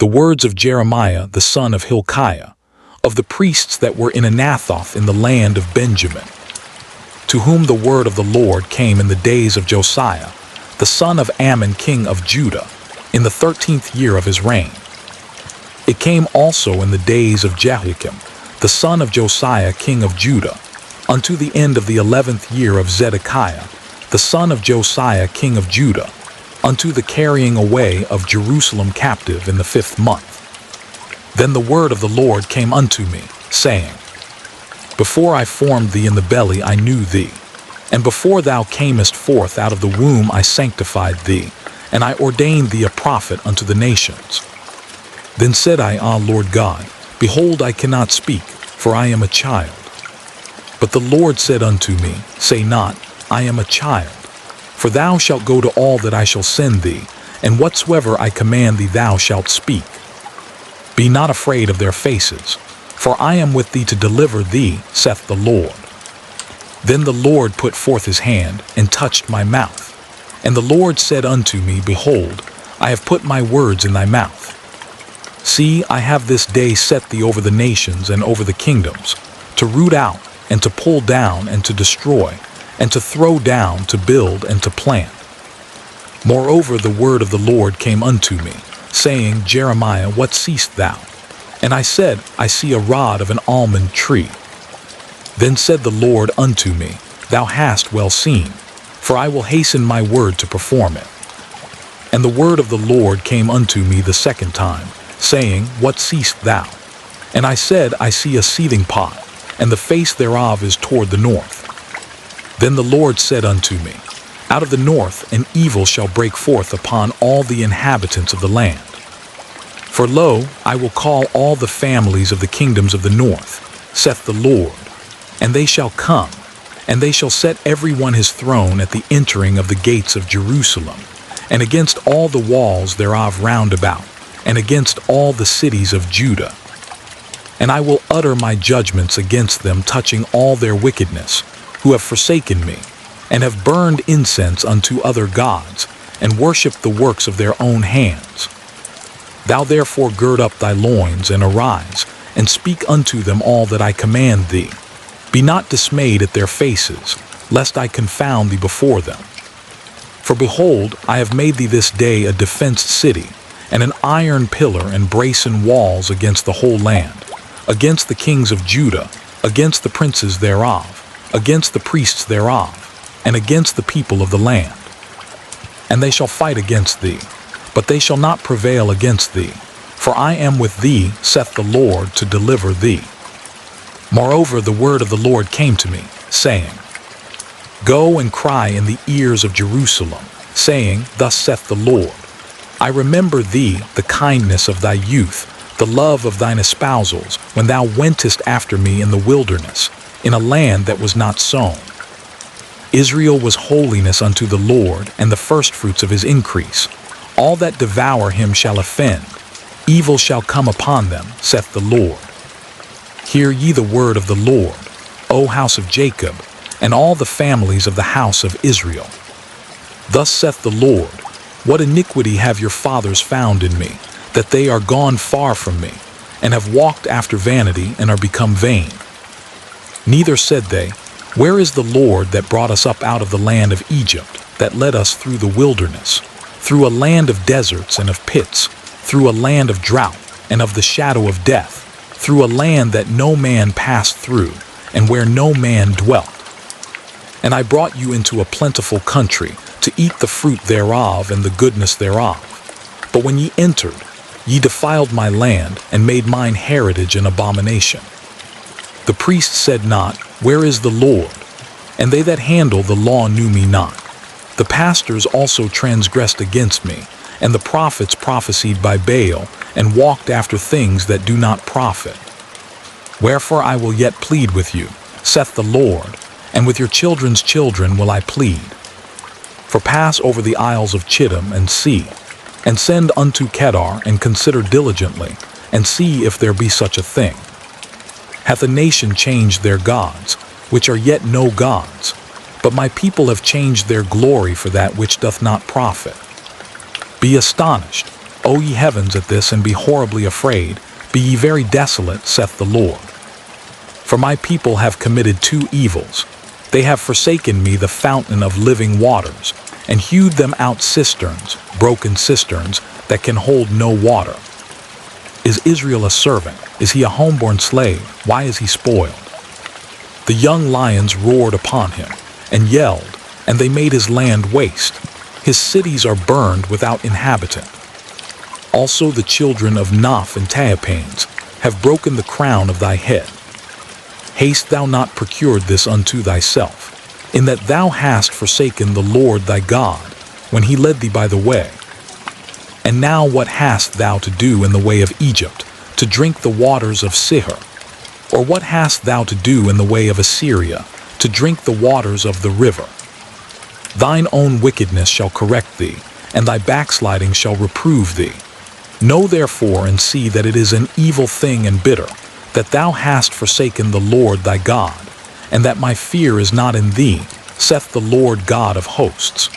the words of Jeremiah the son of Hilkiah, of the priests that were in Anathoth in the land of Benjamin, to whom the word of the Lord came in the days of Josiah, the son of Ammon king of Judah, in the 13th year of his reign. It came also in the days of Jehoiakim, the son of Josiah king of Judah, unto the end of the 11th year of Zedekiah, the son of Josiah king of Judah, unto the carrying away of Jerusalem captive in the 5th month. Then the word of the Lord came unto me, saying, Before I formed thee in the belly I knew thee, and before thou camest forth out of the womb I sanctified thee, and I ordained thee a prophet unto the nations. Then said I, Ah, Lord God, behold, I cannot speak, for I am a child. But the Lord said unto me, Say not, I am a child, for thou shalt go to all that I shall send thee, and whatsoever I command thee thou shalt speak. Be not afraid of their faces, for I am with thee to deliver thee, saith the Lord. Then the Lord put forth his hand, and touched my mouth. And the Lord said unto me, Behold, I have put my words in thy mouth. See, I have this day set thee over the nations and over the kingdoms, to root out, and to pull down, and to destroy, and to throw down, to build, and to plant. Moreover, the word of the Lord came unto me, saying, Jeremiah, what seest thou? And I said, I see a rod of an almond tree. Then said the Lord unto me, Thou hast well seen, for I will hasten my word to perform it. And the word of the Lord came unto me the second time, saying, What seest thou? And I said, I see a seething pot, and the face thereof is toward the north. Then the Lord said unto me, Out of the north an evil shall break forth upon all the inhabitants of the land. For lo, I will call all the families of the kingdoms of the north, saith the Lord, and they shall come, and they shall set every one his throne at the entering of the gates of Jerusalem, and against all the walls thereof round about, and against all the cities of Judah. And I will utter my judgments against them touching all their wickedness, who have forsaken me, and have burned incense unto other gods, and worshipped the works of their own hands. Thou therefore gird up thy loins, and arise, and speak unto them all that I command thee. Be not dismayed at their faces, lest I confound thee before them. For behold, I have made thee this day a defenced city, and an iron pillar and brazen walls against the whole land, against the kings of Judah, against the princes thereof, against the priests thereof, and against the people of the land. And they shall fight against thee, but they shall not prevail against thee, for I am with thee, saith the Lord, to deliver thee. Moreover, the word of the Lord came to me, saying, Go and cry in the ears of Jerusalem, saying, Thus saith the Lord, I remember thee, the kindness of thy youth, the love of thine espousals, when thou wentest after me in the wilderness, in a land that was not sown. Israel was holiness unto the Lord, and the firstfruits of his increase. All that devour him shall offend. Evil shall come upon them, saith the Lord. Hear ye the word of the Lord, O house of Jacob, and all the families of the house of Israel. Thus saith the Lord, What iniquity have your fathers found in me, that they are gone far from me, and have walked after vanity, and are become vain? Neither said they, Where is the Lord that brought us up out of the land of Egypt, that led us through the wilderness, through a land of deserts and of pits, through a land of drought and of the shadow of death, through a land that no man passed through, and where no man dwelt? And I brought you into a plentiful country, to eat the fruit thereof and the goodness thereof. But when ye entered, ye defiled my land, and made mine heritage an abomination. The priests said not, Where is the Lord? And they that handle the law knew me not. The pastors also transgressed against me, and the prophets prophesied by Baal, and walked after things that do not profit. Wherefore I will yet plead with you, saith the Lord, and with your children's children will I plead. For pass over the isles of Chittim, and see, and send unto Kedar, and consider diligently, and see if there be such a thing. Hath a nation changed their gods, which are yet no gods? But my people have changed their glory for that which doth not profit. Be astonished, O ye heavens, at this, and be horribly afraid. Be ye very desolate, saith the Lord. For my people have committed two evils. They have forsaken me, the fountain of living waters, and hewed them out cisterns, broken cisterns, that can hold no water. Is Israel a servant? Is he a homeborn slave? Why is he spoiled? The young lions roared upon him, and yelled, and they made his land waste. His cities are burned without inhabitant. Also the children of Noph and Tahapanes have broken the crown of thy head. Hast thou not procured this unto thyself, in that thou hast forsaken the Lord thy God, when he led thee by the way? And now what hast thou to do in the way of Egypt, to drink the waters of Sihor? Or what hast thou to do in the way of Assyria, to drink the waters of the river? Thine own wickedness shall correct thee, and thy backsliding shall reprove thee. Know therefore and see that it is an evil thing and bitter, that thou hast forsaken the Lord thy God, and that my fear is not in thee, saith the Lord God of hosts.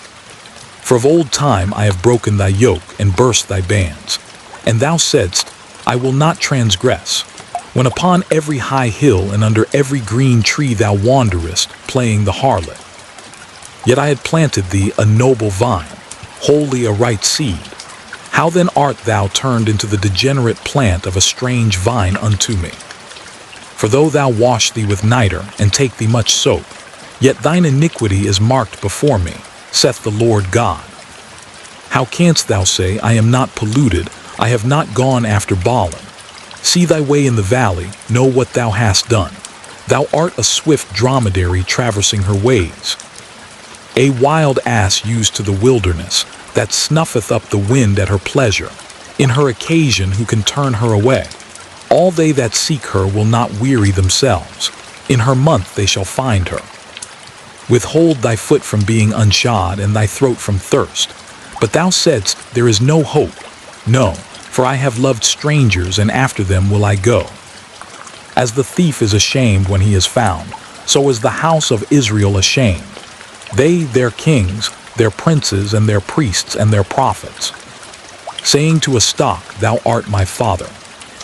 For of old time I have broken thy yoke and burst thy bands. And thou saidst, I will not transgress, when upon every high hill and under every green tree thou wanderest, playing the harlot. Yet I had planted thee a noble vine, wholly a right seed. How then art thou turned into the degenerate plant of a strange vine unto me? For though thou wash thee with nitre, and take thee much soap, yet thine iniquity is marked before me, saith the Lord God. How canst thou say, I am not polluted, I have not gone after Baalim? See thy way in the valley, know what thou hast done. Thou art a swift dromedary traversing her ways. A wild ass used to the wilderness, that snuffeth up the wind at her pleasure. In her occasion who can turn her away? All they that seek her will not weary themselves. In her month they shall find her. Withhold thy foot from being unshod, and thy throat from thirst. But thou saidst, there is no hope. No, for I have loved strangers, and after them will I go. As the thief is ashamed when he is found, so is the house of Israel ashamed. They, their kings, their princes, and their priests, and their prophets, saying to a stock, Thou art my father,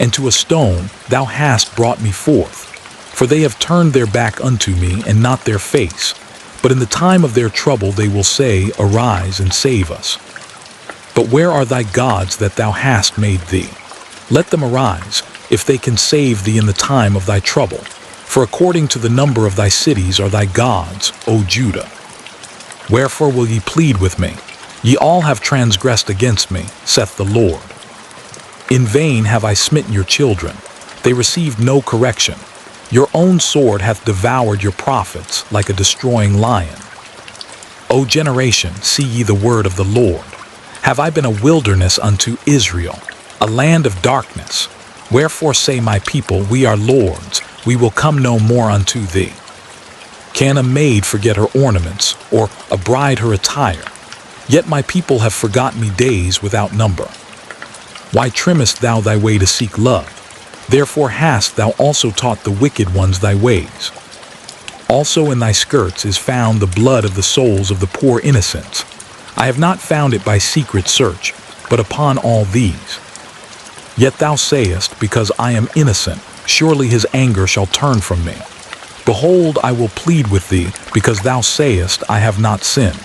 and to a stone, Thou hast brought me forth. For they have turned their back unto me, and not their face. But in the time of their trouble they will say, Arise and save us. But where are thy gods that thou hast made thee? Let them arise, if they can save thee in the time of thy trouble. For according to the number of thy cities are thy gods, O Judah. Wherefore will ye plead with me? Ye all have transgressed against me, saith the Lord. In vain have I smitten your children. They received no correction. Your own sword hath devoured your prophets like a destroying lion. O generation, see ye the word of the Lord. Have I been a wilderness unto Israel, a land of darkness? Wherefore say my people, We are lords, we will come no more unto thee. Can a maid forget her ornaments, or a bride her attire? Yet my people have forgotten me days without number. Why trimmest thou thy way to seek love? Therefore hast thou also taught the wicked ones thy ways. Also in thy skirts is found the blood of the souls of the poor innocents. I have not found it by secret search, but upon all these. Yet thou sayest, Because I am innocent, surely his anger shall turn from me. Behold, I will plead with thee, because thou sayest, I have not sinned.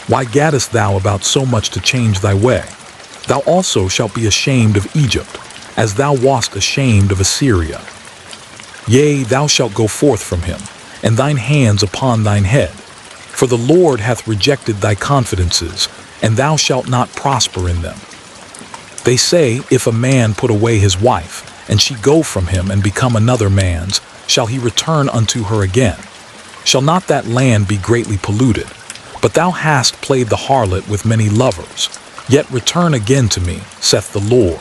Why gaddest thou about so much to change thy way? Thou also shalt be ashamed of Egypt, as thou wast ashamed of Assyria. Yea, thou shalt go forth from him, and thine hands upon thine head. For the Lord hath rejected thy confidences, and thou shalt not prosper in them. They say, If a man put away his wife, and she go from him and become another man's, shall he return unto her again? Shall not that land be greatly polluted? But thou hast played the harlot with many lovers. Yet return again to me, saith the Lord.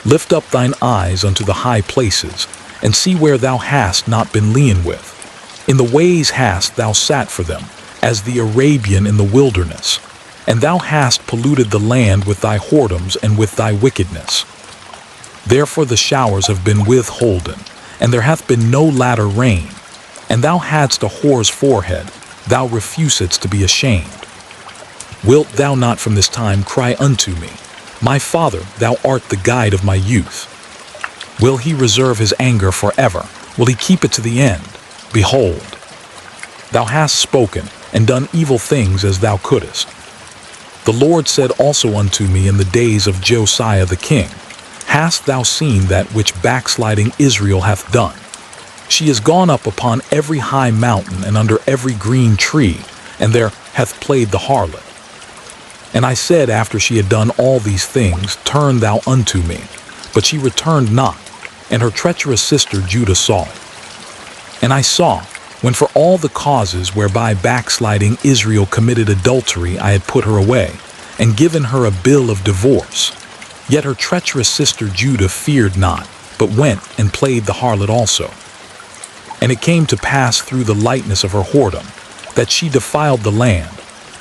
Lift up thine eyes unto the high places, and see where thou hast not been lean with. In the ways hast thou sat for them, as the Arabian in the wilderness. And thou hast polluted the land with thy whoredoms and with thy wickedness. Therefore the showers have been withholden, and there hath been no latter rain. And thou hadst a whore's forehead, thou refusedst to be ashamed. Wilt thou not from this time cry unto me, My father, thou art the guide of my youth. Will he reserve his anger forever? Will he keep it to the end? Behold, thou hast spoken and done evil things as thou couldest. The Lord said also unto me in the days of Josiah the king, Hast thou seen that which backsliding Israel hath done? She is gone up upon every high mountain and under every green tree, and there hath played the harlot. And I said after she had done all these things, Turn thou unto me. But she returned not, and her treacherous sister Judah saw it. And I saw, when for all the causes whereby backsliding Israel committed adultery I had put her away, and given her a bill of divorce, yet her treacherous sister Judah feared not, but went and played the harlot also. And it came to pass through the lightness of her whoredom, that she defiled the land,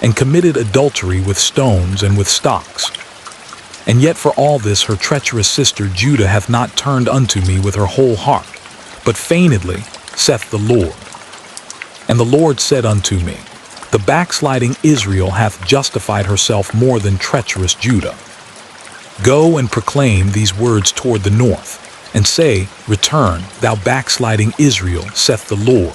and committed adultery with stones and with stocks. And yet for all this her treacherous sister Judah hath not turned unto me with her whole heart, but feignedly, saith the Lord. And the Lord said unto me, The backsliding Israel hath justified herself more than treacherous Judah. Go and proclaim these words toward the north, and say, Return, thou backsliding Israel, saith the Lord,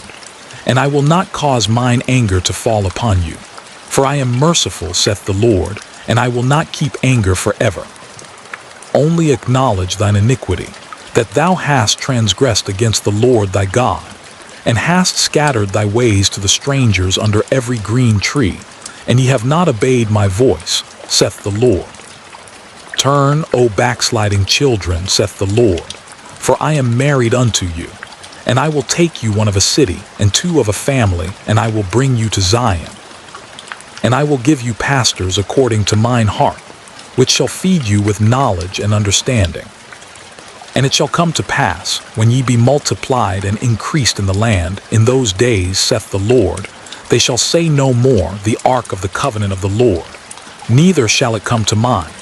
and I will not cause mine anger to fall upon you. For I am merciful, saith the Lord, and I will not keep anger forever. Only acknowledge thine iniquity, that thou hast transgressed against the Lord thy God, and hast scattered thy ways to the strangers under every green tree, and ye have not obeyed my voice, saith the Lord. Turn, O backsliding children, saith the Lord, for I am married unto you, and I will take you one of a city, and two of a family, and I will bring you to Zion. And I will give you pastors according to mine heart, which shall feed you with knowledge and understanding. And it shall come to pass, when ye be multiplied and increased in the land, in those days, saith the Lord, they shall say no more, the ark of the covenant of the Lord, neither shall it come to mind,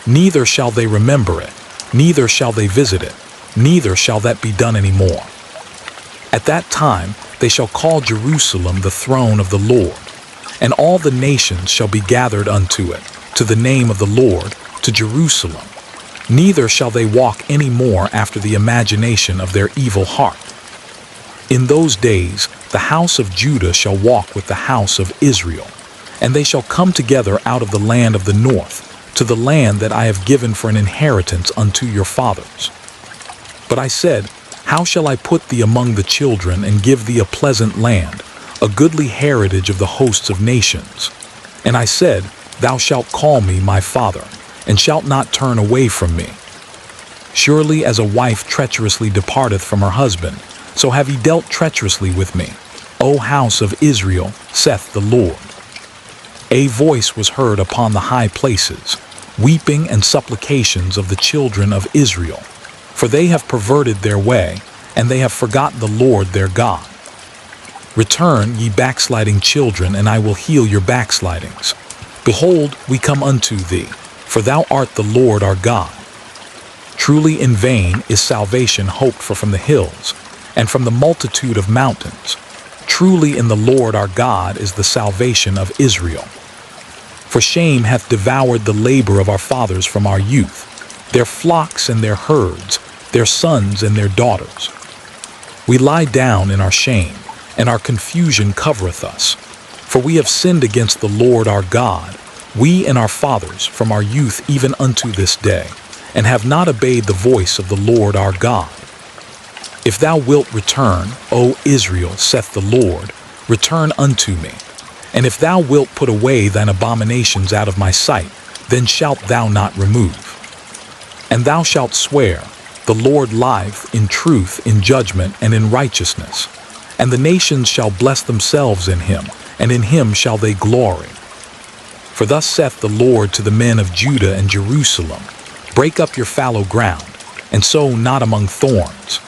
neither shall they remember it, neither shall they visit it, neither shall that be done any more. At that time they shall call Jerusalem the throne of the Lord, and all the nations shall be gathered unto it, to the name of the Lord, to Jerusalem. Neither shall they walk any more after the imagination of their evil heart. In those days the house of Judah shall walk with the house of Israel, and they shall come together out of the land of the north, to the land that I have given for an inheritance unto your fathers. But I said, How shall I put thee among the children, and give thee a pleasant land, a goodly heritage of the hosts of nations? And I said, Thou shalt call me my father, and shalt not turn away from me. Surely as a wife treacherously departeth from her husband, so have ye dealt treacherously with me, O house of Israel, saith the Lord. A voice was heard upon the high places, weeping and supplications of the children of Israel, for they have perverted their way, and they have forgotten the Lord their God. Return, ye backsliding children, and I will heal your backslidings. Behold, we come unto thee, for thou art the Lord our God. Truly in vain is salvation hoped for from the hills, and from the multitude of mountains. Truly in the Lord our God is the salvation of Israel. For shame hath devoured the labor of our fathers from our youth, their flocks and their herds, their sons and their daughters. We lie down in our shame, and our confusion covereth us. For we have sinned against the Lord our God, we and our fathers, from our youth even unto this day, and have not obeyed the voice of the Lord our God. If thou wilt return, O Israel, saith the Lord, return unto me. And if thou wilt put away thine abominations out of my sight, then shalt thou not remove. And thou shalt swear, The Lord liveth in truth, in judgment, and in righteousness. And the nations shall bless themselves in him, and in him shall they glory. For thus saith the Lord to the men of Judah and Jerusalem, Break up your fallow ground, and sow not among thorns.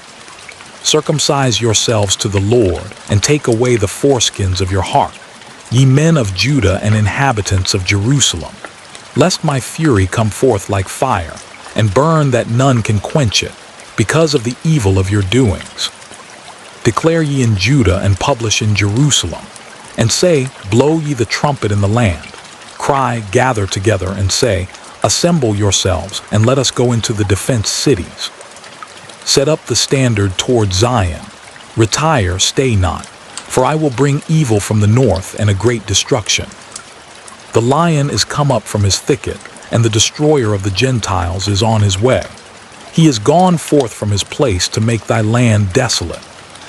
Circumcise yourselves to the Lord, and take away the foreskins of your heart, ye men of Judah and inhabitants of Jerusalem, lest my fury come forth like fire, and burn that none can quench it, because of the evil of your doings. Declare ye in Judah and publish in Jerusalem, and say, Blow ye the trumpet in the land. Cry, gather together, and say, Assemble yourselves, and let us go into the defense cities. Set up the standard toward Zion. Retire, stay not, for I will bring evil from the north and a great destruction. The lion is come up from his thicket, and the destroyer of the Gentiles is on his way. He is gone forth from his place to make thy land desolate,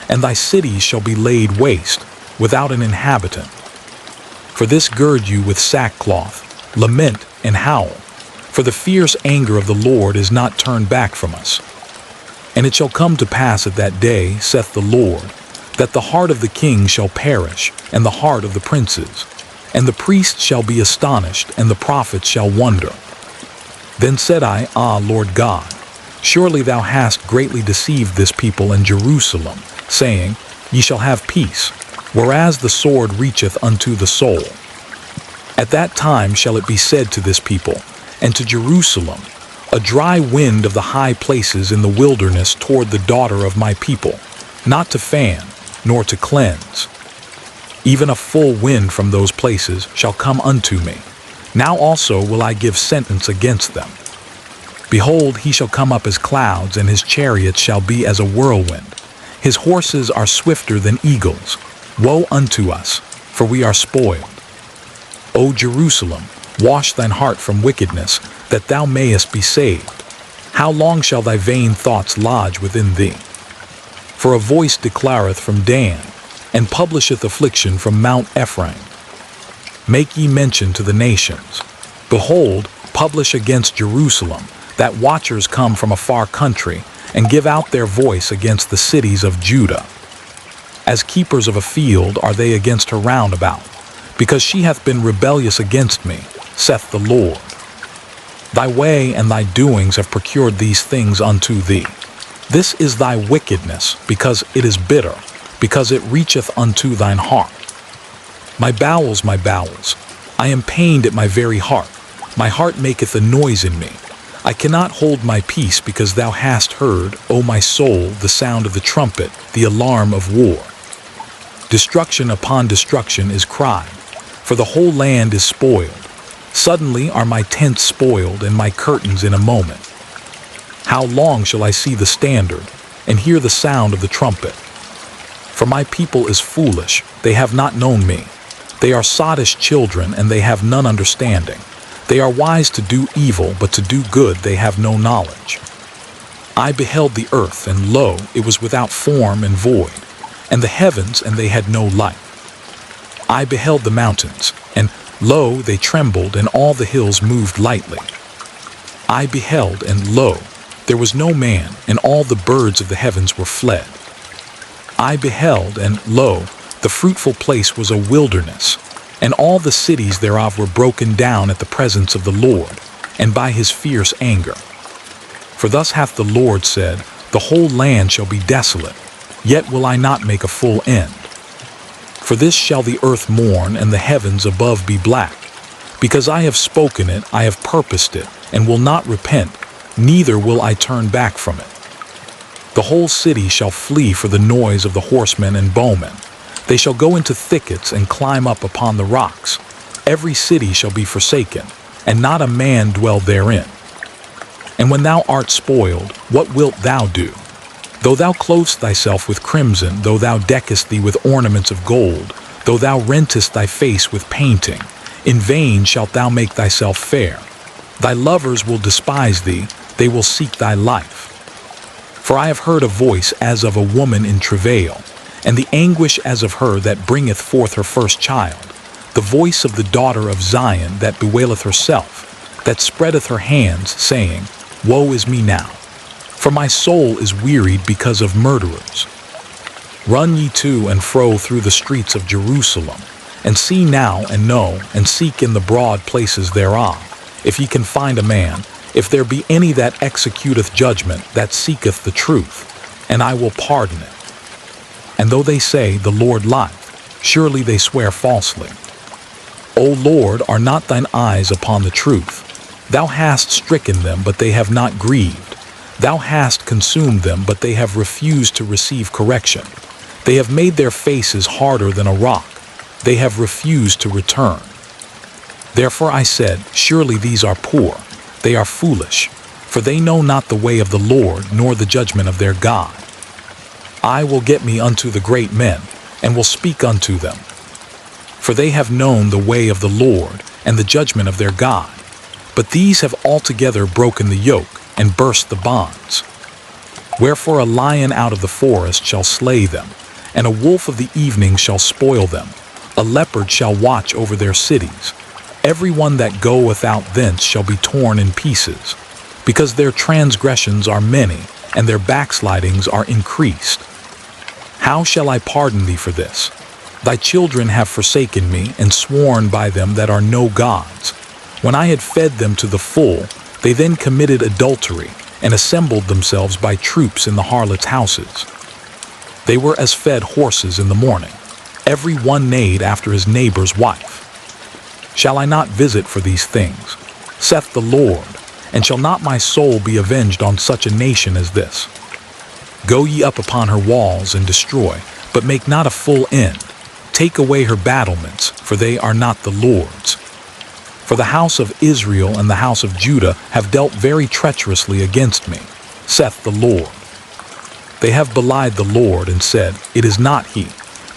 and thy cities shall be laid waste, without an inhabitant. For this gird you with sackcloth, lament and howl, for the fierce anger of the Lord is not turned back from us. And it shall come to pass at that day, saith the Lord, that the heart of the king shall perish, and the heart of the princes, and the priests shall be astonished, and the prophets shall wonder. Then said I, Ah, Lord God, surely thou hast greatly deceived this people in Jerusalem, saying, Ye shall have peace, whereas the sword reacheth unto the soul. At that time shall it be said to this people, and to Jerusalem, a dry wind of the high places in the wilderness toward the daughter of my people, not to fan, nor to cleanse. Even a full wind from those places shall come unto me. Now also will I give sentence against them. Behold, he shall come up as clouds, and his chariots shall be as a whirlwind. His horses are swifter than eagles. Woe unto us, for we are spoiled. O Jerusalem, wash thine heart from wickedness, that thou mayest be saved. How long shall thy vain thoughts lodge within thee? For a voice declareth from Dan, and publisheth affliction from Mount Ephraim. Make ye mention to the nations. Behold, publish against Jerusalem, that watchers come from a far country, and give out their voice against the cities of Judah. As keepers of a field are they against her round about, because she hath been rebellious against me, saith the Lord. Thy way and thy doings have procured these things unto thee. This is thy wickedness, because it is bitter, because it reacheth unto thine heart. My bowels, I am pained at my very heart. My heart maketh a noise in me. I cannot hold my peace, because thou hast heard, O my soul, the sound of the trumpet, the alarm of war. Destruction upon destruction is cried, for the whole land is spoiled. Suddenly are my tents spoiled, and my curtains in a moment. How long shall I see the standard, and hear the sound of the trumpet? For my people is foolish, they have not known me. They are sottish children, and they have none understanding. They are wise to do evil, but to do good they have no knowledge. I beheld the earth, and lo, it was without form and void, and the heavens, and they had no light. I beheld the mountains, and lo, they trembled, and all the hills moved lightly. I beheld, and lo, there was no man, and all the birds of the heavens were fled. I beheld, and lo, the fruitful place was a wilderness, and all the cities thereof were broken down at the presence of the Lord, and by his fierce anger. For thus hath the Lord said, The whole land shall be desolate, yet will I not make a full end. For this shall the earth mourn, and the heavens above be black. Because I have spoken it, I have purposed it, and will not repent, neither will I turn back from it. The whole city shall flee for the noise of the horsemen and bowmen. They shall go into thickets and climb up upon the rocks. Every city shall be forsaken, and not a man dwell therein. And when thou art spoiled, what wilt thou do? Though thou clothest thyself with crimson, though thou deckest thee with ornaments of gold, though thou rentest thy face with painting, in vain shalt thou make thyself fair. Thy lovers will despise thee, they will seek thy life. For I have heard a voice as of a woman in travail, and the anguish as of her that bringeth forth her first child, the voice of the daughter of Zion that bewaileth herself, that spreadeth her hands, saying, Woe is me now! For my soul is wearied because of murderers. Run ye to and fro through the streets of Jerusalem, and see now and know, and seek in the broad places thereof, if ye can find a man, if there be any that executeth judgment, that seeketh the truth, and I will pardon it. And though they say, The Lord lieth, surely they swear falsely. O Lord, are not thine eyes upon the truth? Thou hast stricken them, but they have not grieved. Thou hast consumed them, but they have refused to receive correction. They have made their faces harder than a rock. They have refused to return. Therefore I said, Surely these are poor. They are foolish, for they know not the way of the Lord, nor the judgment of their God. I will get me unto the great men, and will speak unto them. For they have known the way of the Lord, and the judgment of their God. But these have altogether broken the yoke, and burst the bonds. Wherefore a lion out of the forest shall slay them, and a wolf of the evening shall spoil them. A leopard shall watch over their cities. Every one that goeth out thence shall be torn in pieces, because their transgressions are many, and their backslidings are increased. How shall I pardon thee for this? Thy children have forsaken me, and sworn by them that are no gods. When I had fed them to the full, they then committed adultery, and assembled themselves by troops in the harlots' houses. They were as fed horses in the morning. Every one neighed after his neighbor's wife. Shall I not visit for these things, saith the Lord, and shall not my soul be avenged on such a nation as this? Go ye up upon her walls and destroy, but make not a full end. Take away her battlements, for they are not the Lord's. For the house of Israel and the house of Judah have dealt very treacherously against me, saith the Lord. They have belied the Lord, and said, It is not he,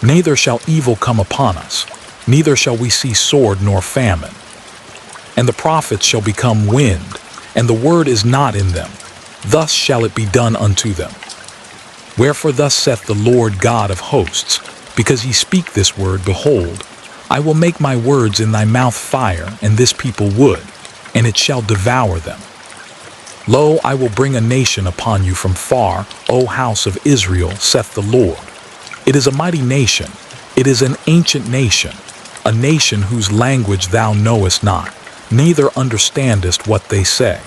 neither shall evil come upon us, neither shall we see sword nor famine. And the prophets shall become wind, and the word is not in them. Thus shall it be done unto them. Wherefore thus saith the Lord God of hosts, because ye speak this word, behold, I will make my words in thy mouth fire, and this people wood, and it shall devour them. Lo, I will bring a nation upon you from far, O house of Israel, saith the Lord. It is a mighty nation, it is an ancient nation, a nation whose language thou knowest not, neither understandest what they say.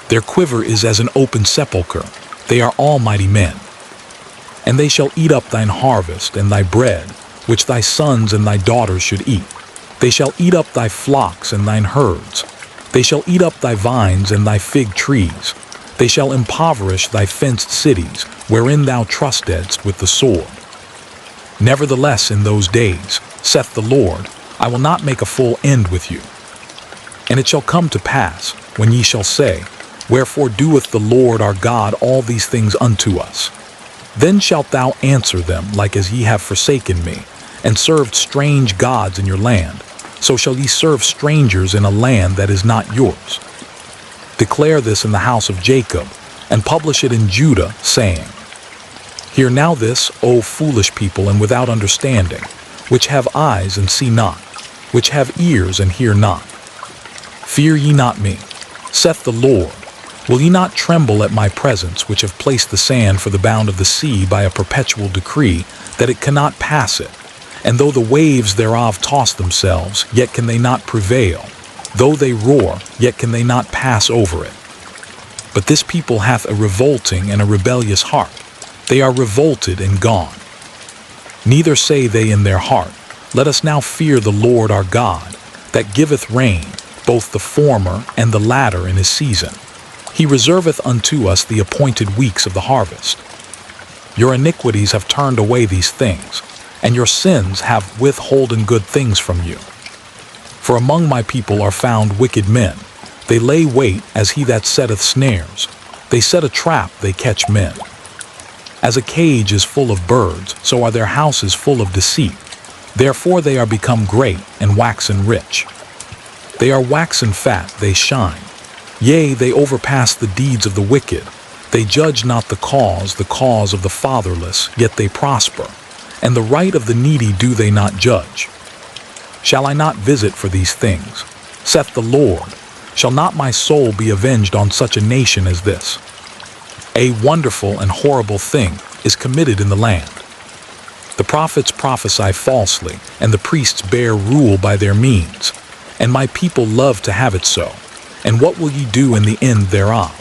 Their quiver is as an open sepulchre, they are all mighty men. And they shall eat up thine harvest and thy bread, which thy sons and thy daughters should eat. They shall eat up thy flocks and thine herds. They shall eat up thy vines and thy fig trees. They shall impoverish thy fenced cities, wherein thou trustedst with the sword. Nevertheless in those days, saith the Lord, I will not make a full end with you. And it shall come to pass, when ye shall say, Wherefore doeth the Lord our God all these things unto us? Then shalt thou answer them like as ye have forsaken me, and served strange gods in your land. So shall ye serve strangers in a land that is not yours. Declare this in the house of Jacob, and publish it in Judah, saying, Hear now this, O foolish people and without understanding, which have eyes and see not, which have ears and hear not. Fear ye not me, saith the Lord. Will ye not tremble at my presence, which have placed the sand for the bound of the sea by a perpetual decree, that it cannot pass it? And though the waves thereof toss themselves, yet can they not prevail. Though they roar, yet can they not pass over it. But this people hath a revolting and a rebellious heart. They are revolted and gone. Neither say they in their heart, Let us now fear the Lord our God, that giveth rain, both the former and the latter in his season. He reserveth unto us the appointed weeks of the harvest. Your iniquities have turned away these things, and your sins have withholden good things from you. For among my people are found wicked men. They lay wait as he that setteth snares. They set a trap, they catch men. As a cage is full of birds, so are their houses full of deceit. Therefore they are become great and waxen rich. They are waxen fat, they shine. Yea, they overpass the deeds of the wicked. They judge not the cause of the fatherless, yet they prosper. And the right of the needy do they not judge. Shall I not visit for these things? Saith the Lord, shall not my soul be avenged on such a nation as this? A wonderful and horrible thing is committed in the land. The prophets prophesy falsely, and the priests bear rule by their means. And my people love to have it so. And what will ye do in the end thereof?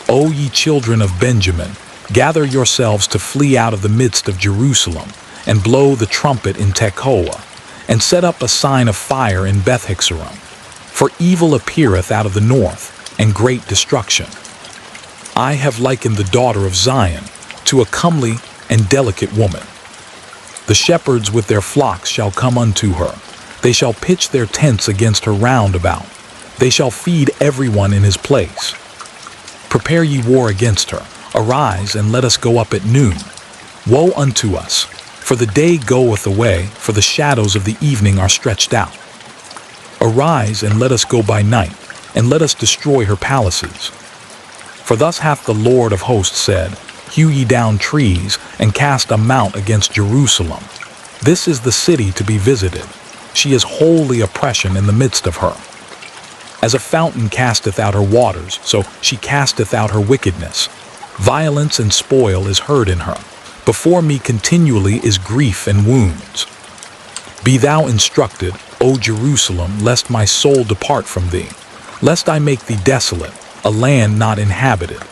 O ye children of Benjamin, gather yourselves to flee out of the midst of Jerusalem, and blow the trumpet in Tekoa, and set up a sign of fire in Bethhixarim. For evil appeareth out of the north, and great destruction. I have likened the daughter of Zion to a comely and delicate woman. The shepherds with their flocks shall come unto her. They shall pitch their tents against her round about. They shall feed everyone in his place. Prepare ye war against her. Arise, and let us go up at noon. Woe unto us! For the day goeth away, for the shadows of the evening are stretched out. Arise, and let us go by night, and let us destroy her palaces. For thus hath the Lord of hosts said, Hew ye down trees, and cast a mount against Jerusalem. This is the city to be visited. She is wholly oppression in the midst of her. As a fountain casteth out her waters, so she casteth out her wickedness. Violence and spoil is heard in her. Before me continually is grief and wounds. Be thou instructed, O Jerusalem, lest my soul depart from thee, lest I make thee desolate, a land not inhabited.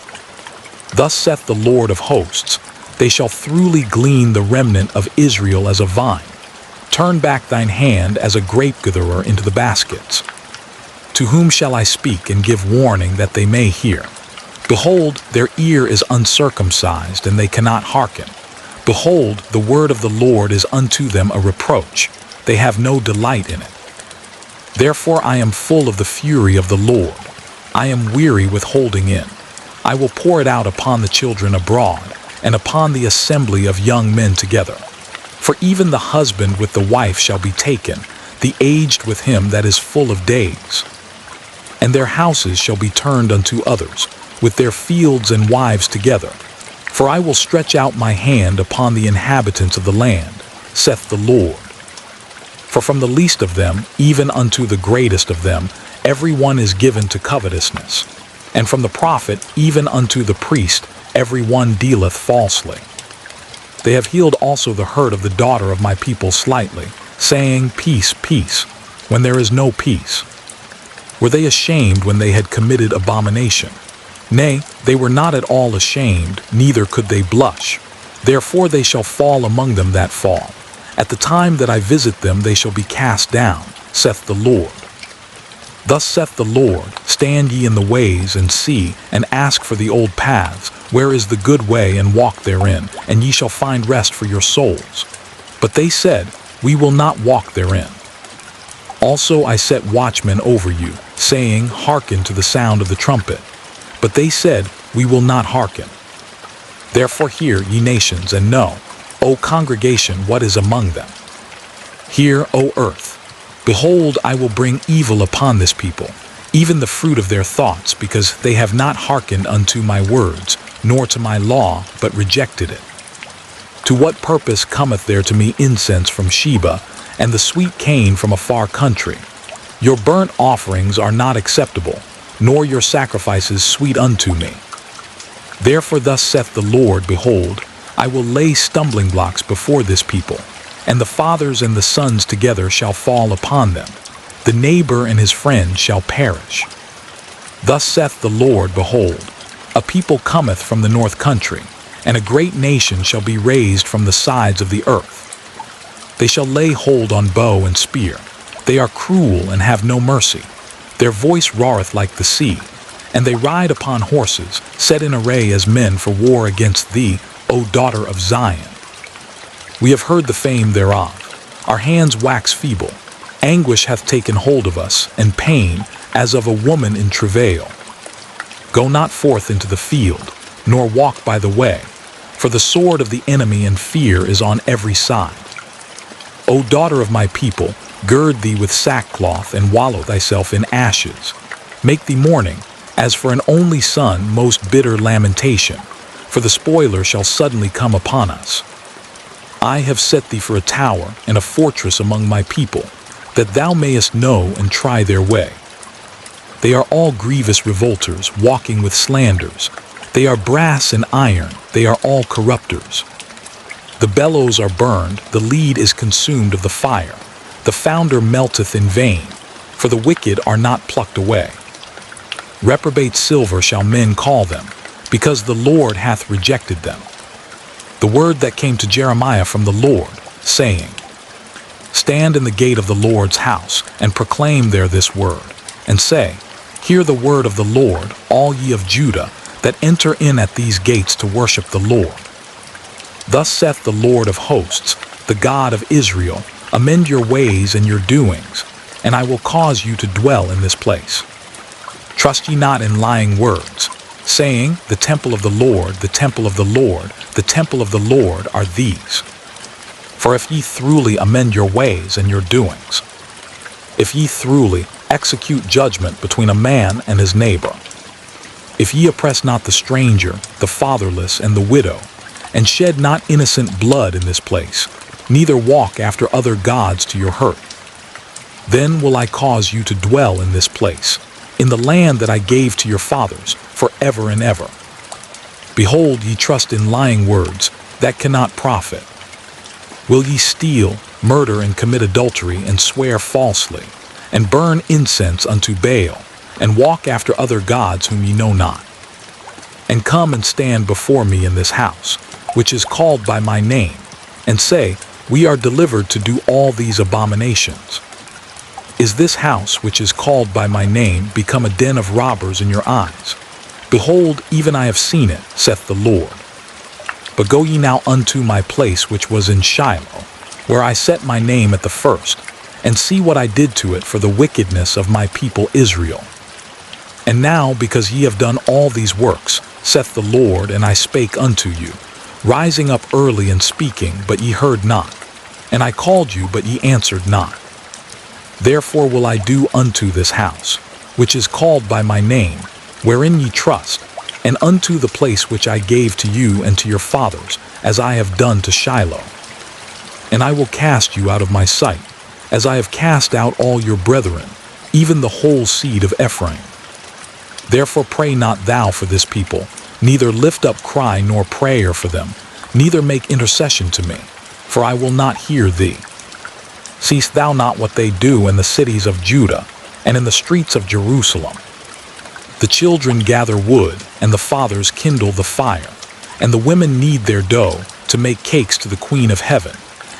Thus saith the Lord of hosts, they shall throughly glean the remnant of Israel as a vine. Turn back thine hand as a grape-gatherer into the baskets. To whom shall I speak and give warning that they may hear? Behold, their ear is uncircumcised, and they cannot hearken. Behold, the word of the Lord is unto them a reproach. They have no delight in it. Therefore I am full of the fury of the Lord. I am weary with holding in. I will pour it out upon the children abroad, and upon the assembly of young men together. For even the husband with the wife shall be taken, the aged with him that is full of days. And their houses shall be turned unto others, with their fields and wives together. For I will stretch out my hand upon the inhabitants of the land, saith the Lord. For from the least of them, even unto the greatest of them, every one is given to covetousness. And from the prophet, even unto the priest, every one dealeth falsely. They have healed also the hurt of the daughter of my people slightly, saying, Peace, peace, when there is no peace. Were they ashamed when they had committed abomination? Nay, they were not at all ashamed, neither could they blush. Therefore they shall fall among them that fall. At the time that I visit them they shall be cast down, saith the Lord. Thus saith the Lord, stand ye in the ways, and see, and ask for the old paths, where is the good way, and walk therein, and ye shall find rest for your souls. But they said, we will not walk therein. Also I set watchmen over you, saying, hearken to the sound of the trumpet. But they said, we will not hearken. Therefore hear, ye nations, and know, O congregation, what is among them. Hear, O earth. Behold, I will bring evil upon this people, even the fruit of their thoughts, because they have not hearkened unto my words, nor to my law, but rejected it. To what purpose cometh there to me incense from Sheba, and the sweet cane from a far country? Your burnt offerings are not acceptable, nor your sacrifices sweet unto me. Therefore thus saith the Lord, behold, I will lay stumbling blocks before this people, and the fathers and the sons together shall fall upon them. The neighbor and his friend shall perish. Thus saith the Lord, behold, a people cometh from the north country, and a great nation shall be raised from the sides of the earth. They shall lay hold on bow and spear. They are cruel and have no mercy. Their voice roareth like the sea, and they ride upon horses, set in array as men for war against thee, O daughter of Zion. We have heard the fame thereof. Our hands wax feeble. Anguish hath taken hold of us, and pain, as of a woman in travail. Go not forth into the field, nor walk by the way, for the sword of the enemy and fear is on every side. O daughter of my people, gird thee with sackcloth, and wallow thyself in ashes. Make thee mourning, as for an only son, most bitter lamentation, for the spoiler shall suddenly come upon us. I have set thee for a tower and a fortress among my people, that thou mayest know and try their way. They are all grievous revolters, walking with slanders. They are brass and iron, they are all corrupters. The bellows are burned, the lead is consumed of the fire. The founder melteth in vain, for the wicked are not plucked away. Reprobate silver shall men call them, because the Lord hath rejected them. The word that came to Jeremiah from the Lord, saying, Stand in the gate of the Lord's house, and proclaim there this word, and say, Hear the word of the Lord, all ye of Judah, that enter in at these gates to worship the Lord. Thus saith the Lord of hosts, the God of Israel, Amend your ways and your doings, and I will cause you to dwell in this place. Trust ye not in lying words, saying, The temple of the Lord, the temple of the Lord, the temple of the Lord are these. For if ye truly amend your ways and your doings, if ye truly execute judgment between a man and his neighbor, if ye oppress not the stranger, the fatherless, and the widow, and shed not innocent blood in this place, neither walk after other gods to your hurt, then will I cause you to dwell in this place, in the land that I gave to your fathers, forever and ever. Behold, ye trust in lying words that cannot profit. Will ye steal, murder, and commit adultery, and swear falsely, and burn incense unto Baal, and walk after other gods whom ye know not? And come and stand before me in this house, which is called by my name, and say, We are delivered to do all these abominations. Is this house, which is called by my name, become a den of robbers in your eyes? Behold, even I have seen it, saith the Lord. But go ye now unto my place which was in Shiloh, where I set my name at the first, and see what I did to it for the wickedness of my people Israel. And now, because ye have done all these works, saith the Lord, and I spake unto you, rising up early and speaking, but ye heard not, and I called you, but ye answered not. Therefore will I do unto this house, which is called by my name, wherein ye trust, and unto the place which I gave to you and to your fathers, as I have done to Shiloh. And I will cast you out of my sight, as I have cast out all your brethren, even the whole seed of Ephraim. Therefore pray not thou for this people, neither lift up cry nor prayer for them, neither make intercession to me, for I will not hear thee. Seest thou not what they do in the cities of Judah, and in the streets of Jerusalem? The children gather wood, and the fathers kindle the fire, and the women knead their dough, to make cakes to the Queen of Heaven,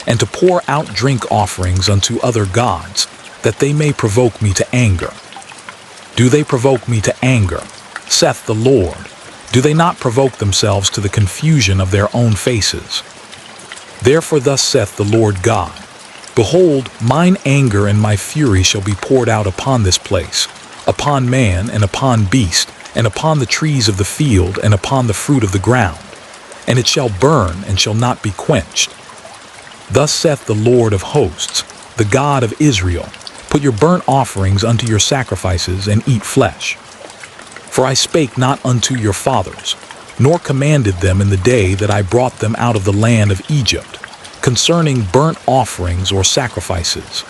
and to pour out drink offerings unto other gods, that they may provoke me to anger. Do they provoke me to anger, saith the Lord? Do they not provoke themselves to the confusion of their own faces? Therefore thus saith the Lord God, Behold, mine anger and my fury shall be poured out upon this place, upon man and upon beast, and upon the trees of the field and upon the fruit of the ground, and it shall burn and shall not be quenched. Thus saith the Lord of hosts, the God of Israel, Put your burnt offerings unto your sacrifices, and eat flesh. For I spake not unto your fathers, nor commanded them in the day that I brought them out of the land of Egypt, concerning burnt offerings or sacrifices.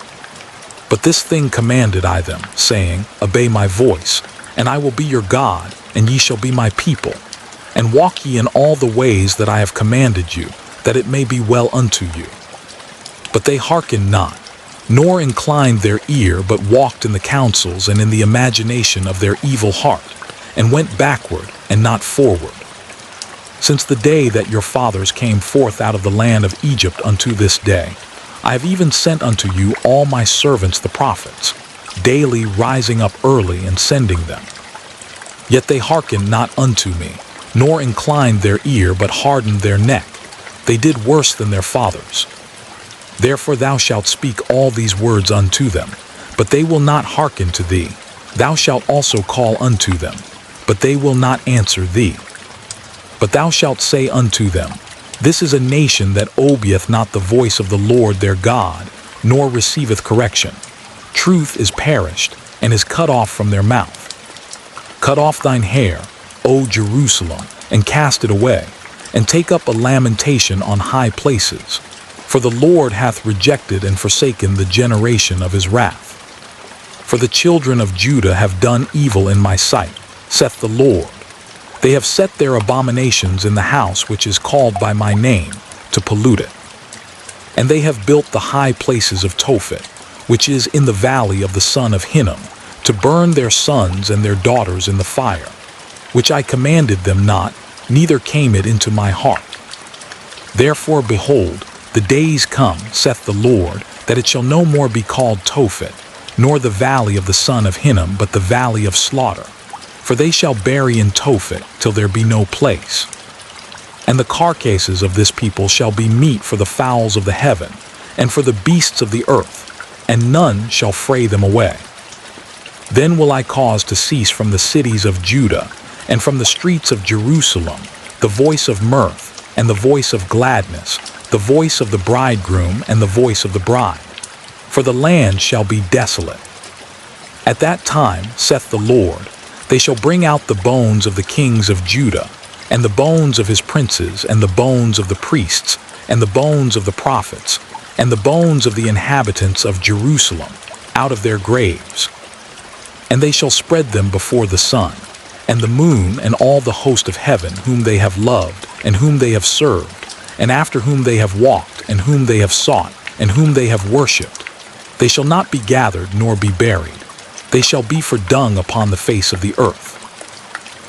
But this thing commanded I them, saying, Obey my voice, and I will be your God, and ye shall be my people. And walk ye in all the ways that I have commanded you, that it may be well unto you. But they hearkened not, nor inclined their ear, but walked in the counsels and in the imagination of their evil heart, and went backward and not forward. Since the day that your fathers came forth out of the land of Egypt unto this day, I have even sent unto you all my servants the prophets, daily rising up early and sending them. Yet they hearkened not unto me, nor inclined their ear, but hardened their neck. They did worse than their fathers. Therefore thou shalt speak all these words unto them, but they will not hearken to thee. Thou shalt also call unto them, but they will not answer thee. But thou shalt say unto them, This is a nation that obeyeth not the voice of the Lord their God, nor receiveth correction. Truth is perished, and is cut off from their mouth. Cut off thine hair, O Jerusalem, and cast it away, and take up a lamentation on high places. For the Lord hath rejected and forsaken the generation of his wrath. For the children of Judah have done evil in my sight, saith the Lord. They have set their abominations in the house which is called by my name, to pollute it. And they have built the high places of Tophet, which is in the valley of the son of Hinnom, to burn their sons and their daughters in the fire, which I commanded them not, neither came it into my heart. Therefore, behold, the days come, saith the Lord, that it shall no more be called Tophet, nor the valley of the son of Hinnom, but the valley of slaughter. For they shall bury in Tophet till there be no place. And the carcasses of this people shall be meat for the fowls of the heaven, and for the beasts of the earth, and none shall fray them away. Then will I cause to cease from the cities of Judah and from the streets of Jerusalem the voice of mirth and the voice of gladness, the voice of the bridegroom and the voice of the bride. For the land shall be desolate. At that time, saith the Lord, they shall bring out the bones of the kings of Judah, and the bones of his princes, and the bones of the priests, and the bones of the prophets, and the bones of the inhabitants of Jerusalem, out of their graves. And they shall spread them before the sun, and the moon, and all the host of heaven, whom they have loved, and whom they have served, and after whom they have walked, and whom they have sought, and whom they have worshipped. They shall not be gathered, nor be buried. They shall be for dung upon the face of the earth.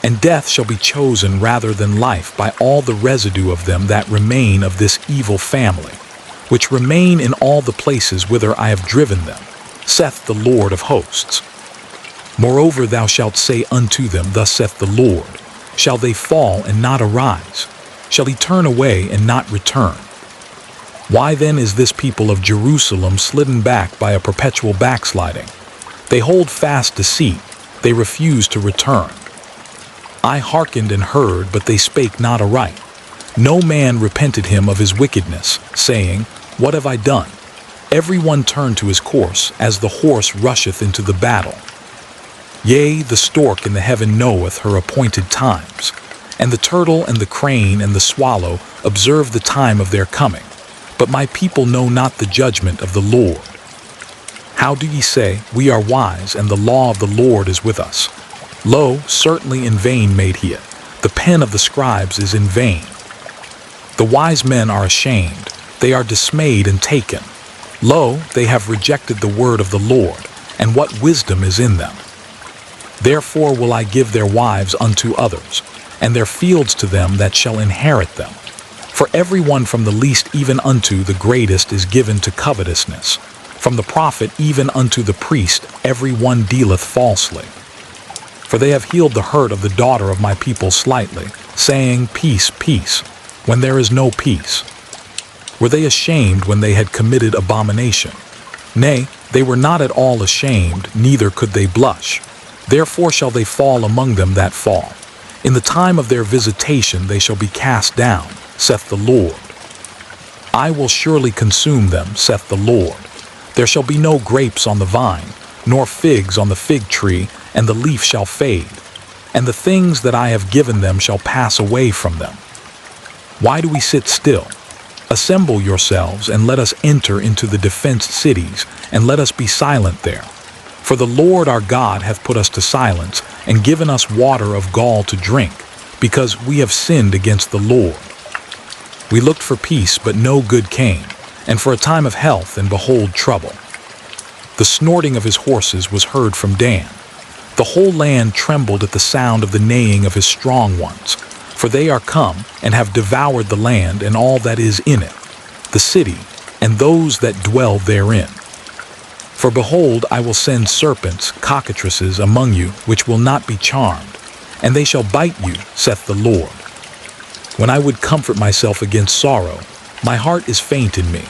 And death shall be chosen rather than life by all the residue of them that remain of this evil family, which remain in all the places whither I have driven them, saith the Lord of hosts. Moreover, thou shalt say unto them, Thus saith the Lord, Shall they fall and not arise? Shall he turn away and not return? Why then is this people of Jerusalem slidden back by a perpetual backsliding? They hold fast deceit, they refuse to return. I hearkened and heard, but they spake not aright. No man repented him of his wickedness, saying, What have I done? Every one turned to his course, as the horse rusheth into the battle. Yea, the stork in the heaven knoweth her appointed times, and the turtle and the crane and the swallow observe the time of their coming. But my people know not the judgment of the Lord. How do ye say, We are wise, and the law of the Lord is with us? Lo, certainly in vain made he it. The pen of the scribes is in vain. The wise men are ashamed, they are dismayed and taken. Lo, they have rejected the word of the Lord, and what wisdom is in them? Therefore will I give their wives unto others, and their fields to them that shall inherit them. For every one from the least even unto the greatest is given to covetousness. From the prophet even unto the priest every one dealeth falsely. For they have healed the hurt of the daughter of my people slightly, saying, Peace, peace, when there is no peace. Were they ashamed when they had committed abomination? Nay, they were not at all ashamed, neither could they blush. Therefore shall they fall among them that fall. In the time of their visitation they shall be cast down, saith the Lord. I will surely consume them, saith the Lord. There shall be no grapes on the vine, nor figs on the fig tree, and the leaf shall fade, and the things that I have given them shall pass away from them. Why do we sit still? Assemble yourselves, and let us enter into the defenced cities, and let us be silent there. For the Lord our God hath put us to silence, and given us water of gall to drink, because we have sinned against the Lord. We looked for peace, but no good came, and for a time of health, and behold trouble. The snorting of his horses was heard from Dan. The whole land trembled at the sound of the neighing of his strong ones, for they are come, and have devoured the land and all that is in it, the city, and those that dwell therein. For behold, I will send serpents, cockatrices among you, which will not be charmed, and they shall bite you, saith the Lord. When I would comfort myself against sorrow, my heart is faint in me.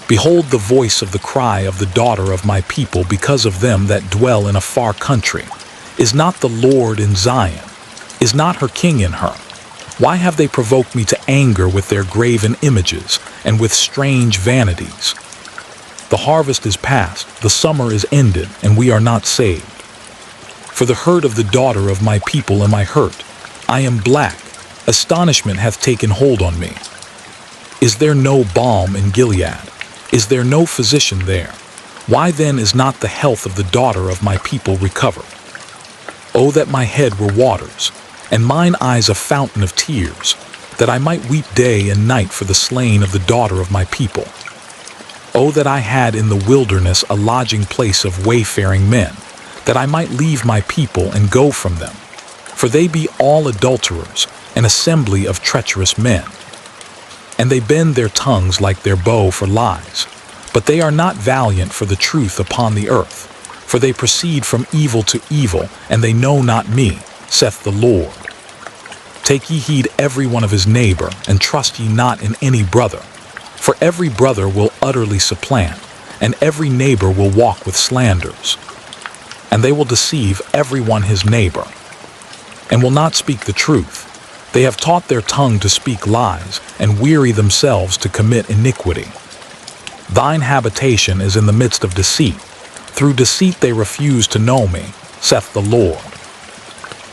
Behold the voice of the cry of the daughter of my people because of them that dwell in a far country. Is not the Lord in Zion? Is not her king in her? Why have they provoked me to anger with their graven images and with strange vanities? The harvest is past, the summer is ended, and we are not saved. For the hurt of the daughter of my people am I hurt. I am black. Astonishment hath taken hold on me. Is there no balm in Gilead? Is there no physician there? Why then is not the health of the daughter of my people recovered? Oh, that my head were waters, and mine eyes a fountain of tears, that I might weep day and night for the slain of the daughter of my people. Oh, that I had in the wilderness a lodging place of wayfaring men, that I might leave my people and go from them. For they be all adulterers, an assembly of treacherous men. And they bend their tongues like their bow for lies. But they are not valiant for the truth upon the earth. For they proceed from evil to evil, and they know not me, saith the Lord. Take ye heed every one of his neighbor, and trust ye not in any brother. For every brother will utterly supplant, and every neighbor will walk with slanders. and they will deceive everyone his neighbor, and will not speak the truth. They have taught their tongue to speak lies, and weary themselves to commit iniquity. Thine habitation is in the midst of deceit. Through deceit they refuse to know me, saith the Lord.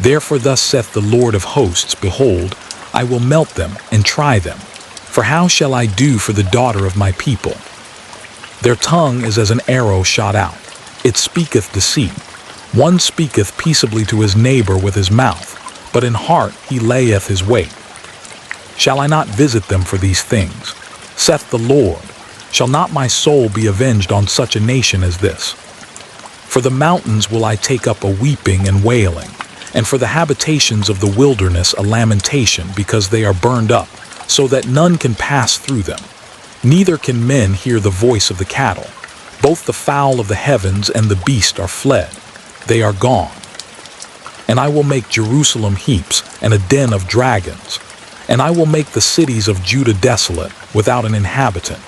Therefore thus saith the Lord of hosts, Behold, I will melt them and try them. For how shall I do for the daughter of my people? Their tongue is as an arrow shot out. It speaketh deceit. One speaketh peaceably to his neighbor with his mouth, but in heart he layeth his wait. Shall I not visit them for these things? Saith the Lord. Shall not my soul be avenged on such a nation as this? For the mountains will I take up a weeping and wailing, and for the habitations of the wilderness a lamentation, because they are burned up, so that none can pass through them. Neither can men hear the voice of the cattle. Both the fowl of the heavens and the beast are fled. They are gone. And I will make Jerusalem heaps and a den of dragons. And I will make the cities of Judah desolate, without an inhabitant.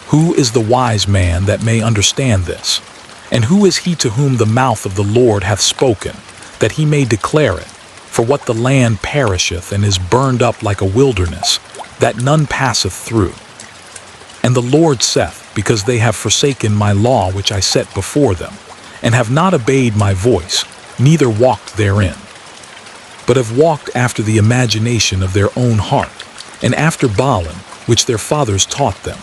Who is the wise man that may understand this? And who is he to whom the mouth of the Lord hath spoken, that he may declare it? For what the land perisheth and is burned up like a wilderness, that none passeth through. And the Lord saith, Because they have forsaken my law which I set before them, and have not obeyed my voice, neither walked therein, but have walked after the imagination of their own heart, and after Baalim, which their fathers taught them.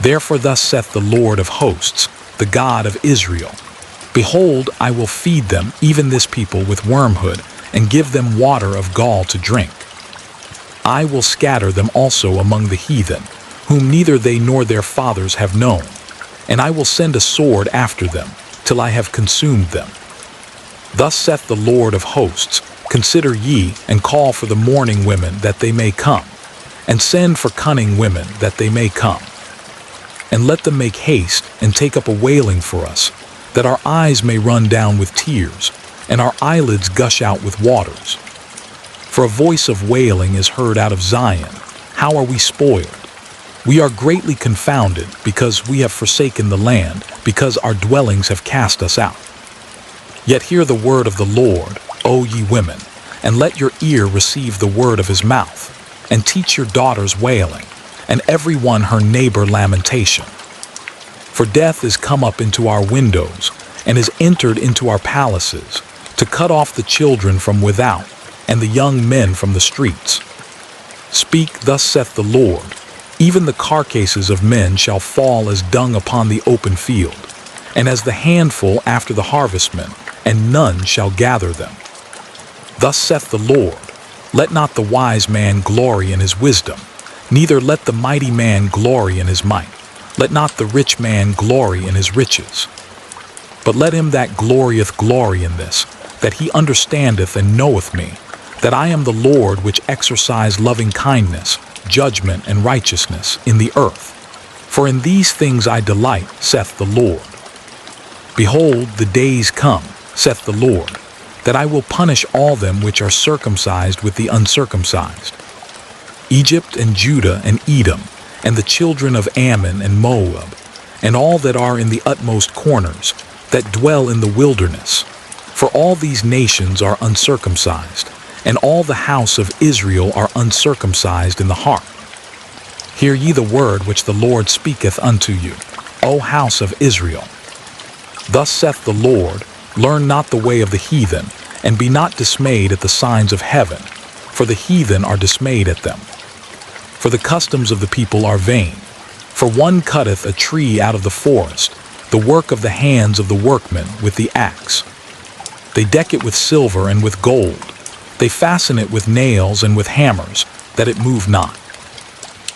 Therefore thus saith the Lord of hosts, the God of Israel, Behold, I will feed them, even this people, with wormwood, and give them water of gall to drink. I will scatter them also among the heathen, whom neither they nor their fathers have known, and I will send a sword after them, till I have consumed them. Thus saith the Lord of hosts, Consider ye, and call for the mourning women, that they may come, and send for cunning women, that they may come. And let them make haste, and take up a wailing for us, that our eyes may run down with tears, and our eyelids gush out with waters. For a voice of wailing is heard out of Zion. How are we spoiled? We are greatly confounded, because we have forsaken the land, because our dwellings have cast us out. Yet hear the word of the Lord, O ye women, and let your ear receive the word of his mouth, and teach your daughters wailing, and every one her neighbor lamentation. For death is come up into our windows, and is entered into our palaces, to cut off the children from without, and the young men from the streets. Speak, thus saith the Lord, Even the carcasses of men shall fall as dung upon the open field, and as the handful after the harvestmen, and none shall gather them. Thus saith the Lord, Let not the wise man glory in his wisdom, neither let the mighty man glory in his might. Let not the rich man glory in his riches. But let him that glorieth glory in this, that he understandeth and knoweth me, that I am the Lord which exercise loving kindness, judgment, and righteousness in the earth. For in these things I delight, saith the Lord. Behold, the days come, saith the Lord, that I will punish all them which are circumcised with the uncircumcised. Egypt and Judah and Edom, and the children of Ammon and Moab, and all that are in the utmost corners, that dwell in the wilderness. For all these nations are uncircumcised, and all the house of Israel are uncircumcised in the heart. Hear ye the word which the Lord speaketh unto you, O house of Israel. Thus saith the Lord, Learn not the way of the heathen, and be not dismayed at the signs of heaven, for the heathen are dismayed at them. For the customs of the people are vain. For one cutteth a tree out of the forest, the work of the hands of the workmen with the axe. They deck it with silver and with gold. They fasten it with nails and with hammers, that it move not.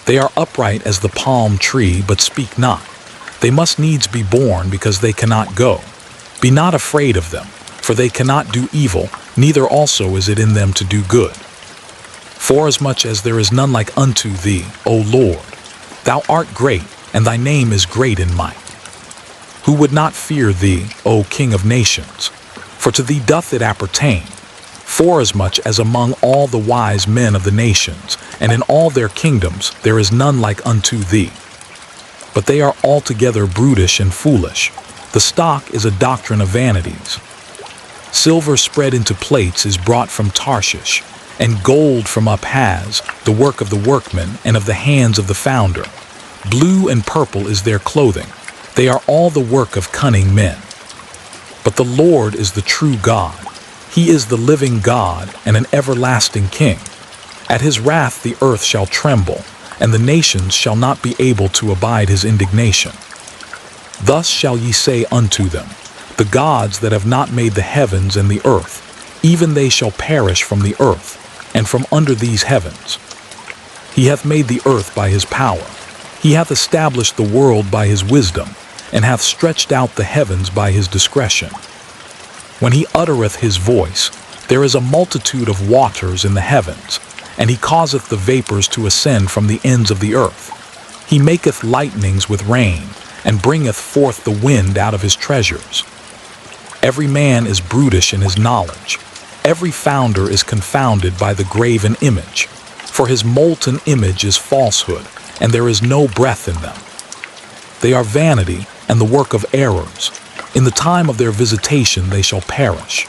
They are upright as the palm tree, but speak not. They must needs be born, because they cannot go. Be not afraid of them, for they cannot do evil, neither also is it in them to do good. Forasmuch as there is none like unto thee, O Lord, thou art great, and thy name is great in might. Who would not fear thee, O King of nations? For to thee doth it appertain. Forasmuch as among all the wise men of the nations, and in all their kingdoms, there is none like unto thee. But they are altogether brutish and foolish. The stock is a doctrine of vanities. Silver spread into plates is brought from Tarshish, and gold from Uphaz, the work of the workman and of the hands of the founder. Blue and purple is their clothing. They are all the work of cunning men. But the Lord is the true God. He is the living God and an everlasting King. At his wrath the earth shall tremble, and the nations shall not be able to abide his indignation. Thus shall ye say unto them, the gods that have not made the heavens and the earth, even they shall perish from the earth, and from under these heavens. He hath made the earth by his power. He hath established the world by his wisdom, and hath stretched out the heavens by his discretion. When he uttereth his voice, there is a multitude of waters in the heavens, and he causeth the vapors to ascend from the ends of the earth. He maketh lightnings with rain, and bringeth forth the wind out of his treasures. Every man is brutish in his knowledge. Every founder is confounded by the graven image. For his molten image is falsehood, and there is no breath in them. They are vanity and the work of errors. In the time of their visitation they shall perish.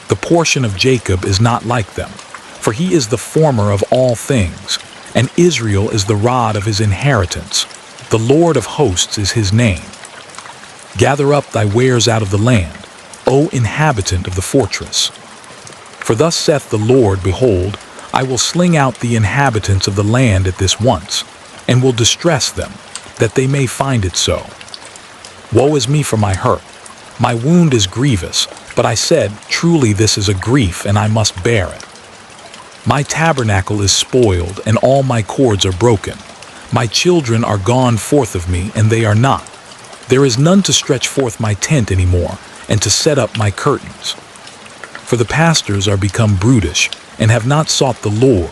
The portion of Jacob is not like them, for he is the former of all things, and Israel is the rod of his inheritance. The Lord of hosts is his name. Gather up thy wares out of the land, O inhabitant of the fortress. For thus saith the Lord, behold, I will sling out the inhabitants of the land at this once, and will distress them, that they may find it so. Woe is me for my hurt. My wound is grievous, but I said, truly this is a grief, and I must bear it. My tabernacle is spoiled, and all my cords are broken. My children are gone forth of me, and they are not. There is none to stretch forth my tent any more, and to set up my curtains. For the pastors are become brutish, and have not sought the Lord.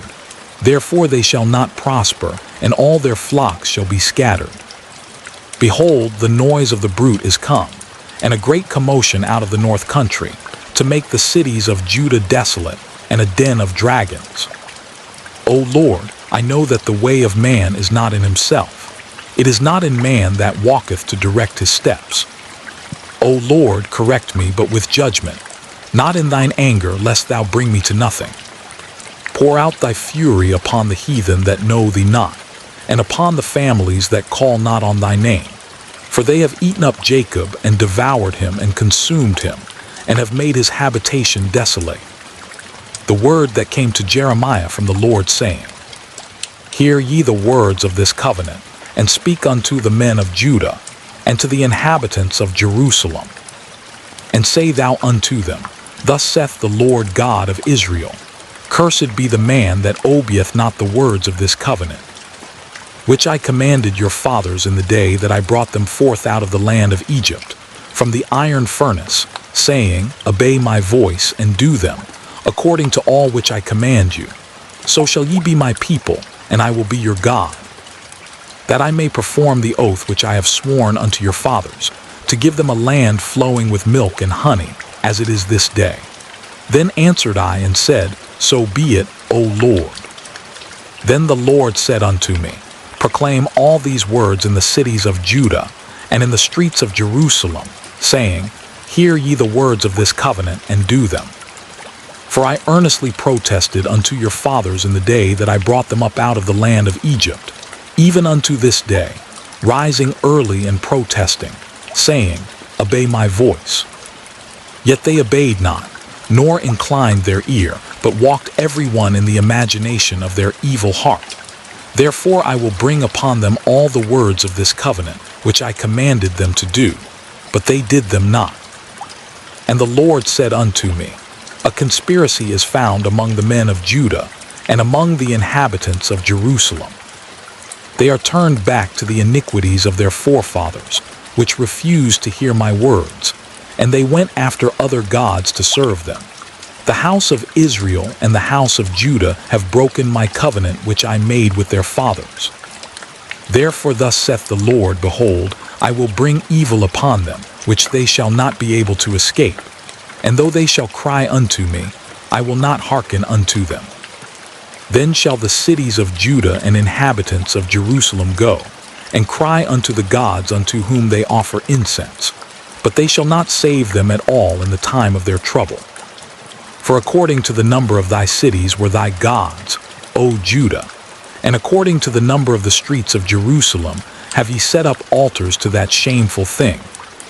Therefore they shall not prosper, and all their flocks shall be scattered. Behold, the noise of the bruit is come, and a great commotion out of the north country, to make the cities of Judah desolate, and a den of dragons. O Lord, I know that the way of man is not in himself. It is not in man that walketh to direct his steps. O Lord, correct me, but with judgment, not in thine anger, lest thou bring me to nothing. Pour out thy fury upon the heathen that know thee not, and upon the families that call not on thy name. For they have eaten up Jacob, and devoured him, and consumed him, and have made his habitation desolate. The word that came to Jeremiah from the Lord, saying, Hear ye the words of this covenant, and speak unto the men of Judah, and to the inhabitants of Jerusalem. And say thou unto them, Thus saith the Lord God of Israel, Cursed be the man that obeyeth not the words of this covenant, which I commanded your fathers in the day that I brought them forth out of the land of Egypt, from the iron furnace, saying, Obey my voice, and do them, according to all which I command you. So shall ye be my people, and I will be your God, that I may perform the oath which I have sworn unto your fathers, to give them a land flowing with milk and honey, as it is this day. Then answered I and said, So be it, O Lord. Then the Lord said unto me, Proclaim all these words in the cities of Judah, and in the streets of Jerusalem, saying, Hear ye the words of this covenant, and do them. For I earnestly protested unto your fathers in the day that I brought them up out of the land of Egypt, even unto this day, rising early and protesting, saying, Obey my voice. Yet they obeyed not, nor inclined their ear, but walked every one in the imagination of their evil heart. Therefore I will bring upon them all the words of this covenant, which I commanded them to do, but they did them not. And the Lord said unto me, A conspiracy is found among the men of Judah, and among the inhabitants of Jerusalem. They are turned back to the iniquities of their forefathers, which refused to hear my words, and they went after other gods to serve them. The house of Israel and the house of Judah have broken my covenant which I made with their fathers. Therefore thus saith the Lord, Behold, I will bring evil upon them, which they shall not be able to escape. And though they shall cry unto me, I will not hearken unto them. Then shall the cities of Judah and inhabitants of Jerusalem go, and cry unto the gods unto whom they offer incense, but they shall not save them at all in the time of their trouble. For according to the number of thy cities were thy gods, O Judah, and according to the number of the streets of Jerusalem have ye set up altars to that shameful thing,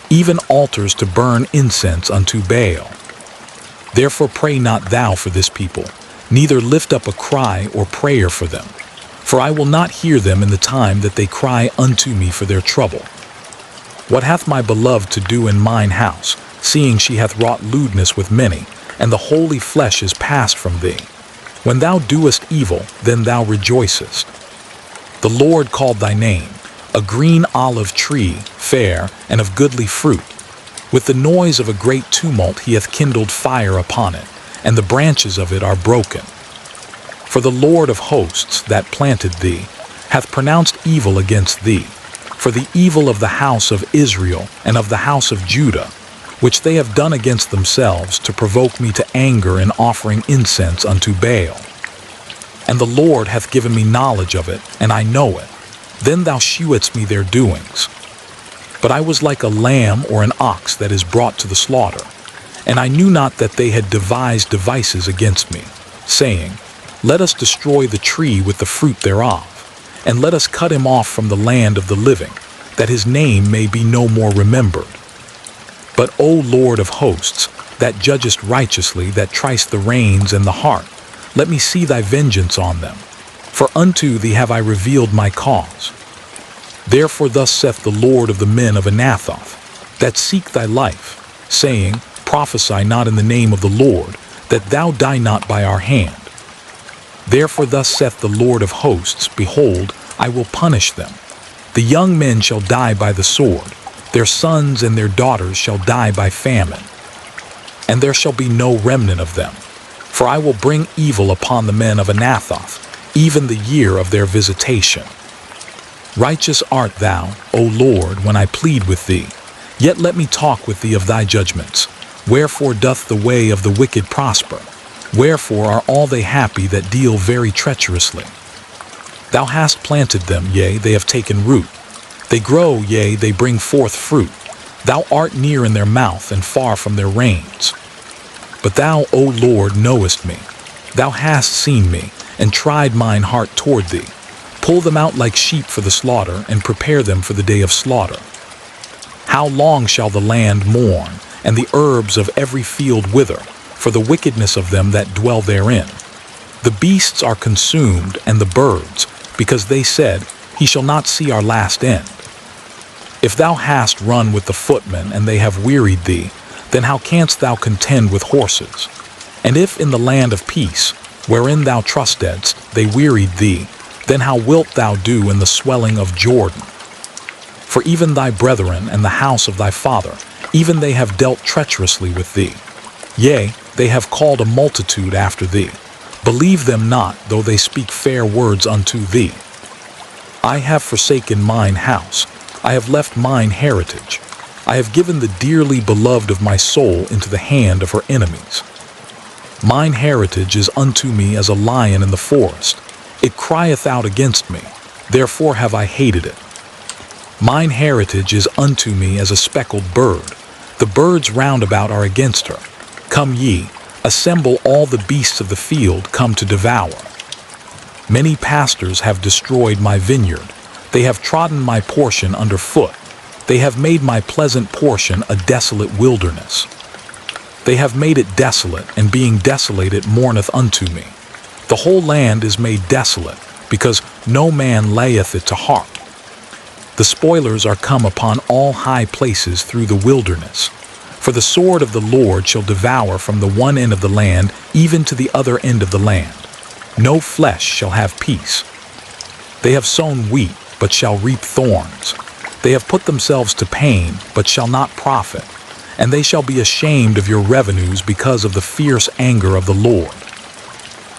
even altars to burn incense unto Baal. Therefore pray not thou for this people, neither lift up a cry or prayer for them. For I will not hear them in the time that they cry unto me for their trouble. What hath my beloved to do in mine house, seeing she hath wrought lewdness with many, and the holy flesh is passed from thee? When thou doest evil, then thou rejoicest. The Lord called thy name, a green olive tree, fair, and of goodly fruit. With the noise of a great tumult he hath kindled fire upon it, and the branches of it are broken. For the Lord of hosts that planted thee hath pronounced evil against thee, for the evil of the house of Israel and of the house of Judah, which they have done against themselves to provoke me to anger in offering incense unto Baal. And the Lord hath given me knowledge of it, and I know it. Then thou shewedst me their doings. But I was like a lamb or an ox that is brought to the slaughter, and I knew not that they had devised devices against me, saying, Let us destroy the tree with the fruit thereof, and let us cut him off from the land of the living, that his name may be no more remembered. But, O Lord of hosts, that judgest righteously, that triest the reins and the heart, let me see thy vengeance on them. For unto thee have I revealed my cause. Therefore thus saith the Lord of the men of Anathoth, that seek thy life, saying, Prophesy not in the name of the Lord, that thou die not by our hand. Therefore thus saith the Lord of hosts, Behold, I will punish them. The young men shall die by the sword, their sons and their daughters shall die by famine. And there shall be no remnant of them. For I will bring evil upon the men of Anathoth, even the year of their visitation. Righteous art thou, O Lord, when I plead with thee. Yet let me talk with thee of thy judgments. Wherefore doth the way of the wicked prosper? Wherefore are all they happy that deal very treacherously? Thou hast planted them, yea, they have taken root. They grow, yea, they bring forth fruit. Thou art near in their mouth and far from their reins. But thou, O Lord, knowest me. Thou hast seen me, and tried mine heart toward thee. Pull them out like sheep for the slaughter, and prepare them for the day of slaughter. How long shall the land mourn, and the herbs of every field wither, for the wickedness of them that dwell therein? The beasts are consumed, and the birds, because they said, He shall not see our last end. If thou hast run with the footmen, and they have wearied thee, then how canst thou contend with horses? And if in the land of peace, wherein thou trustedst, they wearied thee, then how wilt thou do in the swelling of Jordan? For even thy brethren and the house of thy father, even they have dealt treacherously with thee. Yea, they have called a multitude after thee. Believe them not, though they speak fair words unto thee. I have forsaken mine house, I have left mine heritage. I have given the dearly beloved of my soul into the hand of her enemies. Mine heritage is unto me as a lion in the forest. It crieth out against me, therefore have I hated it. Mine heritage is unto me as a speckled bird. The birds round about are against her. Come ye, assemble all the beasts of the field, come to devour. Many pastors have destroyed my vineyard. They have trodden my portion under foot. They have made my pleasant portion a desolate wilderness. They have made it desolate, and being desolate it mourneth unto me. The whole land is made desolate, because no man layeth it to heart. The spoilers are come upon all high places through the wilderness. For the sword of the Lord shall devour from the one end of the land even to the other end of the land. No flesh shall have peace. They have sown wheat, but shall reap thorns. They have put themselves to pain, but shall not profit. And they shall be ashamed of your revenues because of the fierce anger of the Lord.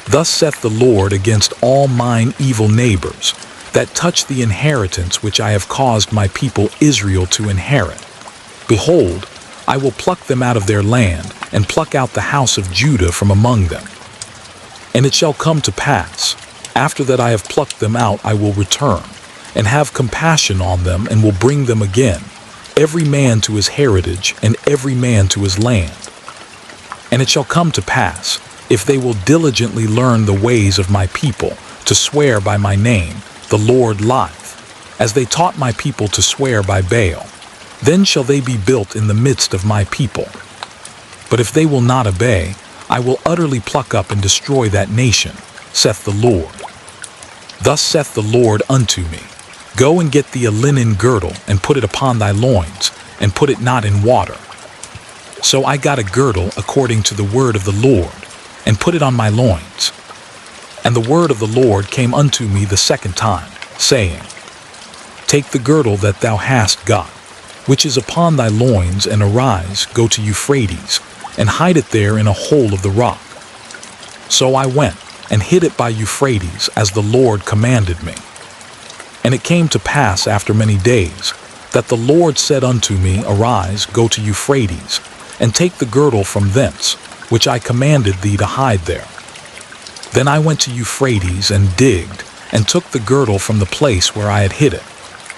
Thus saith the Lord against all mine evil neighbors, that touch the inheritance which I have caused my people Israel to inherit. Behold, I will pluck them out of their land, and pluck out the house of Judah from among them. And it shall come to pass, after that I have plucked them out, I will return, and have compassion on them, and will bring them again, every man to his heritage, and every man to his land. And it shall come to pass, if they will diligently learn the ways of my people, to swear by my name, the Lord liveth, as they taught my people to swear by Baal, then shall they be built in the midst of my people. But if they will not obey, I will utterly pluck up and destroy that nation, saith the Lord. Thus saith the Lord unto me, Go and get thee a linen girdle, and put it upon thy loins, and put it not in water. So I got a girdle according to the word of the Lord, and put it on my loins. And the word of the Lord came unto me the second time, saying, Take the girdle that thou hast got, which is upon thy loins, and arise, go to Euphrates, and hide it there in a hole of the rock. So I went, and hid it by Euphrates, as the Lord commanded me. And it came to pass after many days, that the Lord said unto me, Arise, go to Euphrates, and take the girdle from thence, which I commanded thee to hide there. Then I went to Euphrates, and digged, and took the girdle from the place where I had hid it.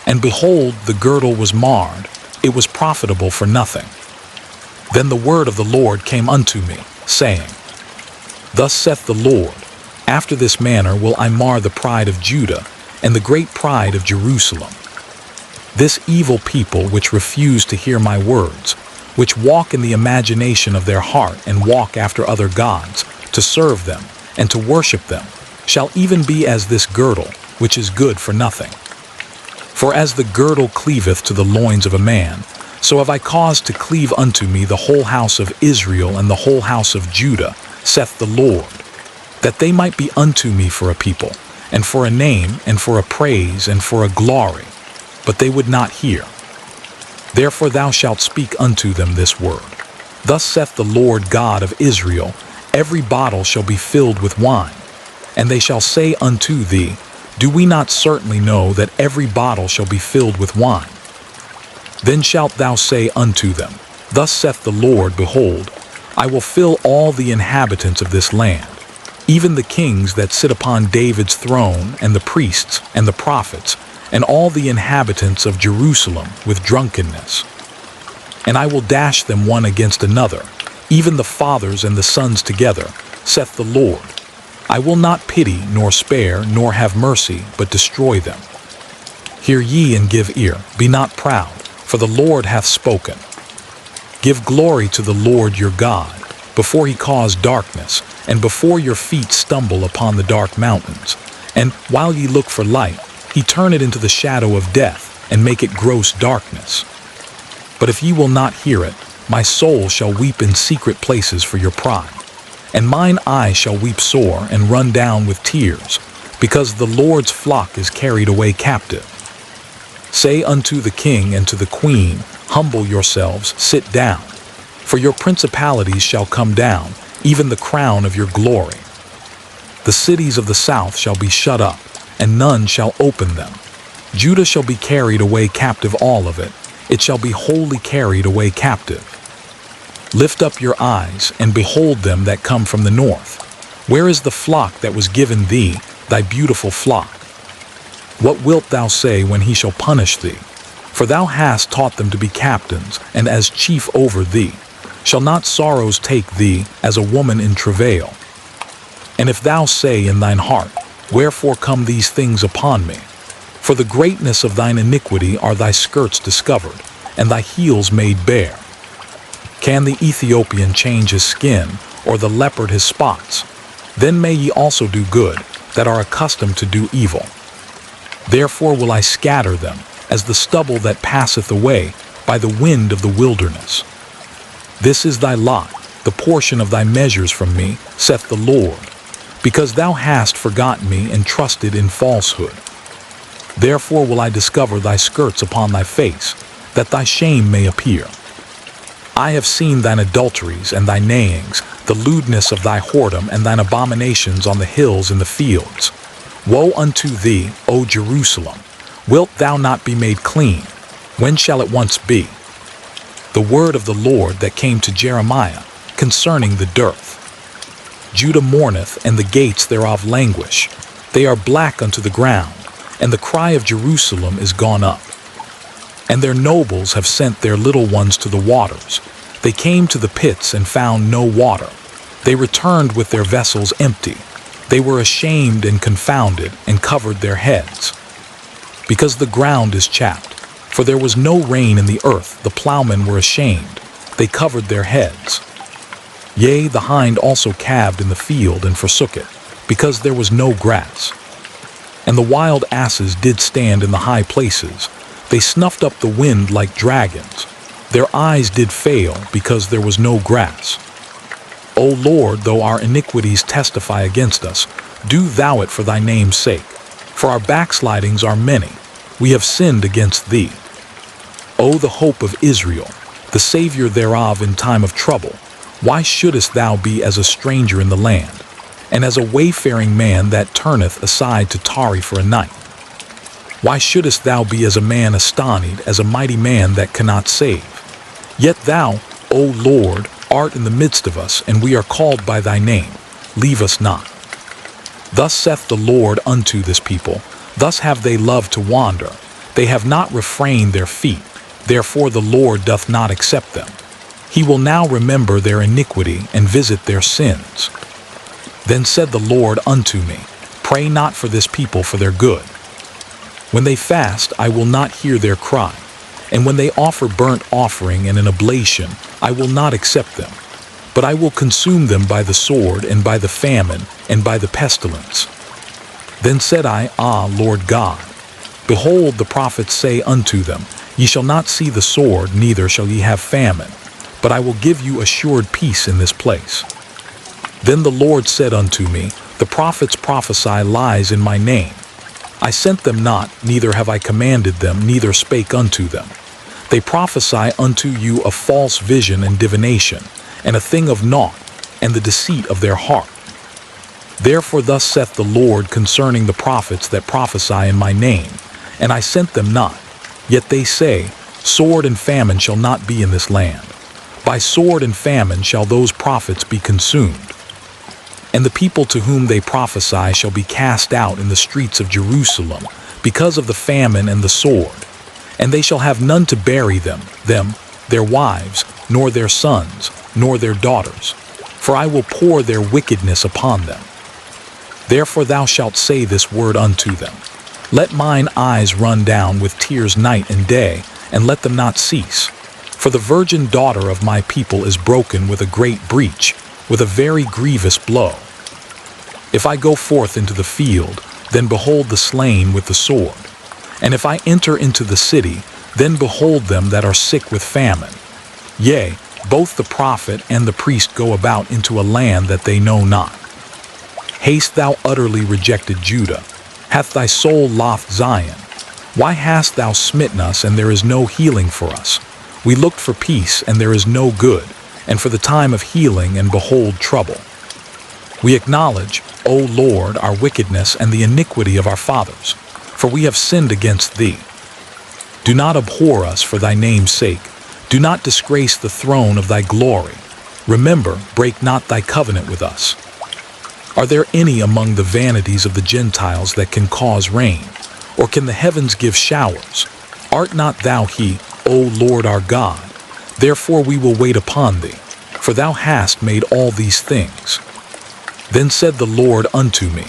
And behold, the girdle was marred, it was profitable for nothing. Then the word of the Lord came unto me, saying, Thus saith the Lord, After this manner will I mar the pride of Judah, and the great pride of Jerusalem. This evil people which refuse to hear my words, which walk in the imagination of their heart, and walk after other gods, to serve them, and to worship them, shall even be as this girdle, which is good for nothing. For as the girdle cleaveth to the loins of a man, so have I caused to cleave unto me the whole house of Israel and the whole house of Judah, saith the Lord, that they might be unto me for a people, and for a name, and for a praise, and for a glory. But they would not hear. Therefore thou shalt speak unto them this word. Thus saith the Lord God of Israel, Every bottle shall be filled with wine. And they shall say unto thee, Do we not certainly know that every bottle shall be filled with wine? Then shalt thou say unto them, Thus saith the Lord, Behold, I will fill all the inhabitants of this land, even the kings that sit upon David's throne, and the priests, and the prophets, and all the inhabitants of Jerusalem with drunkenness. And I will dash them one against another, even the fathers and the sons together, saith the Lord. I will not pity, nor spare, nor have mercy, but destroy them. Hear ye and give ear, be not proud, for the Lord hath spoken. Give glory to the Lord your God, before he cause darkness, and before your feet stumble upon the dark mountains. And while ye look for light, he turn it into the shadow of death, and make it gross darkness. But if ye will not hear it, my soul shall weep in secret places for your pride, and mine eye shall weep sore and run down with tears, because the Lord's flock is carried away captive. Say unto the king and to the queen, Humble yourselves, sit down, for your principalities shall come down, even the crown of your glory. The cities of the south shall be shut up, and none shall open them. Judah shall be carried away captive, all of it. It shall be wholly carried away captive. Lift up your eyes, and behold them that come from the north. Where is the flock that was given thee, thy beautiful flock? What wilt thou say when he shall punish thee? For thou hast taught them to be captains, and as chief over thee. Shall not sorrows take thee as a woman in travail? And if thou say in thine heart, Wherefore come these things upon me? For the greatness of thine iniquity are thy skirts discovered, and thy heels made bare. Can the Ethiopian change his skin, or the leopard his spots? Then may ye also do good, that are accustomed to do evil. Therefore will I scatter them, as the stubble that passeth away by the wind of the wilderness. This is thy lot, the portion of thy measures from me, saith the Lord, because thou hast forgotten me and trusted in falsehood. Therefore will I discover thy skirts upon thy face, that thy shame may appear. I have seen thine adulteries and thy neighings, the lewdness of thy whoredom and thine abominations on the hills and the fields. Woe unto thee, O Jerusalem! Wilt thou not be made clean? When shall it once be? The word of the Lord that came to Jeremiah concerning the dearth. Judah mourneth, and the gates thereof languish. They are black unto the ground, and the cry of Jerusalem is gone up. And their nobles have sent their little ones to the waters. They came to the pits and found no water. They returned with their vessels empty. They were ashamed and confounded and covered their heads. Because the ground is chapped, for there was no rain in the earth, the plowmen were ashamed. They covered their heads. Yea, the hind also calved in the field and forsook it, because there was no grass. And the wild asses did stand in the high places. They snuffed up the wind like dragons. Their eyes did fail, because there was no grass. O Lord, though our iniquities testify against us, do thou it for thy name's sake. For our backslidings are many. We have sinned against thee. O the hope of Israel, the Savior thereof in time of trouble, why shouldest thou be as a stranger in the land, and as a wayfaring man that turneth aside to tarry for a night? Why shouldest thou be as a man astonied, as a mighty man that cannot save? Yet thou, O Lord, art in the midst of us, and we are called by thy name. Leave us not. Thus saith the Lord unto this people, thus have they loved to wander. They have not refrained their feet, therefore the Lord doth not accept them. He will now remember their iniquity and visit their sins. Then said the Lord unto me, pray not for this people for their good. When they fast, I will not hear their cry, and when they offer burnt offering and an oblation, I will not accept them. But I will consume them by the sword, and by the famine, and by the pestilence. Then said I, Ah, Lord God, behold, the prophets say unto them, Ye shall not see the sword, neither shall ye have famine, but I will give you assured peace in this place. Then the Lord said unto me, The prophets prophesy lies in my name. I sent them not, neither have I commanded them, neither spake unto them. They prophesy unto you a false vision and divination, and a thing of naught, and the deceit of their heart. Therefore thus saith the Lord concerning the prophets that prophesy in my name, and I sent them not. Yet they say, Sword and famine shall not be in this land. By sword and famine shall those prophets be consumed. And the people to whom they prophesy shall be cast out in the streets of Jerusalem, because of the famine and the sword. And they shall have none to bury them, their wives, nor their sons, nor their daughters. For I will pour their wickedness upon them. Therefore thou shalt say this word unto them, Let mine eyes run down with tears night and day, and let them not cease. For the virgin daughter of my people is broken with a great breach, with a very grievous blow. If I go forth into the field, then behold the slain with the sword. And if I enter into the city, then behold them that are sick with famine. Yea, both the prophet and the priest go about into a land that they know not. Haste thou utterly rejected Judah, hath thy soul loth Zion? Why hast thou smitten us, and there is no healing for us? We looked for peace, and there is no good, and for the time of healing, and behold trouble. We acknowledge, O Lord, our wickedness and the iniquity of our fathers, for we have sinned against thee. Do not abhor us for thy name's sake. Do not disgrace the throne of thy glory. Remember, break not thy covenant with us. Are there any among the vanities of the Gentiles that can cause rain, or can the heavens give showers? Art not thou he, O Lord our God? Therefore we will wait upon thee, for thou hast made all these things. Then said the Lord unto me,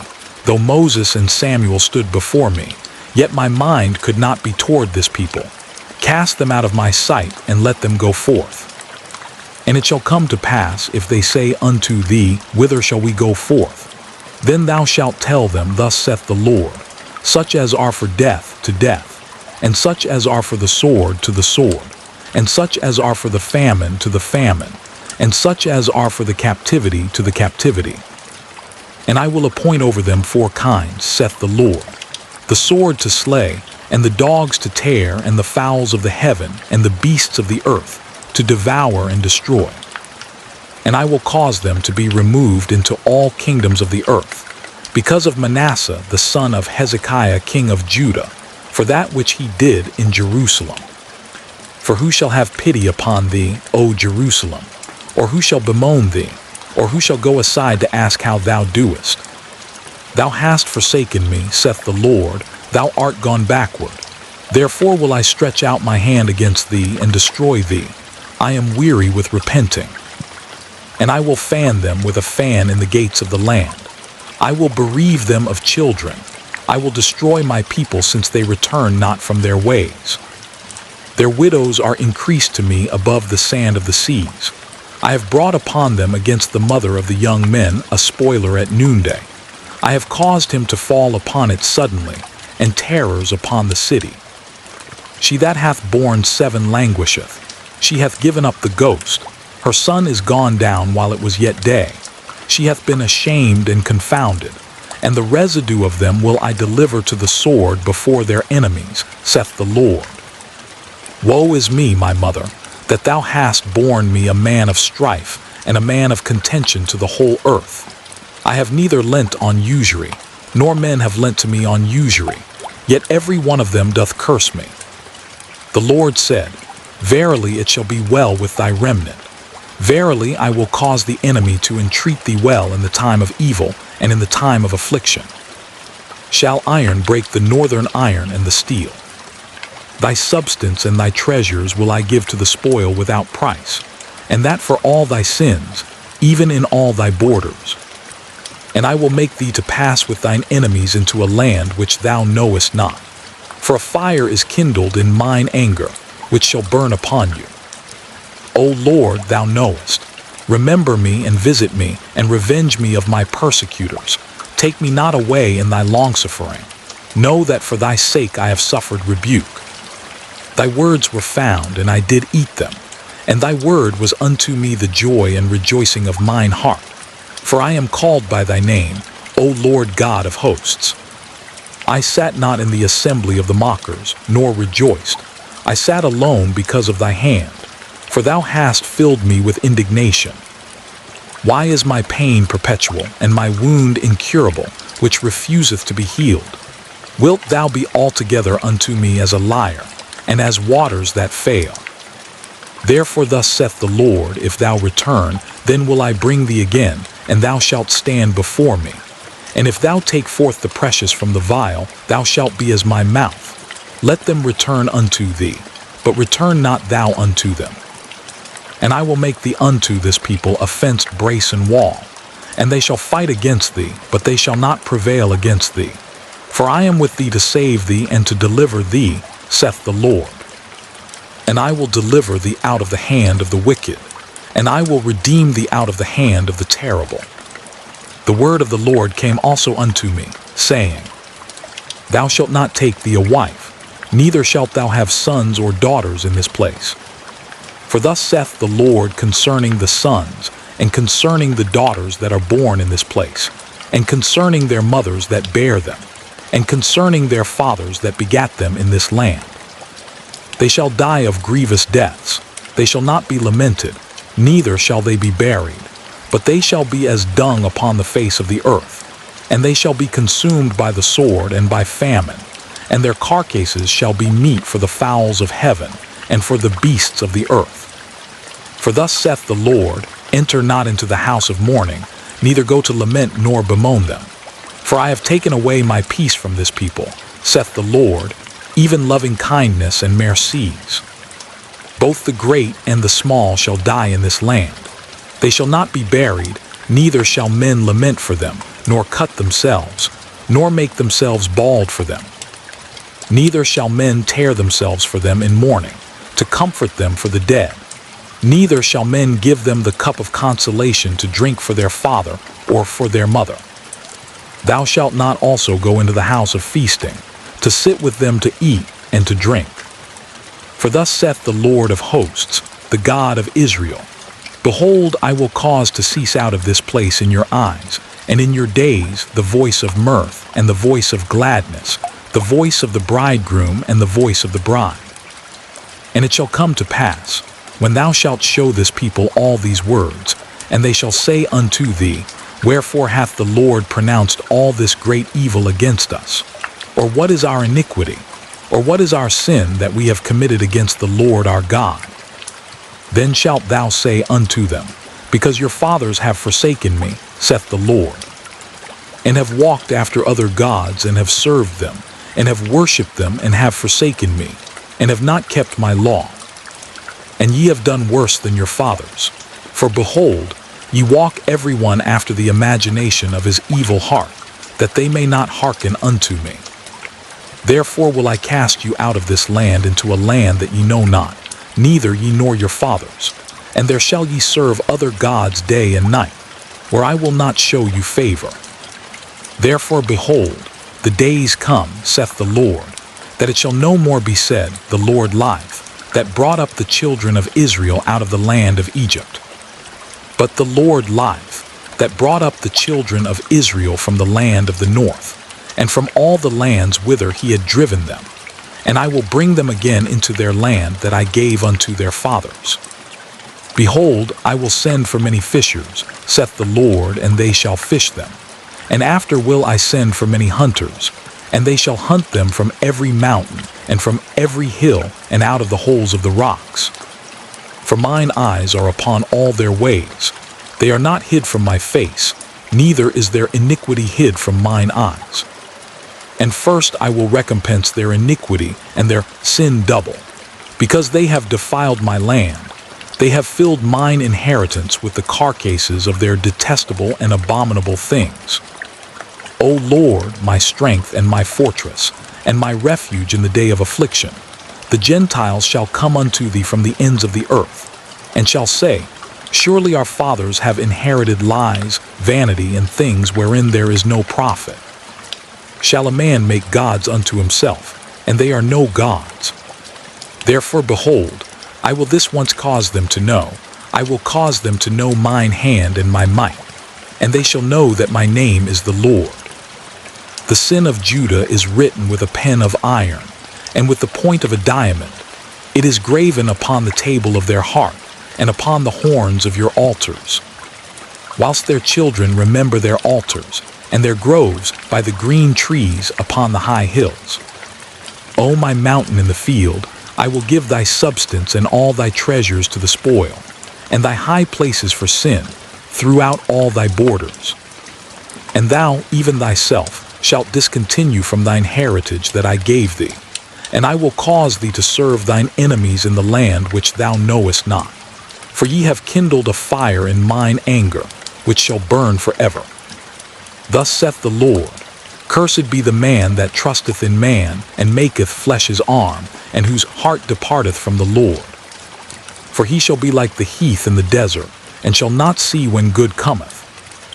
Though Moses and Samuel stood before me, yet my mind could not be toward this people. Cast them out of my sight, and let them go forth. And it shall come to pass, if they say unto thee, Whither shall we go forth? Then thou shalt tell them, Thus saith the Lord, Such as are for death, to death, and such as are for the sword, to the sword, and such as are for the famine, to the famine, and such as are for the captivity, to the captivity. And I will appoint over them 4 kinds, saith the Lord, the sword to slay, and the dogs to tear, and the fowls of the heaven, and the beasts of the earth, to devour and destroy. And I will cause them to be removed into all kingdoms of the earth, because of Manasseh the son of Hezekiah king of Judah, for that which he did in Jerusalem. For who shall have pity upon thee, O Jerusalem? Or who shall bemoan thee? Or who shall go aside to ask how thou doest? Thou hast forsaken me, saith the Lord, thou art gone backward. Therefore will I stretch out my hand against thee and destroy thee. I am weary with repenting. And I will fan them with a fan in the gates of the land. I will bereave them of children. I will destroy my people, since they return not from their ways. Their widows are increased to me above the sand of the seas. I have brought upon them against the mother of the young men a spoiler at noonday. I have caused him to fall upon it suddenly, and terrors upon the city. She that hath borne 7 languisheth. She hath given up the ghost. Her son is gone down while it was yet day. She hath been ashamed and confounded, and the residue of them will I deliver to the sword before their enemies, saith the Lord. Woe is me, my mother, that thou hast borne me a man of strife, and a man of contention to the whole earth. I have neither lent on usury, nor men have lent to me on usury, yet every one of them doth curse me. The Lord said, Verily it shall be well with thy remnant. Verily I will cause the enemy to entreat thee well in the time of evil and in the time of affliction. Shall iron break the northern iron and the steel? Thy substance and thy treasures will I give to the spoil without price, and that for all thy sins, even in all thy borders. And I will make thee to pass with thine enemies into a land which thou knowest not. For a fire is kindled in mine anger, which shall burn upon you. O Lord, thou knowest. Remember me and visit me, and revenge me of my persecutors. Take me not away in thy longsuffering. Know that for thy sake I have suffered rebuke. Thy words were found, and I did eat them, and thy word was unto me the joy and rejoicing of mine heart. For I am called by thy name, O Lord God of hosts. I sat not in the assembly of the mockers, nor rejoiced. I sat alone because of thy hand, for thou hast filled me with indignation. Why is my pain perpetual, and my wound incurable, which refuseth to be healed? Wilt thou be altogether unto me as a liar, and as waters that fail? Therefore thus saith the Lord, If thou return, then will I bring thee again, and thou shalt stand before me. And if thou take forth the precious from the vial, thou shalt be as my mouth. Let them return unto thee, but return not thou unto them. And I will make thee unto this people a fenced brace and wall, and they shall fight against thee, but they shall not prevail against thee. For I am with thee to save thee and to deliver thee, saith the Lord. And I will deliver thee out of the hand of the wicked, and I will redeem thee out of the hand of the terrible. The word of the Lord came also unto me, saying, Thou shalt not take thee a wife, neither shalt thou have sons or daughters in this place. For thus saith the Lord concerning the sons, and concerning the daughters that are born in this place, and concerning their mothers that bear them, and concerning their fathers that begat them in this land. They shall die of grievous deaths. They shall not be lamented, neither shall they be buried, but they shall be as dung upon the face of the earth, and they shall be consumed by the sword and by famine, and their carcasses shall be meat for the fowls of heaven, and for the beasts of the earth. For thus saith the Lord, Enter not into the house of mourning, neither go to lament nor bemoan them. For I have taken away my peace from this people, saith the Lord, even loving kindness and mercies. Both the great and the small shall die in this land. They shall not be buried, neither shall men lament for them, nor cut themselves, nor make themselves bald for them. Neither shall men tear themselves for them in mourning, to comfort them for the dead. Neither shall men give them the cup of consolation to drink for their father or for their mother. Thou shalt not also go into the house of feasting, to sit with them to eat and to drink. For thus saith the Lord of hosts, the God of Israel, Behold, I will cause to cease out of this place in your eyes, and in your days the voice of mirth and the voice of gladness, the voice of the bridegroom and the voice of the bride. And it shall come to pass, when thou shalt show this people all these words, and they shall say unto thee, Wherefore hath the Lord pronounced all this great evil against us? Or what is our iniquity? Or what is our sin that we have committed against the Lord our God? Then shalt thou say unto them, Because your fathers have forsaken me, saith the Lord, and have walked after other gods, and have served them, and have worshipped them, and have forsaken me, and have not kept my law. And ye have done worse than your fathers. For behold, ye walk every one after the imagination of his evil heart, that they may not hearken unto me. Therefore will I cast you out of this land into a land that ye know not, neither ye nor your fathers. And there shall ye serve other gods day and night, where I will not show you favor. Therefore behold, the days come, saith the Lord, that it shall no more be said, The Lord liveth, that brought up the children of Israel out of the land of Egypt. But the Lord liveth, that brought up the children of Israel from the land of the north, and from all the lands whither he had driven them. And I will bring them again into their land that I gave unto their fathers. Behold, I will send for many fishers, saith the Lord, and they shall fish them. And after will I send for many hunters, and they shall hunt them from every mountain, and from every hill, and out of the holes of the rocks. For mine eyes are upon all their ways. They are not hid from my face, neither is their iniquity hid from mine eyes. And first I will recompense their iniquity and their sin double, because they have defiled my land. They have filled mine inheritance with the carcasses of their detestable and abominable things. O Lord, my strength and my fortress, and my refuge in the day of affliction, the Gentiles shall come unto thee from the ends of the earth, and shall say, Surely our fathers have inherited lies, vanity, and things wherein there is no profit. Shall a man make gods unto himself, and they are no gods? Therefore, behold, I will this once cause them to know, I will cause them to know mine hand and my might, and they shall know that my name is the Lord. The sin of Judah is written with a pen of iron, and with the point of a diamond. It is graven upon the table of their heart, and upon the horns of your altars. Whilst their children remember their altars, and their groves by the green trees upon the high hills. O my mountain in the field, I will give thy substance and all thy treasures to the spoil, and thy high places for sin, throughout all thy borders. And thou, even thyself, shalt discontinue from thine heritage that I gave thee, and I will cause thee to serve thine enemies in the land which thou knowest not. For ye have kindled a fire in mine anger, which shall burn forever. Thus saith the Lord, Cursed be the man that trusteth in man, and maketh flesh his arm, and whose heart departeth from the Lord. For he shall be like the heath in the desert, and shall not see when good cometh,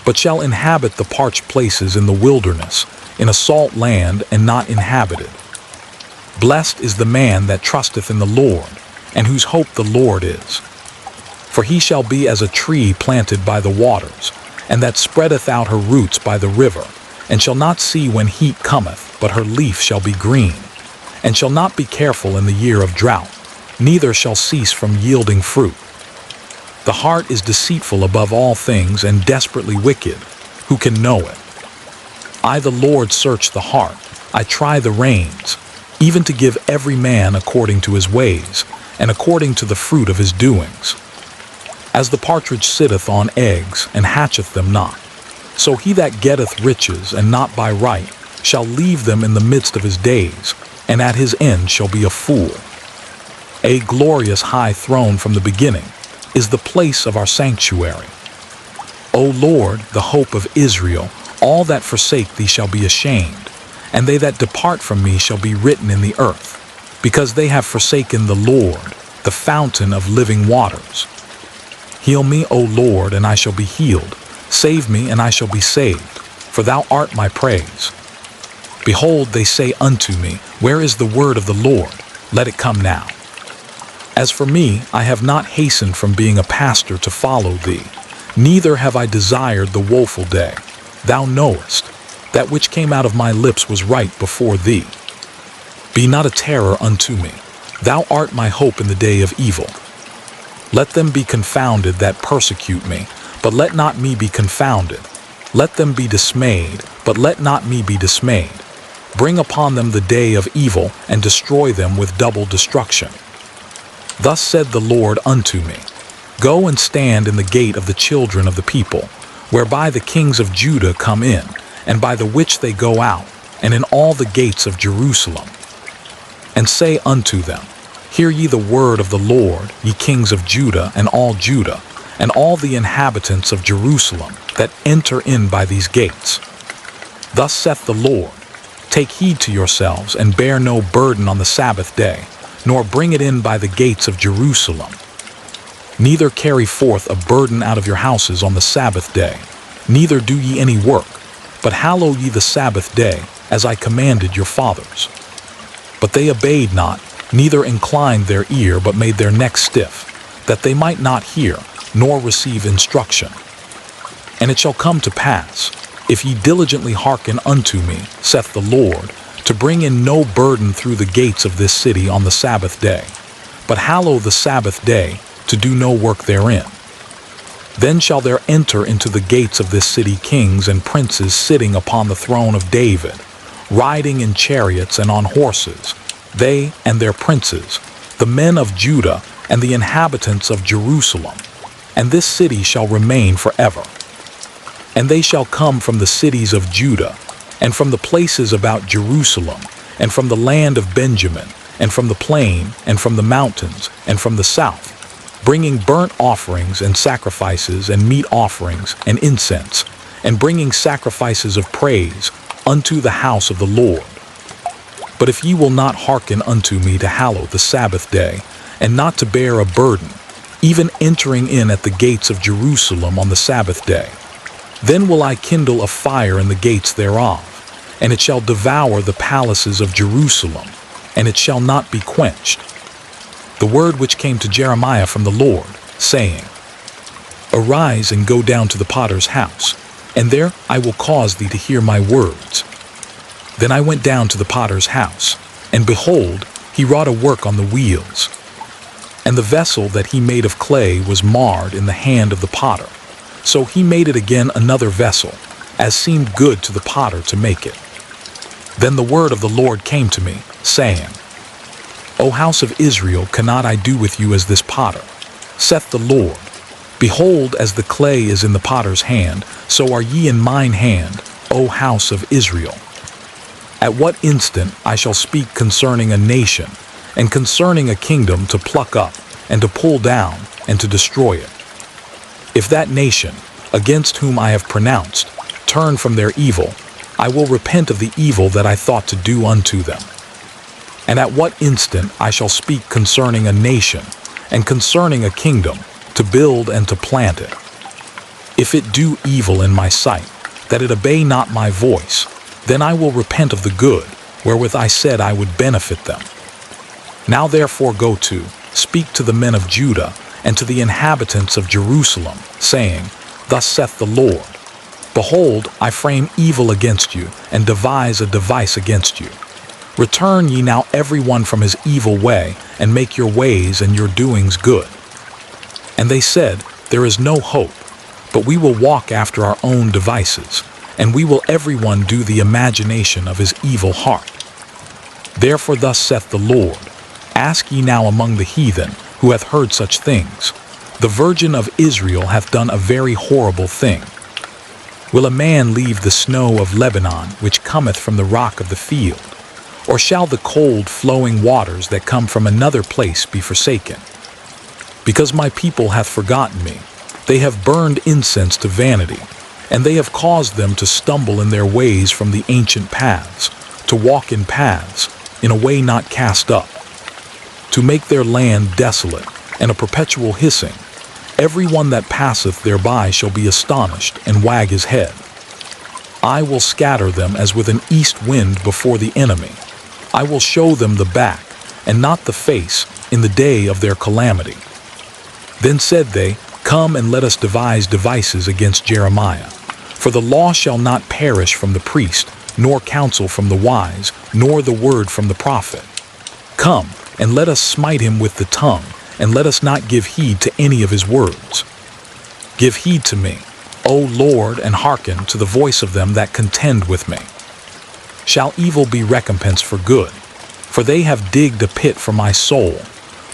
but shall inhabit the parched places in the wilderness, in a salt land and not inhabited. Blessed is the man that trusteth in the Lord, and whose hope the Lord is. For he shall be as a tree planted by the waters, and that spreadeth out her roots by the river, and shall not see when heat cometh, but her leaf shall be green, and shall not be careful in the year of drought, neither shall cease from yielding fruit. The heart is deceitful above all things, and desperately wicked. Who can know it? I, the Lord, search the heart. I try the reins, even to give every man according to his ways, and according to the fruit of his doings. As the partridge sitteth on eggs, and hatcheth them not, so he that getteth riches, and not by right, shall leave them in the midst of his days, and at his end shall be a fool. A glorious high throne from the beginning is the place of our sanctuary. O Lord, the hope of Israel, all that forsake thee shall be ashamed, and they that depart from me shall be written in the earth, because they have forsaken the Lord, the fountain of living waters. Heal me, O Lord, and I shall be healed. Save me, and I shall be saved, for thou art my praise. Behold, they say unto me, Where is the word of the Lord? Let it come now. As for me, I have not hastened from being a pastor to follow thee, neither have I desired the woeful day. Thou knowest, that which came out of my lips was right before thee. Be not a terror unto me. Thou art my hope in the day of evil. Let them be confounded that persecute me, but let not me be confounded. Let them be dismayed, but let not me be dismayed. Bring upon them the day of evil, and destroy them with double destruction. Thus said the Lord unto me, Go and stand in the gate of the children of the people, whereby the kings of Judah come in, and by the which they go out, and in all the gates of Jerusalem. And say unto them, Hear ye the word of the Lord, ye kings of Judah, and all the inhabitants of Jerusalem, that enter in by these gates. Thus saith the Lord, Take heed to yourselves, and bear no burden on the Sabbath day, nor bring it in by the gates of Jerusalem. Neither carry forth a burden out of your houses on the Sabbath day, neither do ye any work, but hallow ye the Sabbath day, as I commanded your fathers. But they obeyed not, neither inclined their ear, but made their neck stiff, that they might not hear, nor receive instruction. And it shall come to pass, if ye diligently hearken unto me, saith the Lord, to bring in no burden through the gates of this city on the Sabbath day, but hallow the Sabbath day, to do no work therein. Then shall there enter into the gates of this city kings and princes sitting upon the throne of David, riding in chariots and on horses, they and their princes, the men of Judah and the inhabitants of Jerusalem, and this city shall remain forever. And they shall come from the cities of Judah, and from the places about Jerusalem, and from the land of Benjamin, and from the plain, and from the mountains, and from the south, bringing burnt offerings and sacrifices and meat offerings and incense, and bringing sacrifices of praise unto the house of the Lord. But if ye will not hearken unto me to hallow the Sabbath day, and not to bear a burden, even entering in at the gates of Jerusalem on the Sabbath day, then will I kindle a fire in the gates thereof, and it shall devour the palaces of Jerusalem, and it shall not be quenched. The word which came to Jeremiah from the Lord, saying, Arise and go down to the potter's house, and there I will cause thee to hear my words. Then I went down to the potter's house, and behold, he wrought a work on the wheels. And the vessel that he made of clay was marred in the hand of the potter. So he made it again another vessel, as seemed good to the potter to make it. Then the word of the Lord came to me, saying, O house of Israel, cannot I do with you as this potter? Saith the Lord, Behold, as the clay is in the potter's hand, so are ye in mine hand, O house of Israel. At what instant I shall speak concerning a nation, and concerning a kingdom to pluck up, and to pull down, and to destroy it. If that nation, against whom I have pronounced, turn from their evil, I will repent of the evil that I thought to do unto them. And at what instant I shall speak concerning a nation, and concerning a kingdom, to build and to plant it. If it do evil in my sight, that it obey not my voice, then I will repent of the good, wherewith I said I would benefit them. Now therefore go to, speak to the men of Judah, and to the inhabitants of Jerusalem, saying, Thus saith the Lord, Behold, I frame evil against you, and devise a device against you. Return ye now every one from his evil way, and make your ways and your doings good. And they said, There is no hope, but we will walk after our own devices, and we will every one do the imagination of his evil heart. Therefore thus saith the Lord, Ask ye now among the heathen, who hath heard such things. The virgin of Israel hath done a very horrible thing. Will a man leave the snow of Lebanon, which cometh from the rock of the field? Or shall the cold flowing waters that come from another place be forsaken? Because my people hath forgotten me, they have burned incense to vanity, and they have caused them to stumble in their ways from the ancient paths, to walk in paths, in a way not cast up, to make their land desolate, and a perpetual hissing. Every one that passeth thereby shall be astonished, and wag his head. I will scatter them as with an east wind before the enemy. I will show them the back, and not the face, in the day of their calamity. Then said they, Come and let us devise devices against Jeremiah. For the law shall not perish from the priest, nor counsel from the wise, nor the word from the prophet. Come, and let us smite him with the tongue, and let us not give heed to any of his words. Give heed to me, O Lord, and hearken to the voice of them that contend with me. Shall evil be recompense for good? For they have digged a pit for my soul.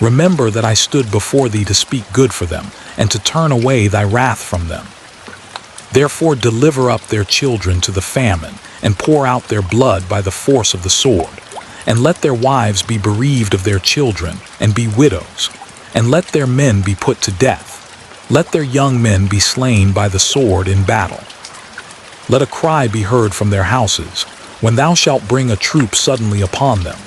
Remember that I stood before thee to speak good for them, and to turn away thy wrath from them. Therefore deliver up their children to the famine, and pour out their blood by the force of the sword. And let their wives be bereaved of their children, and be widows. And let their men be put to death. Let their young men be slain by the sword in battle. Let a cry be heard from their houses, when thou shalt bring a troop suddenly upon them.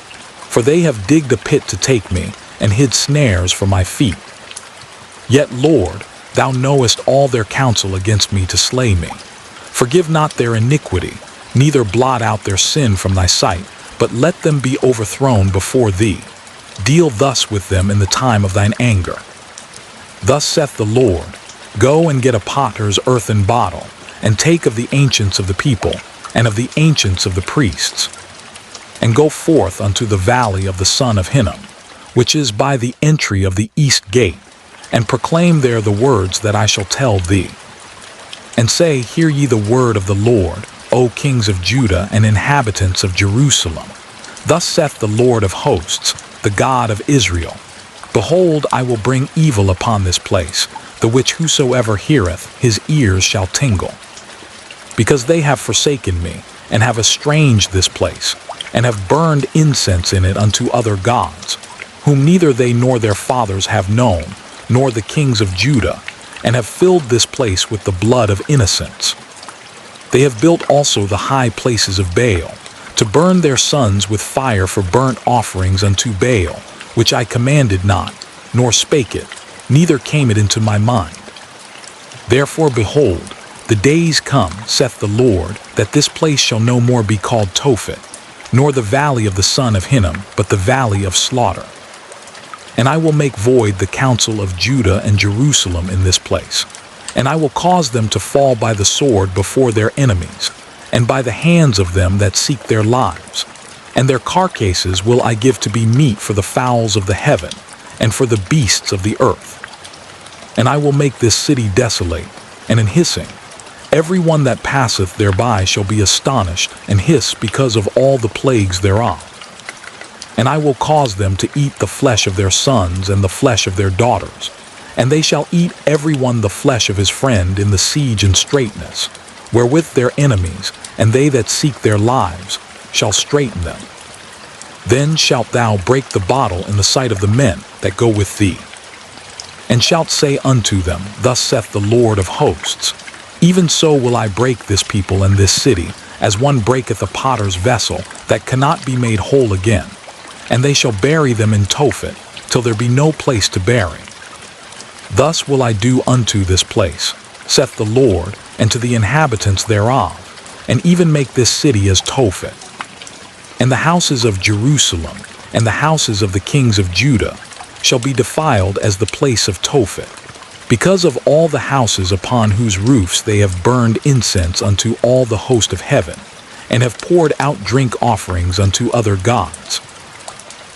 For they have digged a pit to take me, and hid snares for my feet. Yet, Lord, thou knowest all their counsel against me to slay me. Forgive not their iniquity, neither blot out their sin from thy sight, but let them be overthrown before thee. Deal thus with them in the time of thine anger. Thus saith the Lord, Go and get a potter's earthen bottle, and take of the ancients of the people, and of the ancients of the priests, and go forth unto the valley of the son of Hinnom, which is by the entry of the east gate, and proclaim there the words that I shall tell thee. And say, Hear ye the word of the Lord, O kings of Judah and inhabitants of Jerusalem. Thus saith the Lord of hosts, the God of Israel, Behold, I will bring evil upon this place, the which whosoever heareth, his ears shall tingle. Because they have forsaken me, and have estranged this place, and have burned incense in it unto other gods, whom neither they nor their fathers have known, nor the kings of Judah, and have filled this place with the blood of innocents. They have built also the high places of Baal, to burn their sons with fire for burnt offerings unto Baal, which I commanded not, nor spake it, neither came it into my mind. Therefore, behold, the days come, saith the Lord, that this place shall no more be called Tophet, nor the valley of the son of Hinnom, but the valley of slaughter. And I will make void the counsel of Judah and Jerusalem in this place, and I will cause them to fall by the sword before their enemies, and by the hands of them that seek their lives. And their carcasses will I give to be meat for the fowls of the heaven, and for the beasts of the earth. And I will make this city desolate, and an hissing. Every one that passeth thereby shall be astonished, and hiss because of all the plagues thereof. And I will cause them to eat the flesh of their sons and the flesh of their daughters, and they shall eat every one the flesh of his friend in the siege and straitness, wherewith their enemies, and they that seek their lives, shall straiten them. Then shalt thou break the bottle in the sight of the men that go with thee, and shalt say unto them, Thus saith the Lord of hosts, Even so will I break this people and this city, as one breaketh a potter's vessel, that cannot be made whole again. And they shall bury them in Tophet, till there be no place to bury. Thus will I do unto this place, saith the Lord, and to the inhabitants thereof, and even make this city as Tophet. And the houses of Jerusalem, and the houses of the kings of Judah, shall be defiled as the place of Tophet, because of all the houses upon whose roofs they have burned incense unto all the host of heaven, and have poured out drink offerings unto other gods.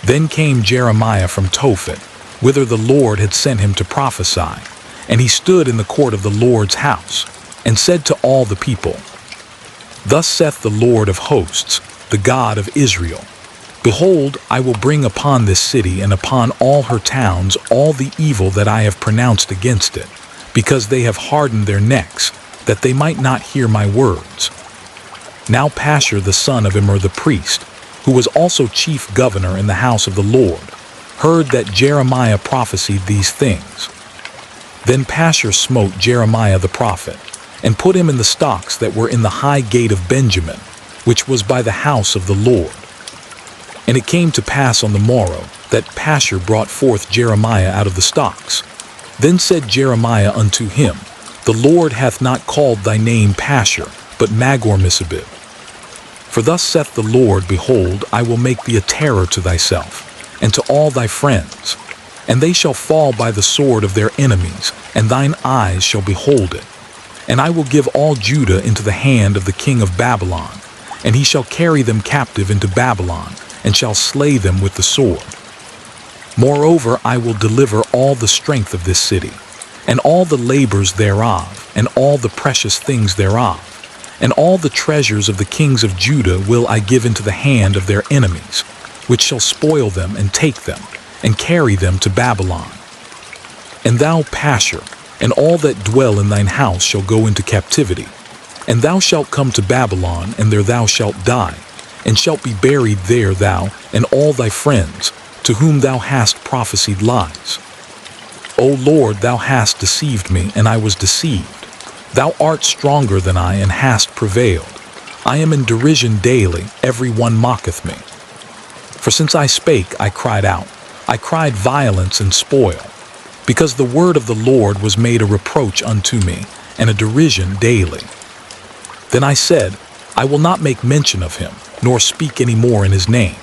Then came Jeremiah from Tophet, whither the Lord had sent him to prophesy, and he stood in the court of the Lord's house, and said to all the people, Thus saith the Lord of hosts, the God of Israel, Behold, I will bring upon this city and upon all her towns all the evil that I have pronounced against it, because they have hardened their necks, that they might not hear my words. Now Pashur the son of Immer the priest, who was also chief governor in the house of the Lord, heard that Jeremiah prophesied these things. Then Pashur smote Jeremiah the prophet, and put him in the stocks that were in the high gate of Benjamin, which was by the house of the Lord. And it came to pass on the morrow, that Pashur brought forth Jeremiah out of the stocks. Then said Jeremiah unto him, The Lord hath not called thy name Pashur, but Magor-Missabib. For thus saith the Lord, Behold, I will make thee a terror to thyself, and to all thy friends, and they shall fall by the sword of their enemies, and thine eyes shall behold it. And I will give all Judah into the hand of the king of Babylon, and he shall carry them captive into Babylon, and shall slay them with the sword. Moreover, I will deliver all the strength of this city, and all the labors thereof, and all the precious things thereof, and all the treasures of the kings of Judah will I give into the hand of their enemies, which shall spoil them and take them, and carry them to Babylon. And thou, Pashur, and all that dwell in thine house shall go into captivity. And thou shalt come to Babylon, and there thou shalt die, and shalt be buried there, thou and all thy friends, to whom thou hast prophesied lies. O Lord, thou hast deceived me, and I was deceived. Thou art stronger than I, and hast prevailed. I am in derision daily, every one mocketh me. For since I spake, I cried out. I cried violence and spoil, because the word of the Lord was made a reproach unto me, and a derision daily. Then I said, I will not make mention of him, nor speak any more in his name.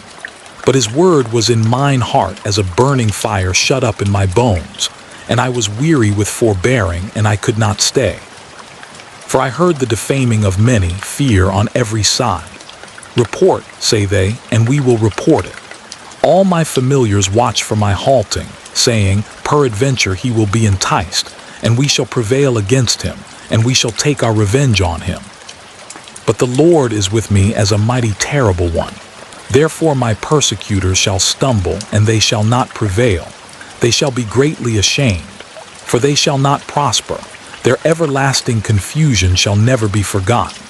But his word was in mine heart as a burning fire shut up in my bones, and I was weary with forbearing, and I could not stay. For I heard the defaming of many, fear on every side. Report, say they, and we will report it. All my familiars watch for my halting, saying, peradventure he will be enticed, and we shall prevail against him, and we shall take our revenge on him. But the Lord is with me as a mighty terrible one. Therefore my persecutors shall stumble, and they shall not prevail. They shall be greatly ashamed, for they shall not prosper. Their everlasting confusion shall never be forgotten.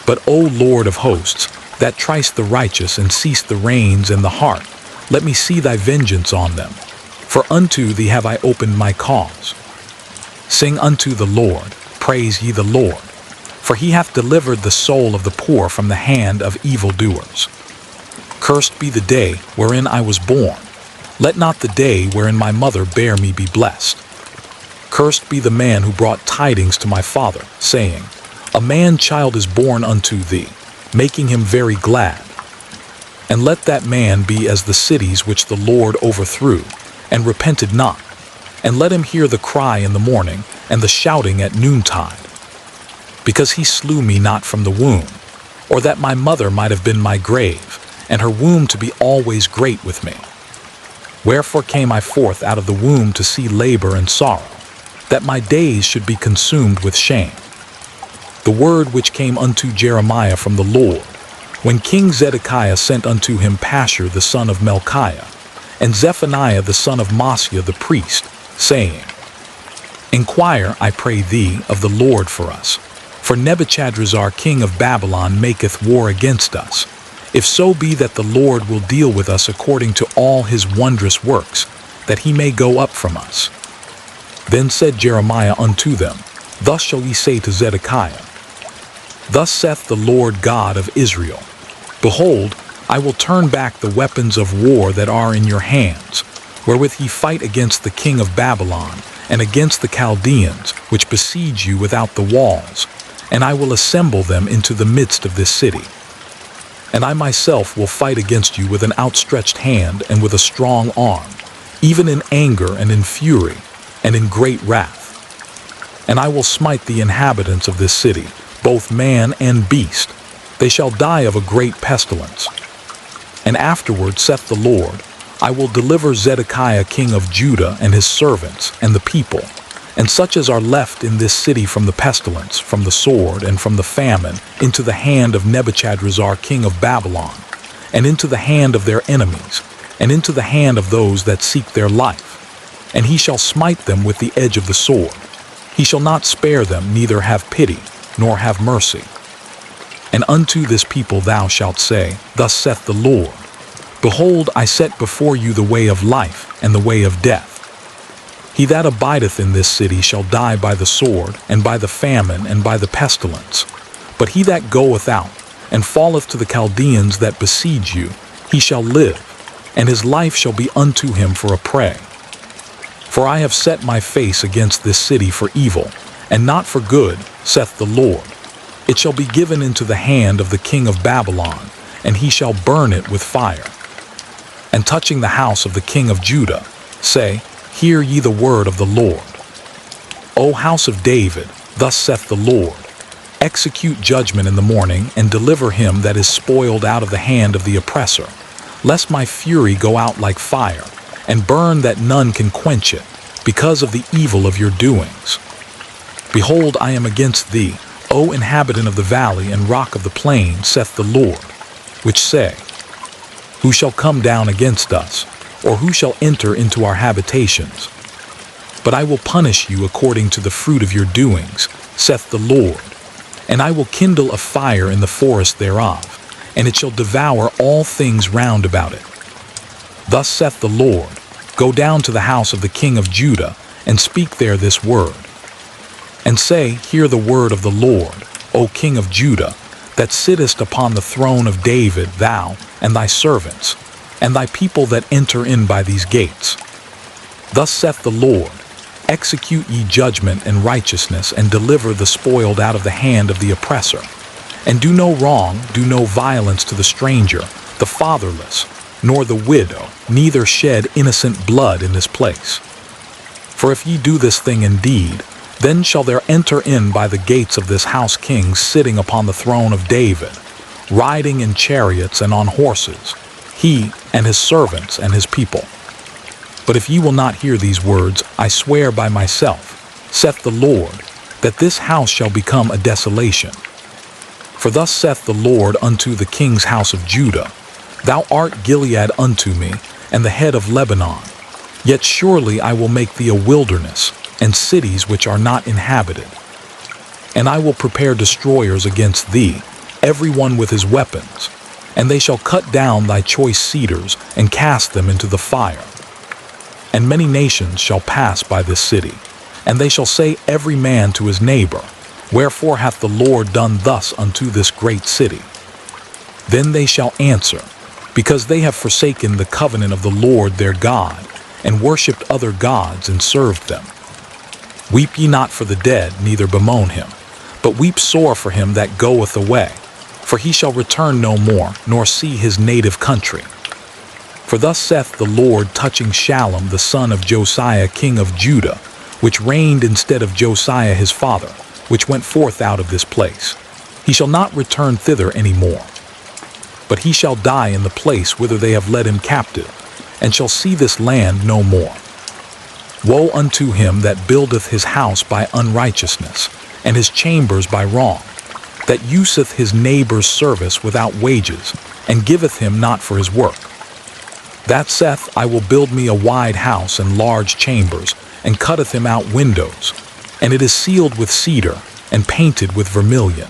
But O Lord of hosts, that triest the righteous and seest the reins and the heart, let me see thy vengeance on them. For unto thee have I opened my cause. Sing unto the Lord, praise ye the Lord. For he hath delivered the soul of the poor from the hand of evildoers. Cursed be the day wherein I was born. Let not the day wherein my mother bare me be blessed. Cursed be the man who brought tidings to my father, saying, a man-child is born unto thee, making him very glad. And let that man be as the cities which the Lord overthrew, and repented not. And let him hear the cry in the morning, and the shouting at noontide. Because he slew me not from the womb, or that my mother might have been my grave, and her womb to be always great with me. Wherefore came I forth out of the womb to see labor and sorrow, that my days should be consumed with shame. The word which came unto Jeremiah from the Lord, when King Zedekiah sent unto him Pashur the son of Melchiah, and Zephaniah the son of Maaseiah the priest, saying, Inquire, I pray thee, of the Lord for us, for Nebuchadrezzar king of Babylon maketh war against us. If so be that the Lord will deal with us according to all his wondrous works, that he may go up from us. Then said Jeremiah unto them, Thus shall ye say to Zedekiah, Thus saith the Lord God of Israel, Behold, I will turn back the weapons of war that are in your hands, wherewith ye fight against the king of Babylon, and against the Chaldeans, which besiege you without the walls, and I will assemble them into the midst of this city. And I myself will fight against you with an outstretched hand and with a strong arm, even in anger and in fury, and in great wrath. And I will smite the inhabitants of this city, both man and beast. They shall die of a great pestilence. And afterward, saith the Lord, I will deliver Zedekiah king of Judah and his servants and the people, and such as are left in this city from the pestilence, from the sword, and from the famine, into the hand of Nebuchadrezzar king of Babylon, and into the hand of their enemies, and into the hand of those that seek their life. And he shall smite them with the edge of the sword. He shall not spare them, neither have pity, nor have mercy. And unto this people thou shalt say, Thus saith the Lord, Behold, I set before you the way of life and the way of death. He that abideth in this city shall die by the sword, and by the famine, and by the pestilence. But he that goeth out, and falleth to the Chaldeans that besiege you, he shall live, and his life shall be unto him for a prey. For I have set my face against this city for evil, and not for good, saith the Lord. It shall be given into the hand of the king of Babylon, and he shall burn it with fire. And touching the house of the king of Judah, say, Hear ye the word of the Lord. O house of David, thus saith the Lord, Execute judgment in the morning, and deliver him that is spoiled out of the hand of the oppressor, lest my fury go out like fire, and burn that none can quench it, because of the evil of your doings. Behold, I am against thee, O inhabitant of the valley and rock of the plain, saith the Lord, which say, Who shall come down against us, or who shall enter into our habitations? But I will punish you according to the fruit of your doings, saith the Lord. And I will kindle a fire in the forest thereof, and it shall devour all things round about it. Thus saith the Lord, Go down to the house of the king of Judah, and speak there this word. And say, Hear the word of the Lord, O king of Judah, that sittest upon the throne of David, thou, and thy servants, and thy people that enter in by these gates. Thus saith the Lord, Execute ye judgment and righteousness, and deliver the spoiled out of the hand of the oppressor. And do no wrong, do no violence to the stranger, the fatherless, nor the widow, neither shed innocent blood in this place. For if ye do this thing indeed, then shall there enter in by the gates of this house kings sitting upon the throne of David, riding in chariots and on horses, he and his servants and his people. But if ye will not hear these words, I swear by myself, saith the Lord, that this house shall become a desolation. For thus saith the Lord unto the king's house of Judah, Thou art Gilead unto me, and the head of Lebanon. Yet surely I will make thee a wilderness, and cities which are not inhabited. And I will prepare destroyers against thee, every one with his weapons, and they shall cut down thy choice cedars, and cast them into the fire. And many nations shall pass by this city, and they shall say every man to his neighbor, Wherefore hath the Lord done thus unto this great city? Then they shall answer, Because they have forsaken the covenant of the Lord their God, and worshipped other gods and served them. Weep ye not for the dead, neither bemoan him, but weep sore for him that goeth away, for he shall return no more, nor see his native country. For thus saith the Lord touching Shallum the son of Josiah king of Judah, which reigned instead of Josiah his father, which went forth out of this place. He shall not return thither any more, but he shall die in the place whither they have led him captive, and shall see this land no more. Woe unto him that buildeth his house by unrighteousness, and his chambers by wrong, that useth his neighbor's service without wages, and giveth him not for his work. That saith, I will build me a wide house and large chambers, and cutteth him out windows, and it is sealed with cedar, and painted with vermilion.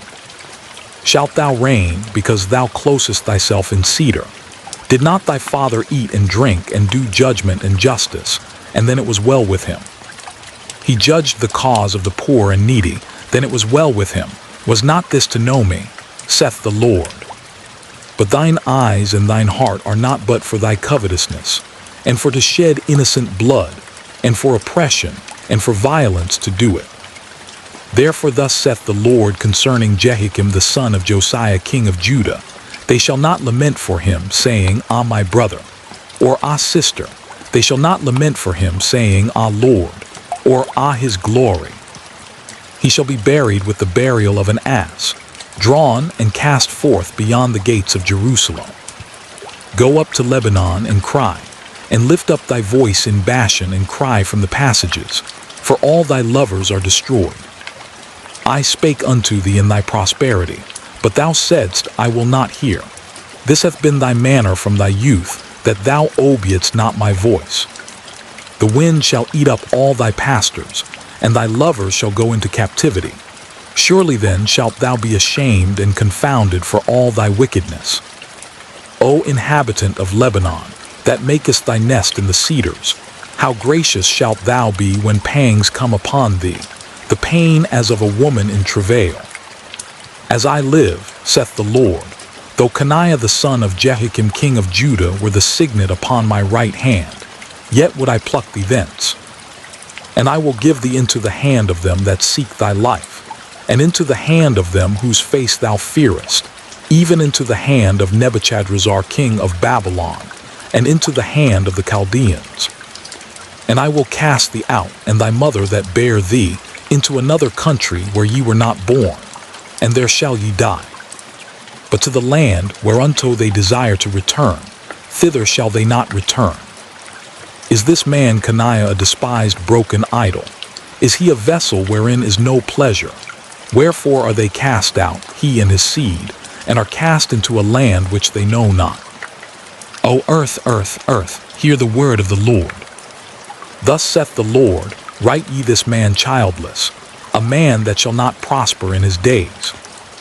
Shalt thou reign, because thou closest thyself in cedar? Did not thy father eat and drink, and do judgment and justice, and then it was well with him? He judged the cause of the poor and needy, then it was well with him. Was not this to know me, saith the Lord? But thine eyes and thine heart are not but for thy covetousness, and for to shed innocent blood, and for oppression, and for violence to do it. Therefore thus saith the Lord concerning Jehoiakim the son of Josiah king of Judah, They shall not lament for him, saying, Ah, my brother, or Ah, sister. They shall not lament for him, saying, Ah, Lord, or Ah, his glory. He shall be buried with the burial of an ass, drawn and cast forth beyond the gates of Jerusalem. Go up to Lebanon and cry, and lift up thy voice in Bashan and cry from the passages, for all thy lovers are destroyed. I spake unto thee in thy prosperity, but thou saidst, I will not hear. This hath been thy manner from thy youth, that thou obeyedst not my voice. The wind shall eat up all thy pastors, and thy lovers shall go into captivity. Surely then shalt thou be ashamed and confounded for all thy wickedness. O inhabitant of Lebanon, that makest thy nest in the cedars, how gracious shalt thou be when pangs come upon thee, the pain as of a woman in travail. As I live, saith the Lord, though Coniah the son of Jehoiakim king of Judah were the signet upon my right hand, yet would I pluck thee thence. And I will give thee into the hand of them that seek thy life, and into the hand of them whose face thou fearest, even into the hand of Nebuchadrezzar king of Babylon, and into the hand of the Chaldeans. And I will cast thee out, and thy mother that bare thee, into another country where ye were not born, and there shall ye die. But to the land whereunto they desire to return, thither shall they not return. Is this man Coniah a despised broken idol? Is he a vessel wherein is no pleasure? Wherefore are they cast out, he and his seed, and are cast into a land which they know not? O earth, earth, earth, hear the word of the Lord. Thus saith the Lord, Write ye this man childless, a man that shall not prosper in his days.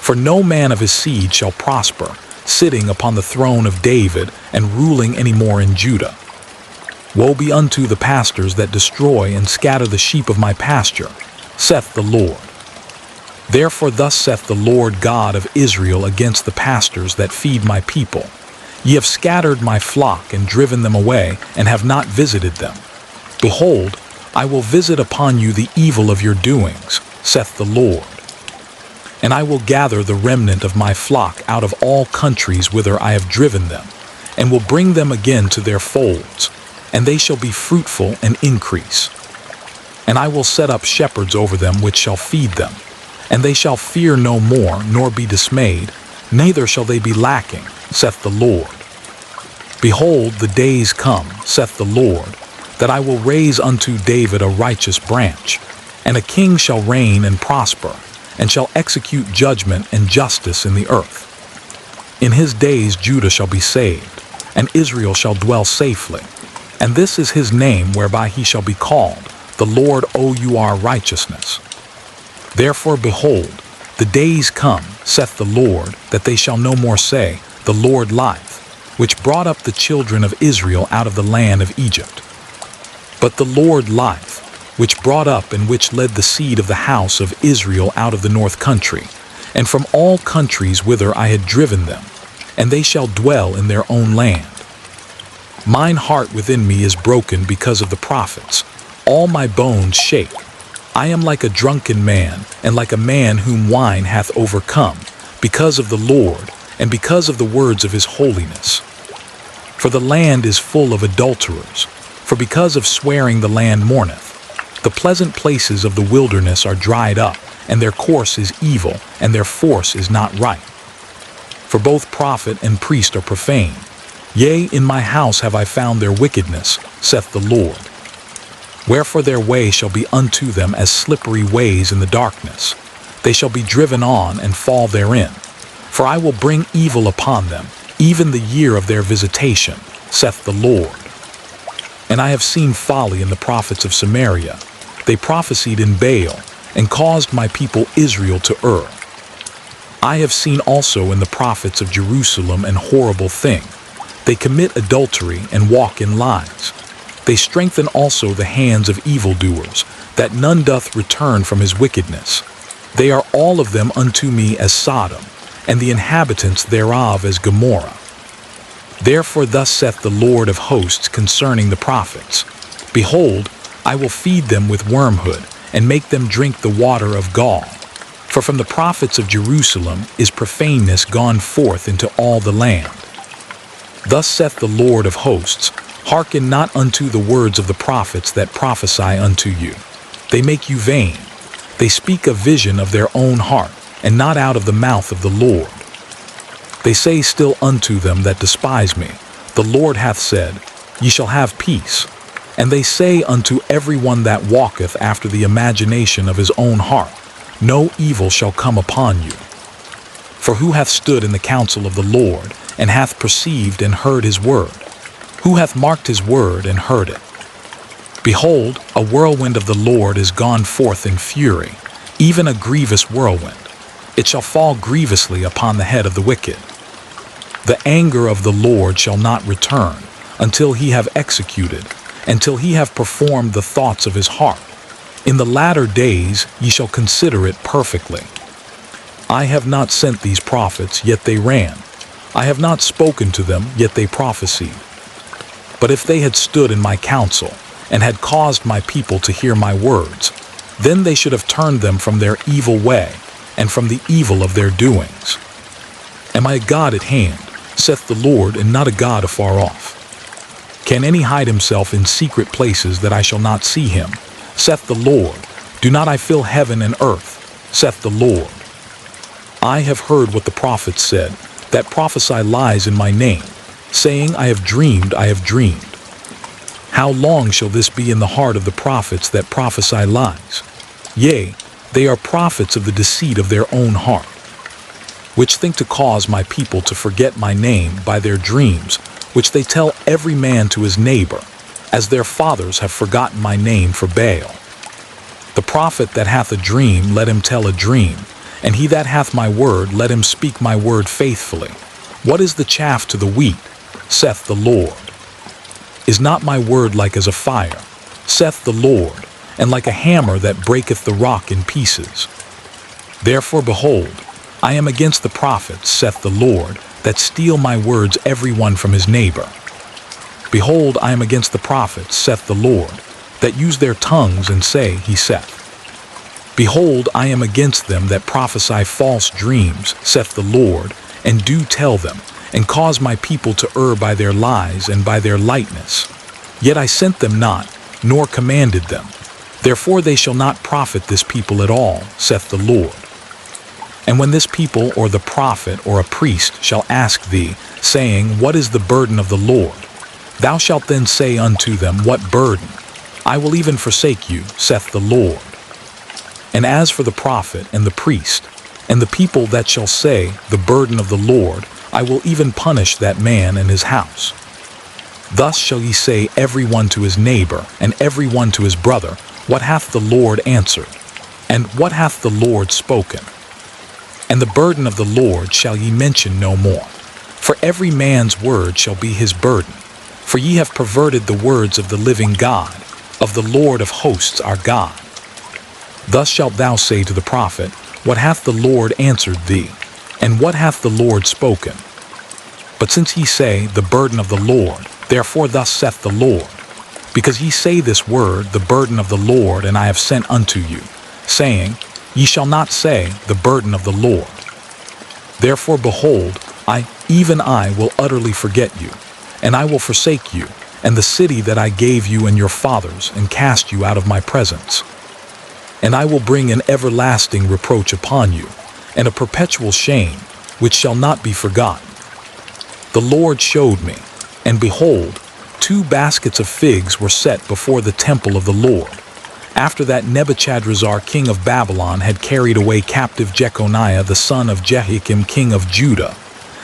For no man of his seed shall prosper, sitting upon the throne of David and ruling any more in Judah. Woe be unto the pastors that destroy and scatter the sheep of my pasture, saith the Lord. Therefore thus saith the Lord God of Israel against the pastors that feed my people. Ye have scattered my flock and driven them away, and have not visited them. Behold, I will visit upon you the evil of your doings, saith the Lord. And I will gather the remnant of my flock out of all countries whither I have driven them, and will bring them again to their folds, and they shall be fruitful and increase. And I will set up shepherds over them which shall feed them, and they shall fear no more, nor be dismayed, neither shall they be lacking, saith the Lord. Behold, the days come, saith the Lord, that I will raise unto David a righteous branch, and a king shall reign and prosper, and shall execute judgment and justice in the earth. In his days Judah shall be saved, and Israel shall dwell safely. And this is his name whereby he shall be called, the Lord our righteousness. Therefore, behold, the days come, saith the Lord, that they shall no more say, The Lord liveth, which brought up the children of Israel out of the land of Egypt. But the Lord liveth, which brought up and which led the seed of the house of Israel out of the north country, and from all countries whither I had driven them, and they shall dwell in their own land. Mine heart within me is broken because of the prophets. All my bones shake. I am like a drunken man, and like a man whom wine hath overcome, because of the Lord, and because of the words of his holiness. For the land is full of adulterers, for because of swearing the land mourneth. The pleasant places of the wilderness are dried up, and their course is evil, and their force is not right. For both prophet and priest are profane. Yea, in my house have I found their wickedness, saith the Lord. Wherefore their way shall be unto them as slippery ways in the darkness. They shall be driven on and fall therein. For I will bring evil upon them, even the year of their visitation, saith the Lord. And I have seen folly in the prophets of Samaria. They prophesied in Baal, and caused my people Israel to err. I have seen also in the prophets of Jerusalem an horrible thing. They commit adultery and walk in lies. They strengthen also the hands of evildoers, that none doth return from his wickedness. They are all of them unto me as Sodom, and the inhabitants thereof as Gomorrah. Therefore thus saith the Lord of hosts concerning the prophets, Behold, I will feed them with wormwood, and make them drink the water of gall. For from the prophets of Jerusalem is profaneness gone forth into all the land. Thus saith the Lord of hosts, Hearken not unto the words of the prophets that prophesy unto you. They make you vain. They speak a vision of their own heart, and not out of the mouth of the Lord. They say still unto them that despise me, The Lord hath said, Ye shall have peace. And they say unto every one that walketh after the imagination of his own heart, No evil shall come upon you. For who hath stood in the counsel of the Lord, and hath perceived and heard his word? Who hath marked his word and heard it? Behold, a whirlwind of the Lord is gone forth in fury, even a grievous whirlwind. It shall fall grievously upon the head of the wicked. The anger of the Lord shall not return, until he have executed, until he have performed the thoughts of his heart. In the latter days ye shall consider it perfectly. I have not sent these prophets, yet they ran. I have not spoken to them, yet they prophesied. But if they had stood in my counsel, and had caused my people to hear my words, then they should have turned them from their evil way, and from the evil of their doings. Am I a God at hand, saith the Lord, and not a God afar off? Can any hide himself in secret places that I shall not see him? Saith the Lord, Do not I fill heaven and earth? Saith the Lord. I have heard what the prophets said, that prophesy lies in my name, saying, I have dreamed, I have dreamed. How long shall this be in the heart of the prophets that prophesy lies? Yea, they are prophets of the deceit of their own heart, which think to cause my people to forget my name by their dreams, which they tell every man to his neighbor, as their fathers have forgotten my name for Baal. The prophet that hath a dream, let him tell a dream, and he that hath my word, let him speak my word faithfully. What is the chaff to the wheat, saith the Lord? Is not my word like as a fire, saith the Lord, and like a hammer that breaketh the rock in pieces? Therefore, behold, I am against the prophets, saith the Lord, that steal my words every one from his neighbor. Behold, I am against the prophets, saith the Lord, that use their tongues and say, he saith. Behold, I am against them that prophesy false dreams, saith the Lord, and do tell them, and cause my people to err by their lies and by their lightness. Yet I sent them not, nor commanded them. Therefore they shall not profit this people at all, saith the Lord. And when this people or the prophet or a priest shall ask thee, saying, What is the burden of the Lord? Thou shalt then say unto them, What burden? I will even forsake you, saith the Lord. And as for the prophet and the priest, and the people that shall say, The burden of the Lord, I will even punish that man and his house. Thus shall ye say every one to his neighbor, and every one to his brother, What hath the Lord answered? And what hath the Lord spoken? And the burden of the Lord shall ye mention no more. For every man's word shall be his burden. For ye have perverted the words of the living God, of the Lord of hosts our God. Thus shalt thou say to the prophet, What hath the Lord answered thee? And what hath the Lord spoken? But since ye say, The burden of the Lord, therefore thus saith the Lord, because ye say this word, The burden of the Lord, and I have sent unto you, saying, Ye shall not say, The burden of the Lord. Therefore, behold, even I will utterly forget you, and I will forsake you, and the city that I gave you and your fathers, and cast you out of my presence. And I will bring an everlasting reproach upon you, and a perpetual shame, which shall not be forgotten. The Lord showed me, and behold, 2 baskets of figs were set before the temple of the Lord, after that Nebuchadrezzar king of Babylon had carried away captive Jeconiah the son of Jehoiakim king of Judah,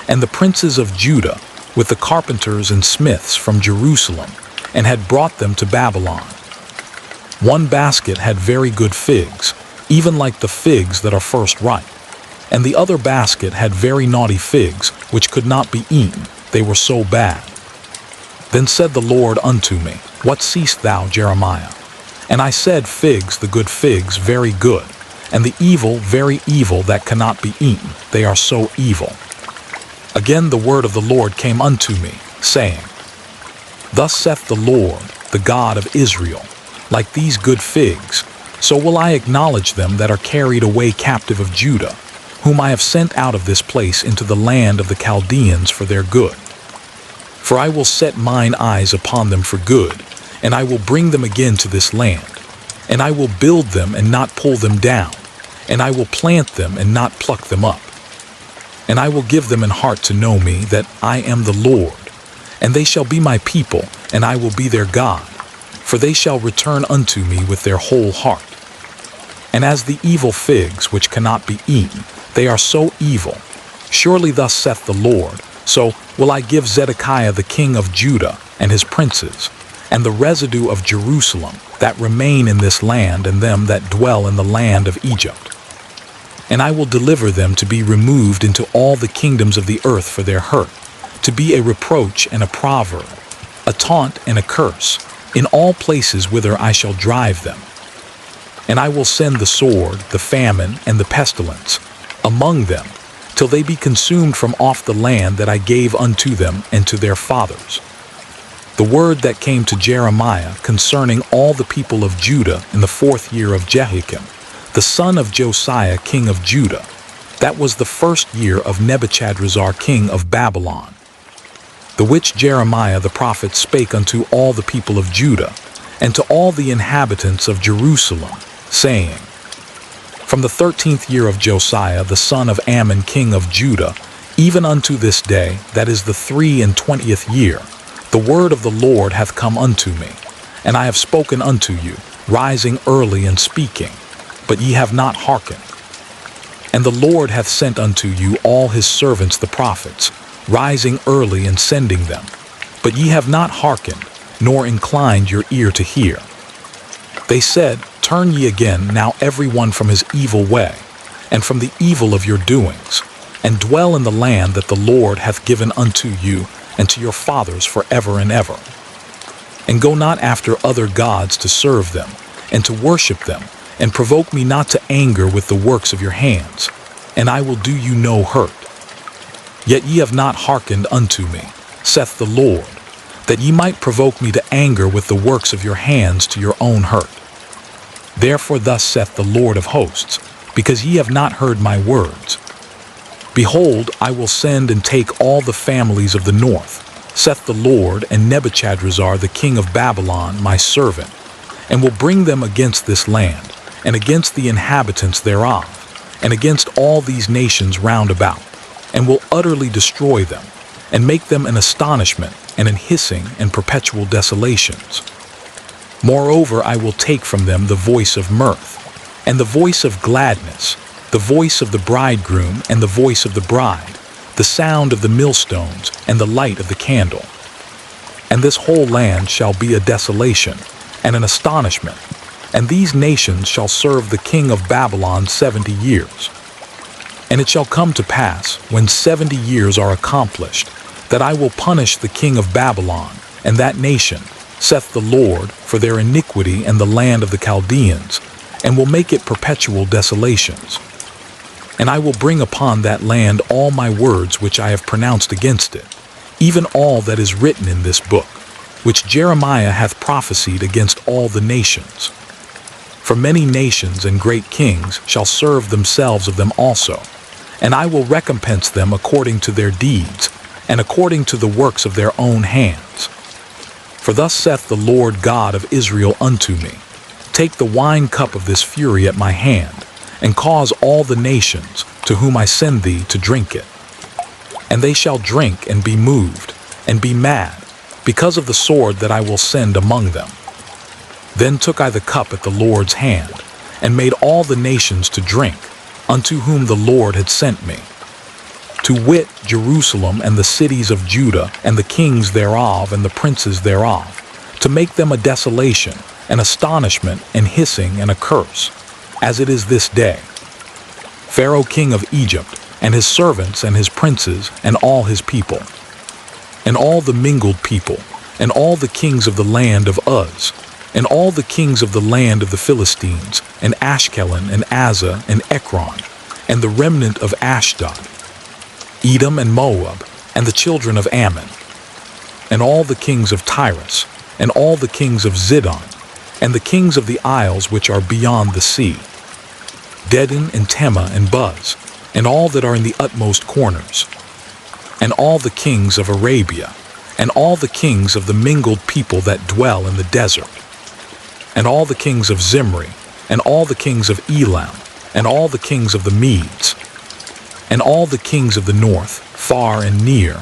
and the princes of Judah, with the carpenters and smiths from Jerusalem, and had brought them to Babylon. 1 basket had very good figs, even like the figs that are first ripe, and the other basket had very naughty figs, which could not be eaten, they were so bad. Then said the Lord unto me, What seest thou, Jeremiah? And I said, Figs, the good figs, very good, and the evil, very evil, that cannot be eaten, they are so evil. Again the word of the Lord came unto me, saying, Thus saith the Lord, the God of Israel, Like these good figs, so will I acknowledge them that are carried away captive of Judah, whom I have sent out of this place into the land of the Chaldeans for their good. For I will set mine eyes upon them for good, and I will bring them again to this land, and I will build them and not pull them down, and I will plant them and not pluck them up. And I will give them an heart to know me, that I am the Lord, and they shall be my people, and I will be their God, for they shall return unto me with their whole heart. And as the evil figs which cannot be eaten, they are so evil. Surely thus saith the Lord, so will I give Zedekiah the king of Judah and his princes, and the residue of Jerusalem that remain in this land, and them that dwell in the land of Egypt. And I will deliver them to be removed into all the kingdoms of the earth for their hurt, to be a reproach and a proverb, a taunt and a curse, in all places whither I shall drive them. And I will send the sword, the famine, and the pestilence among them, till they be consumed from off the land that I gave unto them and to their fathers. The word that came to Jeremiah concerning all the people of Judah in the 4th year of Jehoiakim, the son of Josiah king of Judah, that was the 1st year of Nebuchadrezzar king of Babylon, the which Jeremiah the prophet spake unto all the people of Judah, and to all the inhabitants of Jerusalem, saying, From the 13th year of Josiah the son of Ammon king of Judah, even unto this day, that is the 23 year, the word of the Lord hath come unto me, and I have spoken unto you, rising early and speaking, but ye have not hearkened. And the Lord hath sent unto you all his servants the prophets, rising early and sending them, but ye have not hearkened, nor inclined your ear to hear. They said, Turn ye again now every one from his evil way, and from the evil of your doings, and dwell in the land that the Lord hath given unto you and to your fathers forever and ever. And go not after other gods to serve them, and to worship them, and provoke me not to anger with the works of your hands, and I will do you no hurt. Yet ye have not hearkened unto me, saith the Lord, that ye might provoke me to anger with the works of your hands to your own hurt. Therefore thus saith the Lord of hosts, because ye have not heard my words. Behold, I will send and take all the families of the north, saith the Lord, and Nebuchadrezzar the king of Babylon my servant, and will bring them against this land, and against the inhabitants thereof, and against all these nations round about, and will utterly destroy them, and make them an astonishment, and an hissing and perpetual desolations. Moreover, I will take from them the voice of mirth, and the voice of gladness, the voice of the bridegroom and the voice of the bride, the sound of the millstones and the light of the candle. And this whole land shall be a desolation and an astonishment, and these nations shall serve the king of Babylon 70 years. And it shall come to pass, when 70 years are accomplished, that I will punish the king of Babylon and that nation, saith the Lord, for their iniquity in the land of the Chaldeans, and will make it perpetual desolations. And I will bring upon that land all my words which I have pronounced against it, even all that is written in this book, which Jeremiah hath prophesied against all the nations. For many nations and great kings shall serve themselves of them also, and I will recompense them according to their deeds, and according to the works of their own hands. For thus saith the Lord God of Israel unto me, Take the wine cup of this fury at my hand, and cause all the nations to whom I send thee to drink it. And they shall drink and be moved, and be mad, because of the sword that I will send among them. Then took I the cup at the Lord's hand, and made all the nations to drink, unto whom the Lord had sent me, to wit, Jerusalem and the cities of Judah, and the kings thereof, and the princes thereof, to make them a desolation, an astonishment, and hissing, and a curse, as it is this day. Pharaoh king of Egypt, and his servants, and his princes, and all his people, and all the mingled people, and all the kings of the land of Uz, and all the kings of the land of the Philistines, and Ashkelon, and Azzah, and Ekron, and the remnant of Ashdod, Edom and Moab, and the children of Ammon, and all the kings of Tyrus, and all the kings of Zidon, and the kings of the isles which are beyond the sea, Dedan and Tema and Buz, and all that are in the utmost corners, and all the kings of Arabia, and all the kings of the mingled people that dwell in the desert, and all the kings of Zimri, and all the kings of Elam, and all the kings of the Medes, and all the kings of the north, far and near,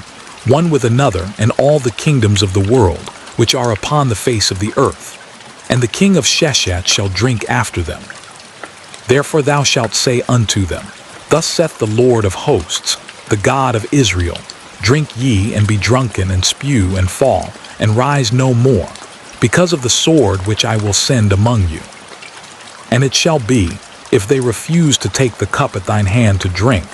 one with another, and all the kingdoms of the world, which are upon the face of the earth. And the king of Sheshat shall drink after them. Therefore thou shalt say unto them, Thus saith the Lord of hosts, the God of Israel, Drink ye, and be drunken, and spew, and fall, and rise no more, because of the sword which I will send among you. And it shall be, if they refuse to take the cup at thine hand to drink,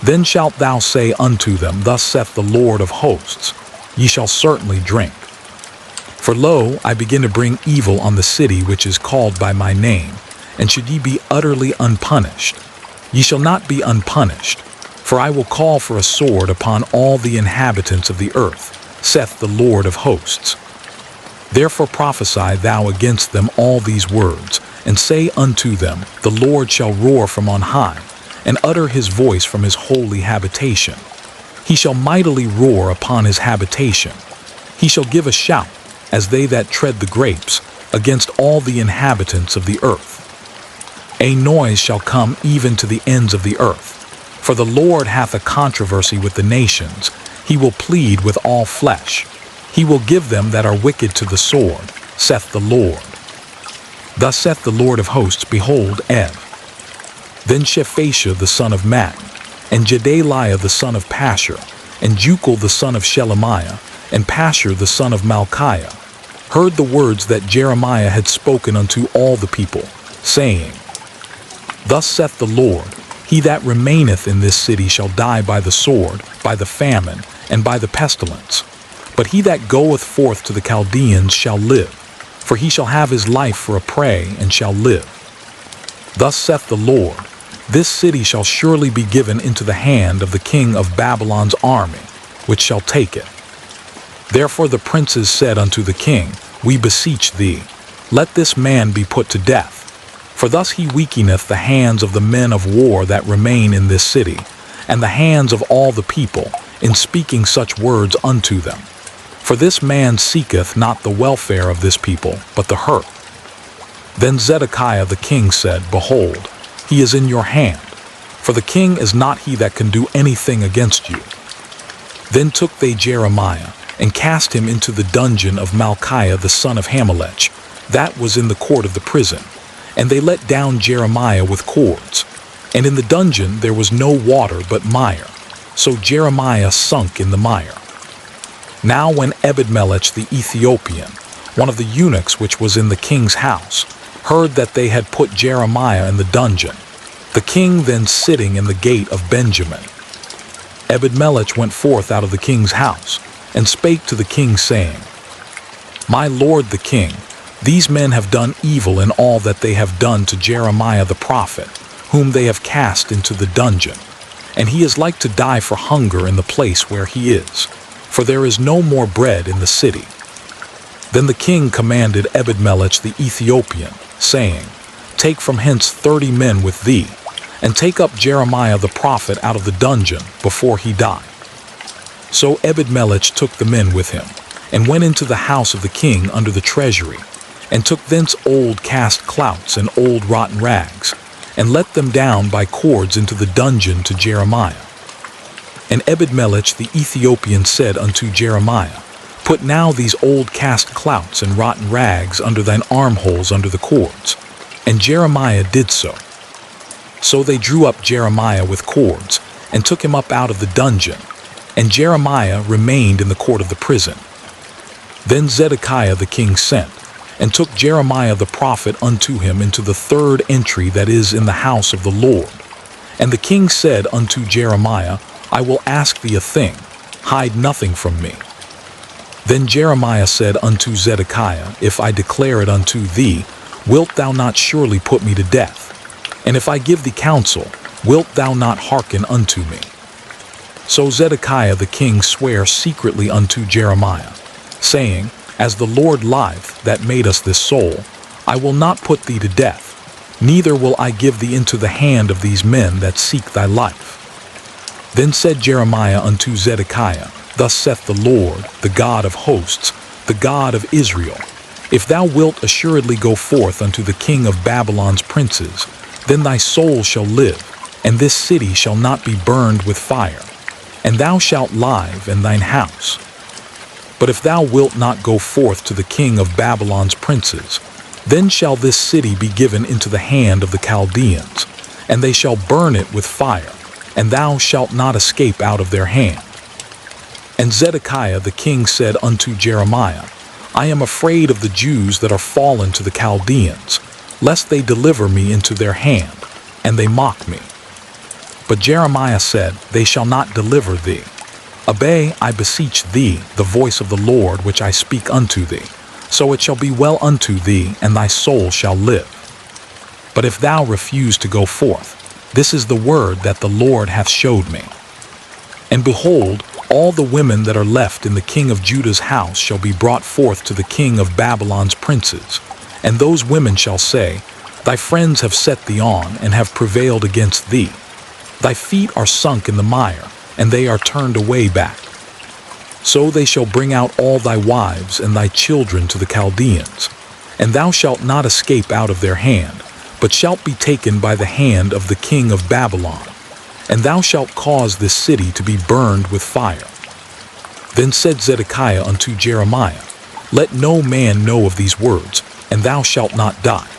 then shalt thou say unto them, Thus saith the Lord of hosts, Ye shall certainly drink. For lo, I begin to bring evil on the city which is called by my name, and should ye be utterly unpunished, ye shall not be unpunished, for I will call for a sword upon all the inhabitants of the earth, saith the Lord of hosts. Therefore prophesy thou against them all these words, and say unto them, The Lord shall roar from on high, and utter his voice from his holy habitation. He shall mightily roar upon his habitation. He shall give a shout, as they that tread the grapes, against all the inhabitants of the earth. A noise shall come even to the ends of the earth. For the Lord hath a controversy with the nations. He will plead with all flesh. He will give them that are wicked to the sword, saith the Lord. Thus saith the Lord of hosts, Behold, Ev. Then Shephatiah the son of Mattan, and Jedaliah the son of Pashur, and Jucal the son of Shelemiah, and Pashur the son of Malchiah, heard the words that Jeremiah had spoken unto all the people, saying, Thus saith the Lord, He that remaineth in this city shall die by the sword, by the famine, and by the pestilence. But he that goeth forth to the Chaldeans shall live, for he shall have his life for a prey, and shall live. Thus saith the Lord, This city shall surely be given into the hand of the king of Babylon's army, which shall take it. Therefore the princes said unto the king, We beseech thee, let this man be put to death. For thus he weakeneth the hands of the men of war that remain in this city, and the hands of all the people, in speaking such words unto them. For this man seeketh not the welfare of this people, but the hurt. Then Zedekiah the king said, Behold, he is in your hand, for the king is not he that can do anything against you. Then took they Jeremiah, and cast him into the dungeon of Malchiah the son of Hamelech, that was in the court of the prison. And they let down Jeremiah with cords. And in the dungeon there was no water but mire. So Jeremiah sunk in the mire. Now when Ebedmelech the Ethiopian, one of the eunuchs which was in the king's house, heard that they had put Jeremiah in the dungeon, the king then sitting in the gate of Benjamin, Ebedmelech went forth out of the king's house, and spake to the king, saying, My lord the king, these men have done evil in all that they have done to Jeremiah the prophet, whom they have cast into the dungeon, and he is like to die for hunger in the place where he is, for there is no more bread in the city. Then the king commanded Ebedmelech the Ethiopian, saying, Take from hence 30 men with thee, and take up Jeremiah the prophet out of the dungeon before he die. So Ebedmelech took the men with him, and went into the house of the king under the treasury, and took thence old cast clouts and old rotten rags, and let them down by cords into the dungeon to Jeremiah. And Ebedmelech the Ethiopian said unto Jeremiah, Put now these old cast clouts and rotten rags under thine armholes under the cords. And Jeremiah did so. So they drew up Jeremiah with cords, and took him up out of the dungeon, and Jeremiah remained in the court of the prison. Then Zedekiah the king sent, and took Jeremiah the prophet unto him into the third entry that is in the house of the Lord. And the king said unto Jeremiah, I will ask thee a thing, hide nothing from me. Then Jeremiah said unto Zedekiah, If I declare it unto thee, wilt thou not surely put me to death? And if I give thee counsel, wilt thou not hearken unto me? So Zedekiah the king sware secretly unto Jeremiah, saying, As the Lord liveth, that made us this soul, I will not put thee to death, neither will I give thee into the hand of these men that seek thy life. Then said Jeremiah unto Zedekiah, Thus saith the Lord, the God of hosts, the God of Israel, If thou wilt assuredly go forth unto the king of Babylon's princes, then thy soul shall live, and this city shall not be burned with fire, and thou shalt live in thine house. But if thou wilt not go forth to the king of Babylon's princes, then shall this city be given into the hand of the Chaldeans, and they shall burn it with fire, and thou shalt not escape out of their hand. And Zedekiah the king said unto Jeremiah, I am afraid of the Jews that are fallen to the Chaldeans, lest they deliver me into their hand, and they mock me. But Jeremiah said, They shall not deliver thee. Obey, I beseech thee, the voice of the Lord which I speak unto thee, so it shall be well unto thee, and thy soul shall live. But if thou refuse to go forth, this is the word that the Lord hath showed me. And behold, all the women that are left in the king of Judah's house shall be brought forth to the king of Babylon's princes, and those women shall say, Thy friends have set thee on, and have prevailed against thee. Thy feet are sunk in the mire, and they are turned away back. So they shall bring out all thy wives and thy children to the Chaldeans, and thou shalt not escape out of their hand, but shalt be taken by the hand of the king of Babylon, and thou shalt cause this city to be burned with fire. Then said Zedekiah unto Jeremiah, Let no man know of these words, and thou shalt not die.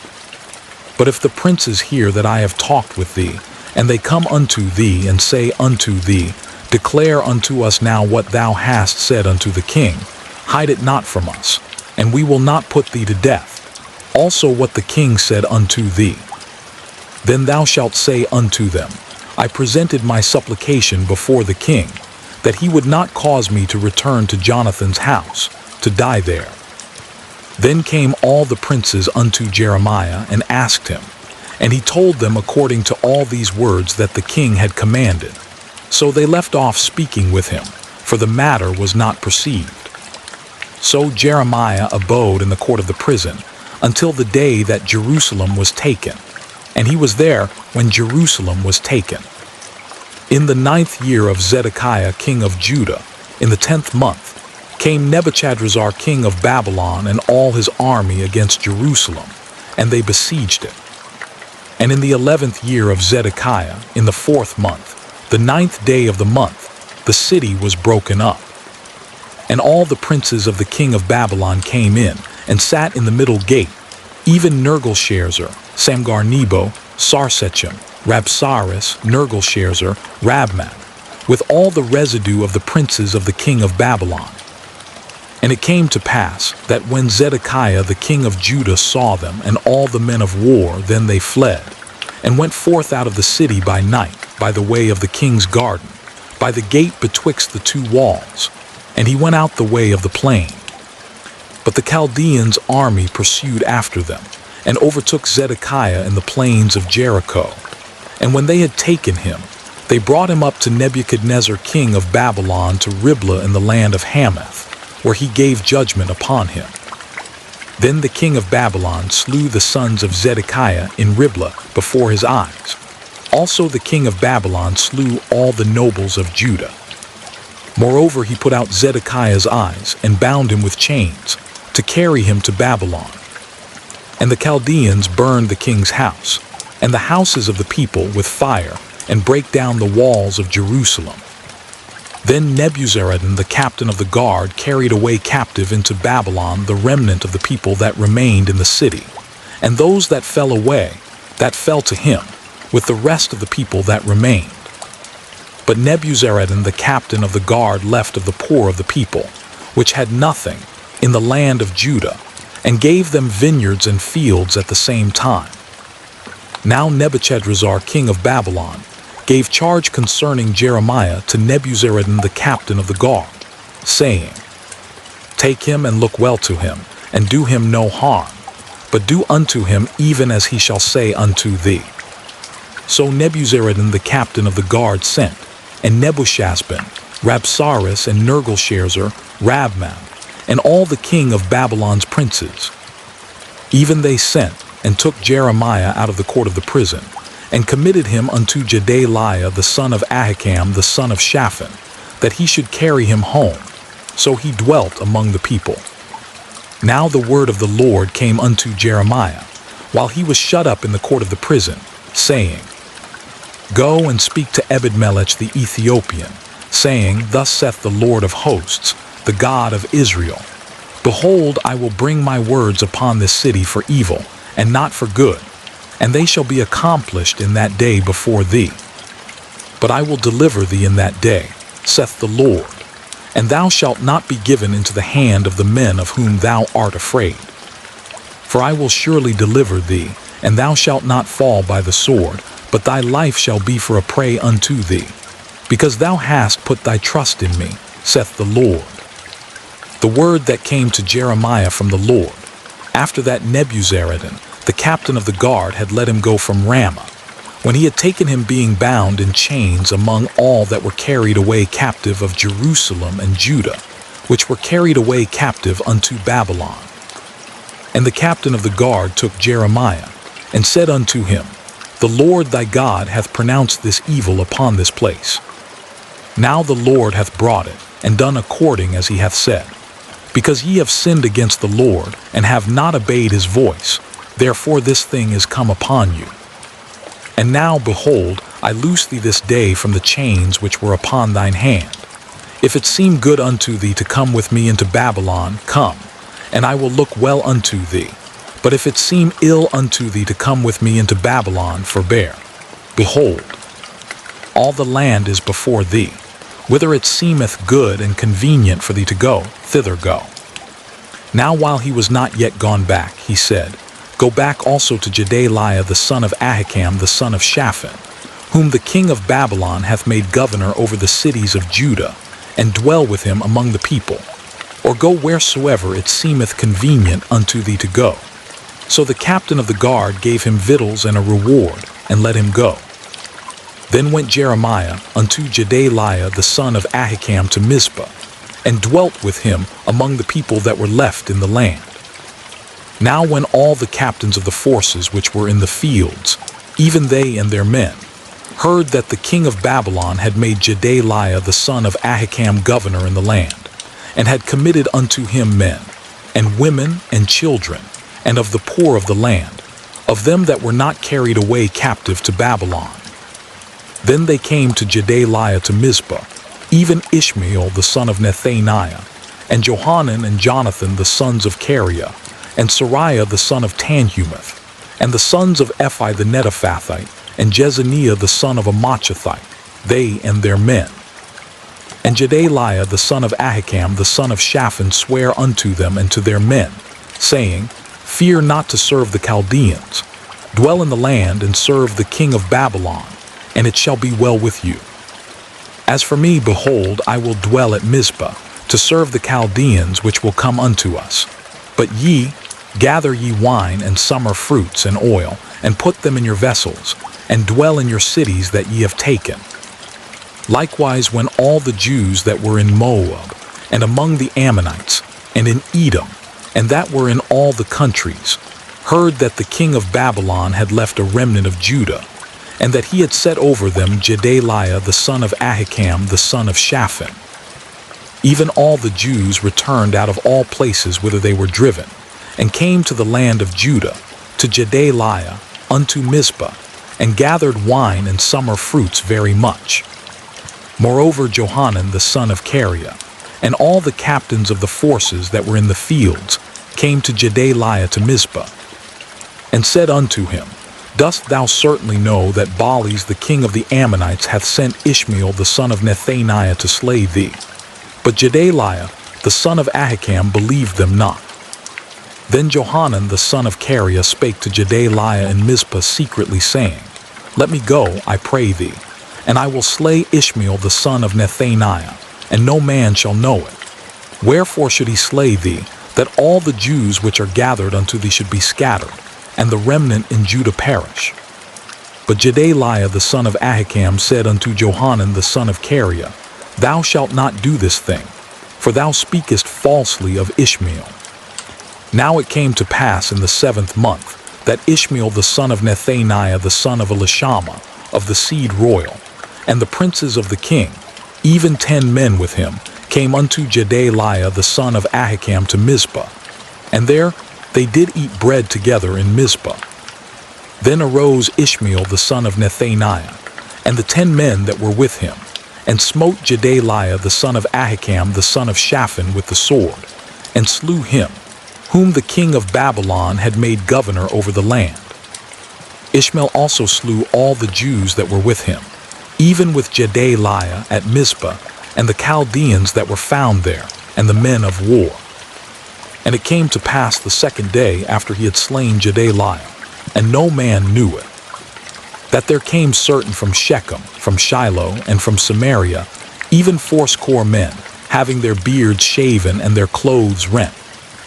But if the princes hear that I have talked with thee, and they come unto thee, and say unto thee, Declare unto us now what thou hast said unto the king, hide it not from us. and we will not put thee to death. Also what the king said unto thee. Then thou shalt say unto them, I presented my supplication before the king, that he would not cause me to return to Jonathan's house, to die there. Then came all the princes unto Jeremiah and asked him, and he told them according to all these words that the king had commanded. So they left off speaking with him, for the matter was not perceived. So Jeremiah abode in the court of the prison until the day that Jerusalem was taken, and he was there when Jerusalem was taken. In the 9th year of Zedekiah king of Judah, in the 10th month, came Nebuchadrezzar king of Babylon and all his army against Jerusalem, and they besieged it. And in the 11th year of Zedekiah, in the 4th month, the 9th day of the month, the city was broken up. And all the princes of the king of Babylon came in, and sat in the middle gate, even Nergal-Sharezer, Samgar-Nebo, Sarsechim, Rabsaris, Nergal-Sharezer, Rabmag, with all the residue of the princes of the king of Babylon. And it came to pass that when Zedekiah the king of Judah saw them and all the men of war, then they fled, and went forth out of the city by night, by the way of the king's garden, by the gate betwixt the two walls, and he went out the way of the plain. But the Chaldeans' army pursued after them, and overtook Zedekiah in the plains of Jericho. And when they had taken him, they brought him up to Nebuchadnezzar king of Babylon to Riblah in the land of Hamath, where he gave judgment upon him. Then the king of Babylon slew the sons of Zedekiah in Riblah before his eyes. Also the king of Babylon slew all the nobles of Judah. Moreover, he put out Zedekiah's eyes and bound him with chains to carry him to Babylon. And the Chaldeans burned the king's house and the houses of the people with fire, and brake down the walls of Jerusalem. Then Nebuzaradan the captain of the guard carried away captive into Babylon the remnant of the people that remained in the city, and those that fell away, that fell to him, with the rest of the people that remained. But Nebuzaradan the captain of the guard left of the poor of the people, which had nothing, in the land of Judah, and gave them vineyards and fields at the same time. Now Nebuchadrezzar king of Babylon gave charge concerning Jeremiah to Nebuzaradan the captain of the guard, saying, Take him and look well to him, and do him no harm, but do unto him even as he shall say unto thee. So Nebuzaradan the captain of the guard sent, and Nebuchadnezzar, Rabsaris, and Nergal-Sharezer, Rabmag, and all the king of Babylon's princes. Even they sent, and took Jeremiah out of the court of the prison, and committed him unto Jedaliah the son of Ahikam the son of Shaphan, that he should carry him home. So he dwelt among the people. Now the word of the Lord came unto Jeremiah, while he was shut up in the court of the prison, saying, Go and speak to Ebed-melech the Ethiopian, saying, Thus saith the Lord of hosts, the God of Israel, Behold, I will bring my words upon this city for evil, and not for good, and they shall be accomplished in that day before thee. But I will deliver thee in that day, saith the Lord, and thou shalt not be given into the hand of the men of whom thou art afraid. For I will surely deliver thee, and thou shalt not fall by the sword, but thy life shall be for a prey unto thee, because thou hast put thy trust in me, saith the Lord. The word that came to Jeremiah from the Lord, after that Nebuzaradan, the captain of the guard, had let him go from Ramah, when he had taken him being bound in chains among all that were carried away captive of Jerusalem and Judah, which were carried away captive unto Babylon. And the captain of the guard took Jeremiah, and said unto him, The Lord thy God hath pronounced this evil upon this place. Now the Lord hath brought it, and done according as he hath said. Because ye have sinned against the Lord, and have not obeyed his voice, therefore this thing is come upon you. And now, behold, I loose thee this day from the chains which were upon thine hand. If it seem good unto thee to come with me into Babylon, come, and I will look well unto thee. But if it seem ill unto thee to come with me into Babylon, forbear. Behold, all the land is before thee. Whither it seemeth good and convenient for thee to go, thither go. Now while he was not yet gone back, he said, Go back also to Jedaliah the son of Ahikam the son of Shaphan, whom the king of Babylon hath made governor over the cities of Judah, and dwell with him among the people, or go wheresoever it seemeth convenient unto thee to go. So the captain of the guard gave him victuals and a reward, and let him go. Then went Jeremiah unto Jedaliah the son of Ahikam to Mizpah, and dwelt with him among the people that were left in the land. Now when all the captains of the forces which were in the fields, even they and their men, heard that the king of Babylon had made Jedaliah the son of Ahikam governor in the land, and had committed unto him men, and women, and children, and of the poor of the land, of them that were not carried away captive to Babylon. Then they came to Jedaliah to Mizpah, even Ishmael the son of Nethaniah, and Johanan and Jonathan the sons of Kareah, and Sariah the son of Tanhumeth, and the sons of Ephi the Netophathite, and Jezaniah the son of Amachathite, they and their men. And Jedaliah the son of Ahikam the son of Shaphan sware unto them and to their men, saying, Fear not to serve the Chaldeans. Dwell in the land and serve the king of Babylon, and it shall be well with you. As for me, behold, I will dwell at Mizpah, to serve the Chaldeans which will come unto us. But ye, gather ye wine and summer fruits and oil, and put them in your vessels, and dwell in your cities that ye have taken. Likewise, when all the Jews that were in Moab, and among the Ammonites, and in Edom, and that were in all the countries, heard that the king of Babylon had left a remnant of Judah, and that he had set over them Jedaliah the son of Ahikam the son of Shaphan. Even all the Jews returned out of all places whither they were driven, and came to the land of Judah, to Jedaliah, unto Mizpah, and gathered wine and summer fruits very much. Moreover Johanan the son of Kareah, and all the captains of the forces that were in the fields, came to Jedaliah to Mizpah, and said unto him, Dost thou certainly know that Baalis the king of the Ammonites hath sent Ishmael the son of Nethaniah to slay thee? But Jedaliah the son of Ahikam believed them not. Then Johanan the son of Kareah spake to Jedaliah in Mizpah secretly, saying, Let me go, I pray thee, and I will slay Ishmael the son of Nethaniah, and no man shall know it. Wherefore should he slay thee, that all the Jews which are gathered unto thee should be scattered, and the remnant in Judah perish? But Jedaliah the son of Ahikam said unto Johanan the son of Kareah, Thou shalt not do this thing, for thou speakest falsely of Ishmael. Now it came to pass in the 7th month, that Ishmael the son of Nethaniah the son of Elishama, of the seed royal, and the princes of the king, even 10 men with him, came unto Jedaliah the son of Ahikam to Mizpah, and there they did eat bread together in Mizpah. Then arose Ishmael the son of Nethaniah, and the 10 men that were with him, and smote Jedaliah the son of Ahikam the son of Shaphan with the sword, and slew him, whom the king of Babylon had made governor over the land. Ishmael also slew all the Jews that were with him, even with Jedaliah at Mizpah, and the Chaldeans that were found there, and the men of war. And it came to pass the 2nd day after he had slain Jedaliah, and no man knew it, that there came certain from Shechem, from Shiloh, and from Samaria, even 80 men, having their beards shaven and their clothes rent,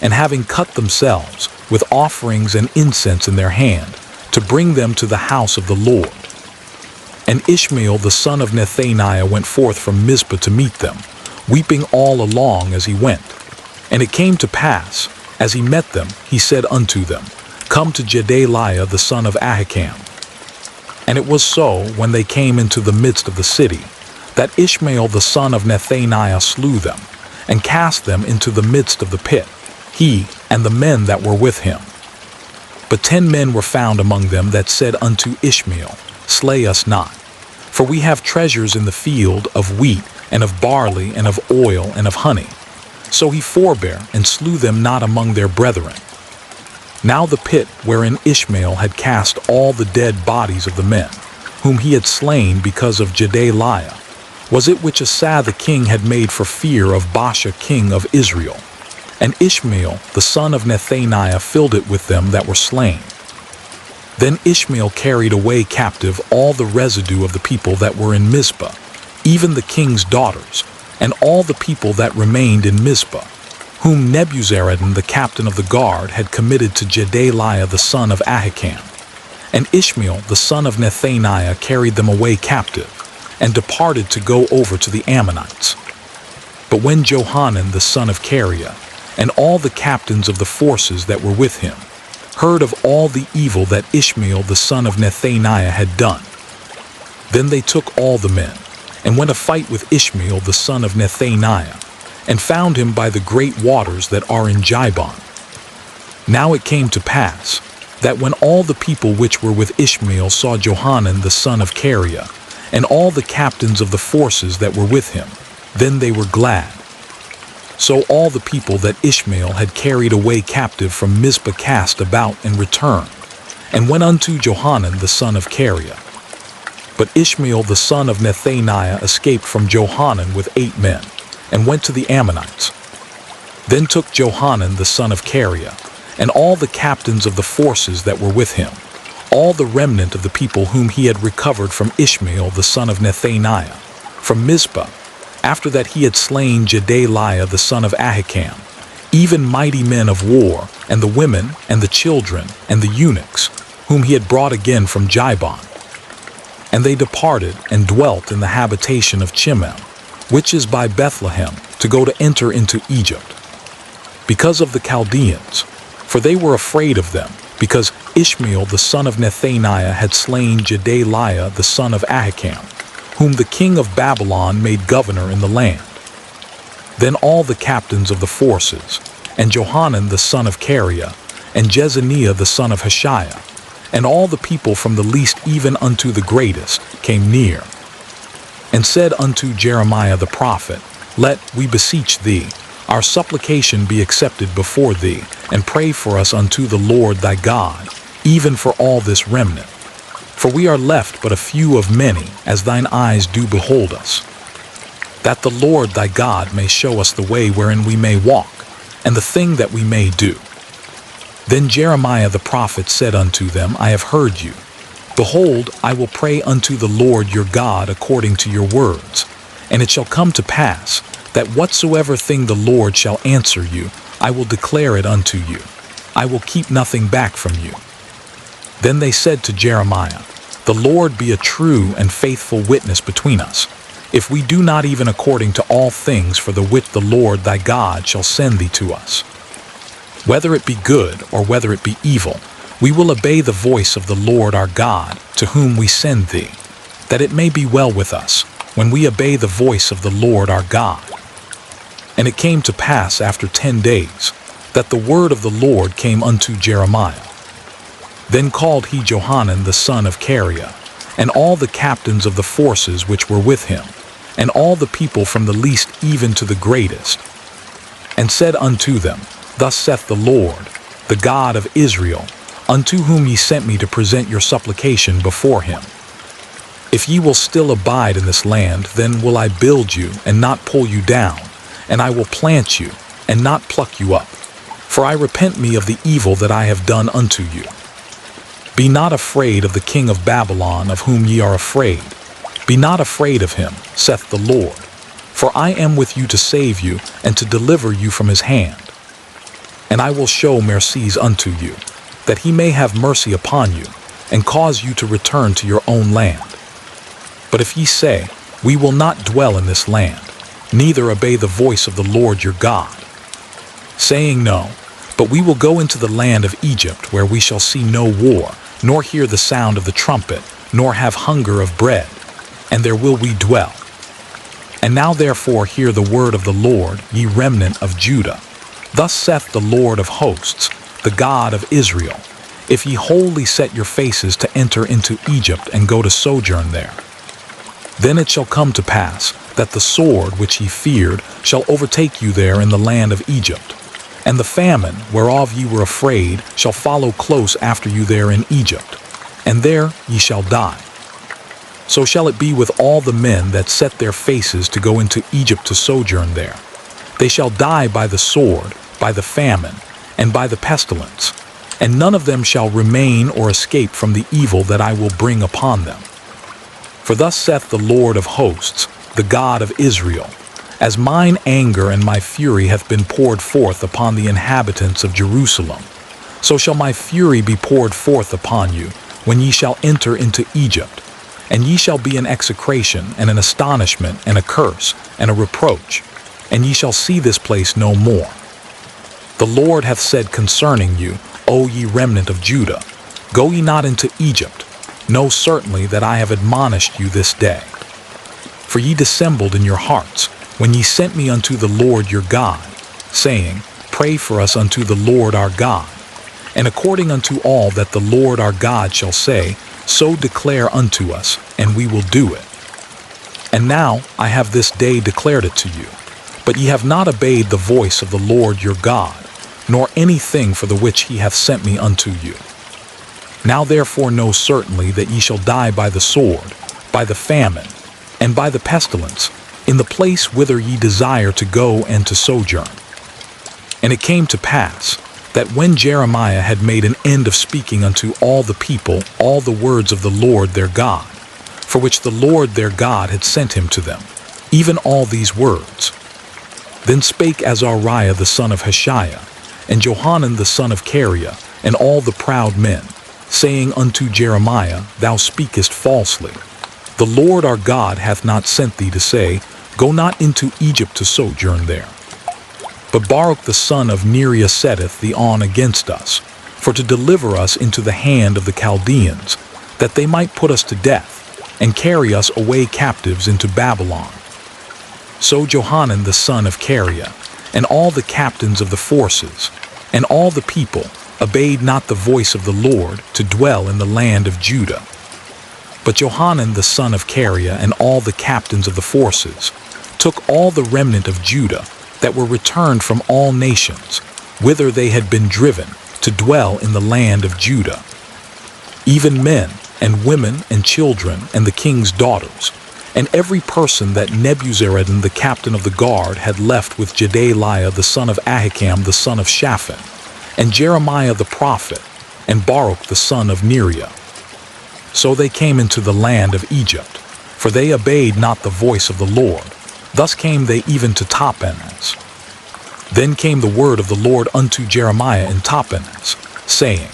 and having cut themselves, with offerings and incense in their hand, to bring them to the house of the Lord. And Ishmael the son of Nethaniah went forth from Mizpah to meet them, weeping all along as he went. And it came to pass, as he met them, he said unto them, Come to Jedaliah the son of Ahikam. And it was so, when they came into the midst of the city, that Ishmael the son of Nethaniah slew them, and cast them into the midst of the pit, he and the men that were with him. But 10 men were found among them that said unto Ishmael, Slay us not, for we have treasures in the field of wheat, and of barley, and of oil, and of honey. So he forbare, and slew them not among their brethren. Now the pit wherein Ishmael had cast all the dead bodies of the men, whom he had slain because of Jedaliah, was it which Asa the king had made for fear of Baasha king of Israel. And Ishmael, the son of Nethaniah, filled it with them that were slain. Then Ishmael carried away captive all the residue of the people that were in Mizpah, even the king's daughters, and all the people that remained in Mizpah, whom Nebuzaradan the captain of the guard had committed to Gedaliah the son of Ahikam. And Ishmael the son of Nethaniah carried them away captive, and departed to go over to the Ammonites. But when Johanan the son of Kareah, and all the captains of the forces that were with him, heard of all the evil that Ishmael the son of Nethaniah had done, then they took all the men, and went to fight with Ishmael the son of Nethaniah, and found him by the great waters that are in Jibon. Now it came to pass, that when all the people which were with Ishmael saw Johanan the son of Kareah, and all the captains of the forces that were with him, then they were glad. So all the people that Ishmael had carried away captive from Mizpah cast about and returned, and went unto Johanan the son of Kareah. But Ishmael the son of Nethaniah escaped from Johanan with 8 men, and went to the Ammonites. Then took Johanan the son of Kareah, and all the captains of the forces that were with him, all the remnant of the people whom he had recovered from Ishmael the son of Nethaniah, from Mizpah, after that he had slain Gedaliah the son of Ahikam, even mighty men of war, and the women, and the children, and the eunuchs, whom he had brought again from Jibon. And they departed and dwelt in the habitation of Chimham, which is by Bethlehem, to go to enter into Egypt, because of the Chaldeans, for they were afraid of them, because Ishmael the son of Nethaniah had slain Gedaliah the son of Ahikam, whom the king of Babylon made governor in the land. Then all the captains of the forces, and Johanan the son of Kareah, and Jezaniah the son of Hashiah, and all the people from the least even unto the greatest, came near, and said unto Jeremiah the prophet, Let, we beseech thee, our supplication be accepted before thee, and pray for us unto the Lord thy God, even for all this remnant. For we are left but a few of many, as thine eyes do behold us, that the Lord thy God may show us the way wherein we may walk, and the thing that we may do. Then Jeremiah the prophet said unto them, I have heard you. Behold, I will pray unto the Lord your God according to your words, and it shall come to pass, that whatsoever thing the Lord shall answer you, I will declare it unto you. I will keep nothing back from you. Then they said to Jeremiah, The Lord be a true and faithful witness between us, if we do not even according to all things for the which the Lord thy God shall send thee to us. Whether it be good or whether it be evil, we will obey the voice of the Lord our God, to whom we send thee, that it may be well with us, when we obey the voice of the Lord our God. And it came to pass after 10 days, that the word of the Lord came unto Jeremiah. Then called he Johanan the son of Kareah, and all the captains of the forces which were with him, and all the people from the least even to the greatest, and said unto them, Thus saith the Lord, the God of Israel, unto whom ye sent me to present your supplication before him. If ye will still abide in this land, then will I build you and not pull you down, and I will plant you and not pluck you up. For I repent me of the evil that I have done unto you. Be not afraid of the king of Babylon, of whom ye are afraid. Be not afraid of him, saith the Lord. For I am with you to save you, and to deliver you from his hand. And I will show mercies unto you, that he may have mercy upon you, and cause you to return to your own land. But if ye say, We will not dwell in this land, neither obey the voice of the Lord your God, saying, No, but we will go into the land of Egypt, where we shall see no war, nor hear the sound of the trumpet, nor have hunger of bread, and there will we dwell. And now therefore hear the word of the Lord, ye remnant of Judah. Thus saith the Lord of hosts, the God of Israel, if ye wholly set your faces to enter into Egypt and go to sojourn there, then it shall come to pass that the sword which ye feared shall overtake you there in the land of Egypt, and the famine whereof ye were afraid shall follow close after you there in Egypt, and there ye shall die. So shall it be with all the men that set their faces to go into Egypt to sojourn there. They shall die by the sword, by the famine, and by the pestilence, and none of them shall remain or escape from the evil that I will bring upon them. For thus saith the Lord of hosts, the God of Israel, as mine anger and my fury hath been poured forth upon the inhabitants of Jerusalem, so shall my fury be poured forth upon you, when ye shall enter into Egypt, and ye shall be an execration, and an astonishment, and a curse, and a reproach, and ye shall see this place no more. The Lord hath said concerning you, O ye remnant of Judah, go ye not into Egypt. Know certainly that I have admonished you this day. For ye dissembled in your hearts, when ye sent me unto the Lord your God, saying, Pray for us unto the Lord our God. And according unto all that the Lord our God shall say, so declare unto us, and we will do it. And now I have this day declared it to you, but ye have not obeyed the voice of the Lord your God, nor anything for the which he hath sent me unto you. Now therefore know certainly that ye shall die by the sword, by the famine, and by the pestilence, in the place whither ye desire to go and to sojourn. And it came to pass, that when Jeremiah had made an end of speaking unto all the people all the words of the Lord their God, for which the Lord their God had sent him to them, even all these words, then spake Azariah the son of Hashiah, and Johanan the son of Kareah, and all the proud men, saying unto Jeremiah, Thou speakest falsely. The Lord our God hath not sent thee to say, Go not into Egypt to sojourn there. But Baruch the son of Neriah setteth thee on against us, for to deliver us into the hand of the Chaldeans, that they might put us to death, and carry us away captives into Babylon. So Johanan the son of Kareah, and all the captains of the forces, and all the people, obeyed not the voice of the Lord to dwell in the land of Judah. But Johanan the son of Kareah, and all the captains of the forces, took all the remnant of Judah, that were returned from all nations, whither they had been driven, to dwell in the land of Judah, even men, and women, and children, and the king's daughters, and every person that Nebuzaradan the captain of the guard had left with Jedaliah the son of Ahikam the son of Shaphan, and Jeremiah the prophet, and Baruch the son of Neriah. So they came into the land of Egypt, for they obeyed not the voice of the Lord. Thus came they even to Tahpanhes. Then came the word of the Lord unto Jeremiah in Tahpanhes, saying,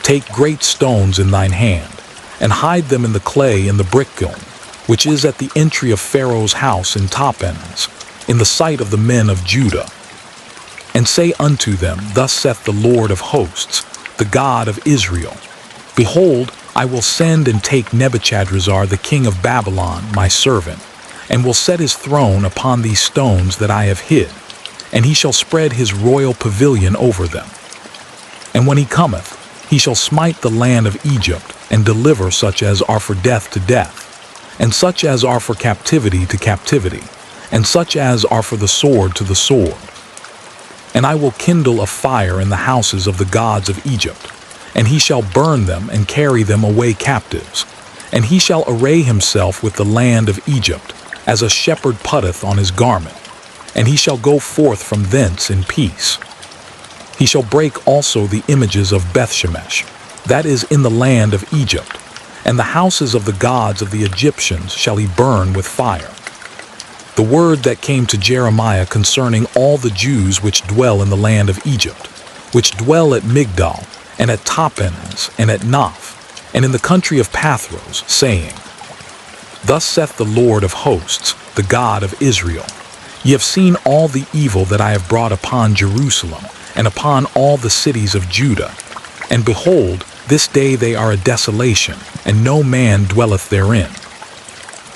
Take great stones in thine hand, and hide them in the clay in the brick-kiln, which is at the entry of Pharaoh's house in Tahpanhes, in the sight of the men of Judah. And say unto them, Thus saith the Lord of hosts, the God of Israel, Behold, I will send and take Nebuchadrezzar the king of Babylon, my servant, and will set his throne upon these stones that I have hid, and he shall spread his royal pavilion over them. And when he cometh, he shall smite the land of Egypt, and deliver such as are for death to death, and such as are for captivity to captivity, and such as are for the sword to the sword. And I will kindle a fire in the houses of the gods of Egypt, and he shall burn them and carry them away captives, and he shall array himself with the land of Egypt, as a shepherd putteth on his garment, and he shall go forth from thence in peace. He shall break also the images of Bethshemesh, that is in the land of Egypt, and the houses of the gods of the Egyptians shall he burn with fire. The word that came to Jeremiah concerning all the Jews which dwell in the land of Egypt, which dwell at Migdol, and at Tahpanhes, and at Noph, and in the country of Pathros, saying, Thus saith the Lord of hosts, the God of Israel, Ye have seen all the evil that I have brought upon Jerusalem, and upon all the cities of Judah. And behold, this day they are a desolation, and no man dwelleth therein.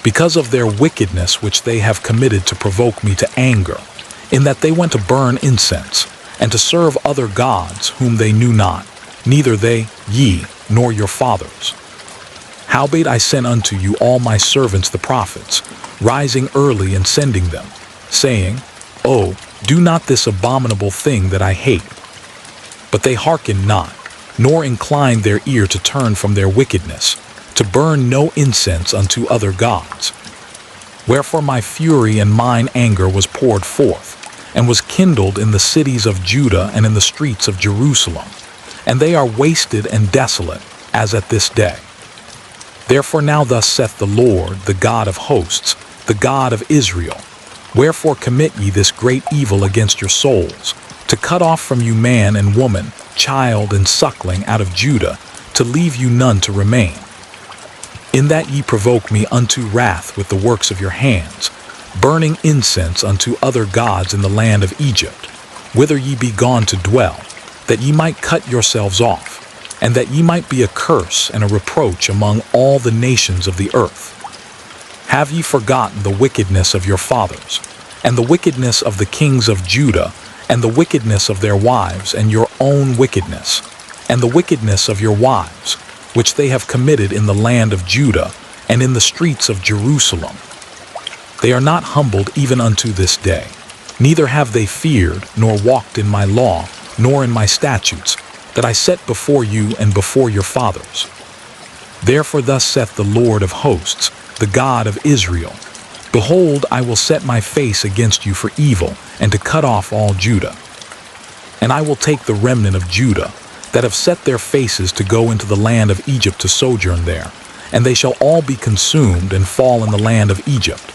Because of their wickedness which they have committed to provoke me to anger, in that they went to burn incense, and to serve other gods whom they knew not, neither they, ye, nor your fathers. Howbeit I sent unto you all my servants the prophets, rising early and sending them, saying, Oh, do not this abominable thing that I hate. But they hearkened not, nor inclined their ear to turn from their wickedness, to burn no incense unto other gods. Wherefore my fury and mine anger was poured forth, and was kindled in the cities of Judah and in the streets of Jerusalem, and they are wasted and desolate, as at this day. Therefore now thus saith the Lord, the God of hosts, the God of Israel, wherefore commit ye this great evil against your souls, to cut off from you man and woman, child and suckling out of Judah, to leave you none to remain. In that ye provoke me unto wrath with the works of your hands, burning incense unto other gods in the land of Egypt, whither ye be gone to dwell, that ye might cut yourselves off, and that ye might be a curse and a reproach among all the nations of the earth. Have ye forgotten the wickedness of your fathers, and the wickedness of the kings of Judah, and the wickedness of their wives, and your own wickedness, and the wickedness of your wives, which they have committed in the land of Judah, and in the streets of Jerusalem? They are not humbled even unto this day, neither have they feared, nor walked in my law, nor in my statutes, that I set before you and before your fathers. Therefore thus saith the Lord of hosts, the God of Israel, Behold, I will set my face against you for evil, and to cut off all Judah. And I will take the remnant of Judah, that have set their faces to go into the land of Egypt to sojourn there, and they shall all be consumed and fall in the land of Egypt.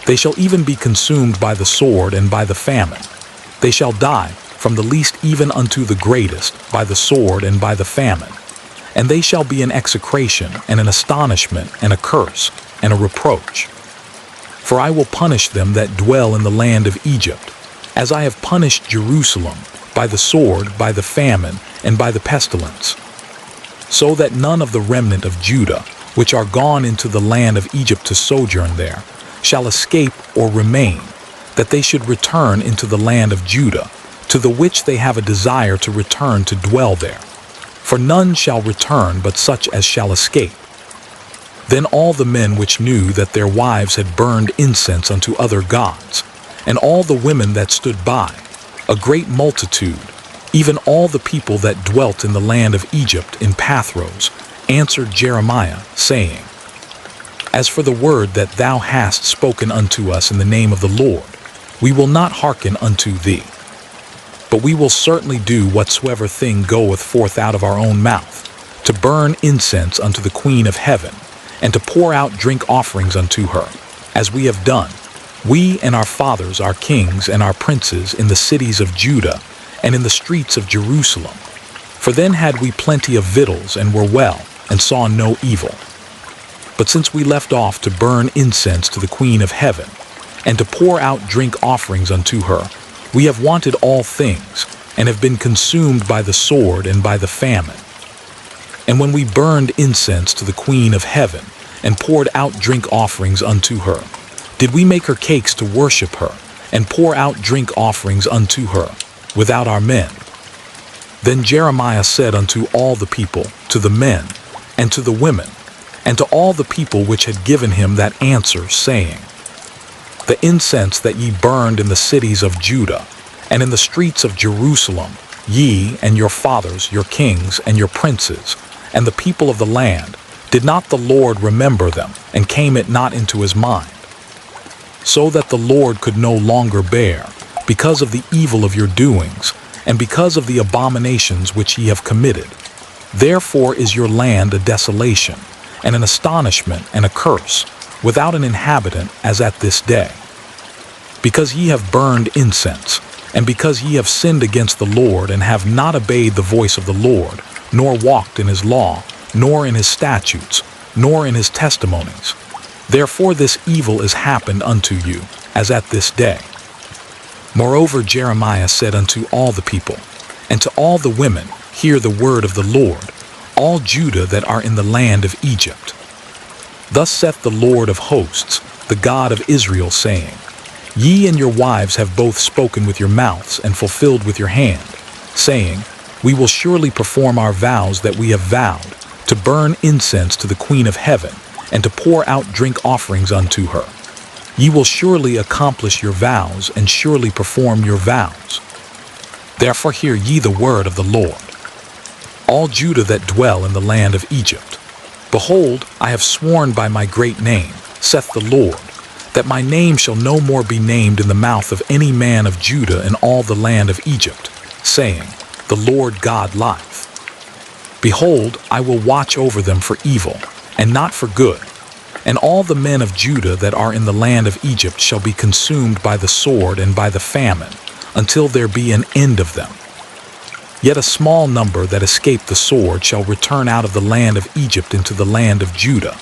They shall even be consumed by the sword and by the famine. They shall die, from the least even unto the greatest, by the sword and by the famine. And they shall be an execration, and an astonishment, and a curse, and a reproach. For I will punish them that dwell in the land of Egypt, as I have punished Jerusalem, by the sword, by the famine, and by the pestilence. So that none of the remnant of Judah, which are gone into the land of Egypt to sojourn there, shall escape or remain, that they should return into the land of Judah, to the which they have a desire to return to dwell there. For none shall return but such as shall escape. Then all the men which knew that their wives had burned incense unto other gods, and all the women that stood by, a great multitude, even all the people that dwelt in the land of Egypt in Pathros, answered Jeremiah, saying, As for the word that thou hast spoken unto us in the name of the Lord, we will not hearken unto thee. But we will certainly do whatsoever thing goeth forth out of our own mouth, to burn incense unto the Queen of heaven, and to pour out drink offerings unto her, as we have done, we and our fathers, our kings and our princes in the cities of Judah, and in the streets of Jerusalem. For then had we plenty of victuals, and were well, and saw no evil. But since we left off to burn incense to the Queen of heaven, and to pour out drink offerings unto her, we have wanted all things, and have been consumed by the sword and by the famine. And when we burned incense to the Queen of heaven, and poured out drink offerings unto her, did we make her cakes to worship her, and pour out drink offerings unto her, without our men? Then Jeremiah said unto all the people, to the men, and to the women, and to all the people which had given him that answer, saying, The incense that ye burned in the cities of Judah, and in the streets of Jerusalem, ye and your fathers, your kings, and your princes, and the people of the land, did not the Lord remember them, and came it not into his mind? So that the Lord could no longer bear, because of the evil of your doings, and because of the abominations which ye have committed. Therefore is your land a desolation, and an astonishment, and a curse, without an inhabitant, as at this day. Because ye have burned incense, and because ye have sinned against the Lord, and have not obeyed the voice of the Lord, nor walked in his law, nor in his statutes, nor in his testimonies. Therefore this evil is happened unto you, as at this day. Moreover Jeremiah said unto all the people, and to all the women, Hear the word of the Lord, all Judah that are in the land of Egypt. Thus saith the Lord of hosts, the God of Israel, saying, Ye and your wives have both spoken with your mouths and fulfilled with your hand, saying, We will surely perform our vows that we have vowed, to burn incense to the Queen of heaven, and to pour out drink offerings unto her. Ye will surely accomplish your vows, and surely perform your vows. Therefore hear ye the word of the Lord, all Judah that dwell in the land of Egypt. Behold, I have sworn by my great name, saith the Lord, that my name shall no more be named in the mouth of any man of Judah in all the land of Egypt, saying, The Lord God liveth. Behold, I will watch over them for evil, and not for good. And all the men of Judah that are in the land of Egypt shall be consumed by the sword and by the famine, until there be an end of them. Yet a small number that escape the sword shall return out of the land of Egypt into the land of Judah,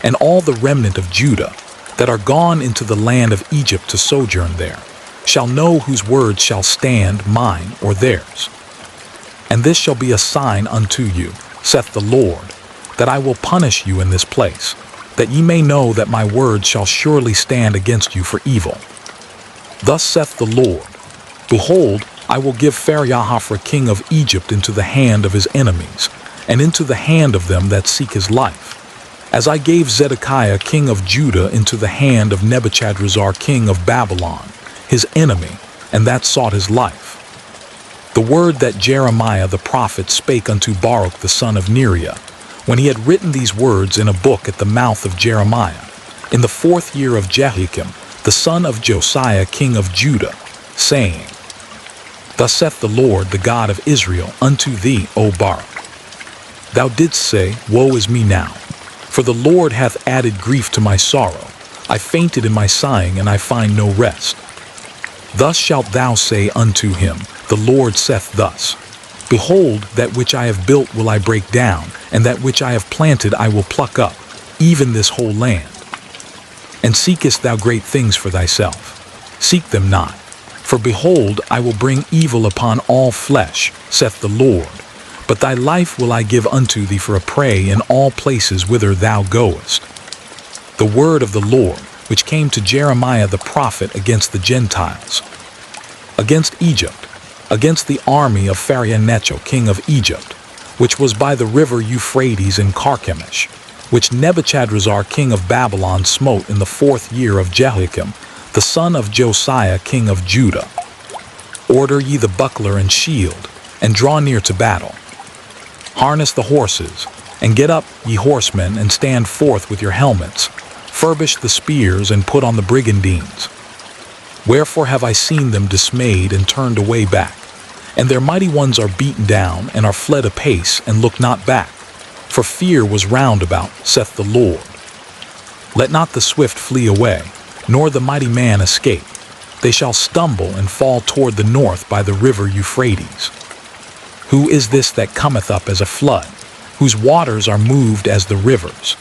and all the remnant of Judah that are gone into the land of Egypt to sojourn there shall know whose words shall stand, mine or theirs. And this shall be a sign unto you, saith the Lord, that I will punish you in this place, that ye may know that my words shall surely stand against you for evil. Thus saith the Lord, Behold, I will give Pharaoh king of Egypt into the hand of his enemies, and into the hand of them that seek his life, as I gave Zedekiah king of Judah into the hand of Nebuchadrezzar king of Babylon, his enemy, and that sought his life. The word that Jeremiah the prophet spake unto Baruch the son of Neriah, when he had written these words in a book at the mouth of Jeremiah, in the 4th year of Jehoiakim, the son of Josiah king of Judah, saying, Thus saith the Lord, the God of Israel, unto thee, O Baruch. Thou didst say, Woe is me now, for the Lord hath added grief to my sorrow. I fainted in my sighing, and I find no rest. Thus shalt thou say unto him, The Lord saith thus, Behold, that which I have built will I break down, and that which I have planted I will pluck up, even this whole land. And seekest thou great things for thyself? Seek them not. For behold, I will bring evil upon all flesh, saith the Lord. But thy life will I give unto thee for a prey in all places whither thou goest. The word of the Lord, which came to Jeremiah the prophet against the Gentiles, against Egypt, against the army of Pharaoh king of Egypt, which was by the river Euphrates in Carchemish, which Nebuchadrezzar king of Babylon smote in the 4th year of Jehoiakim, the son of Josiah king of Judah. Order ye the buckler and shield, and draw near to battle. Harness the horses, and get up, ye horsemen, and stand forth with your helmets. Furbish the spears, and put on the brigandines. Wherefore have I seen them dismayed and turned away back, and their mighty ones are beaten down, and are fled apace, and look not back. For fear was round about, saith the Lord. Let not the swift flee away, nor the mighty man escape. They shall stumble and fall toward the north by the river Euphrates. Who is this that cometh up as a flood, whose waters are moved as the rivers?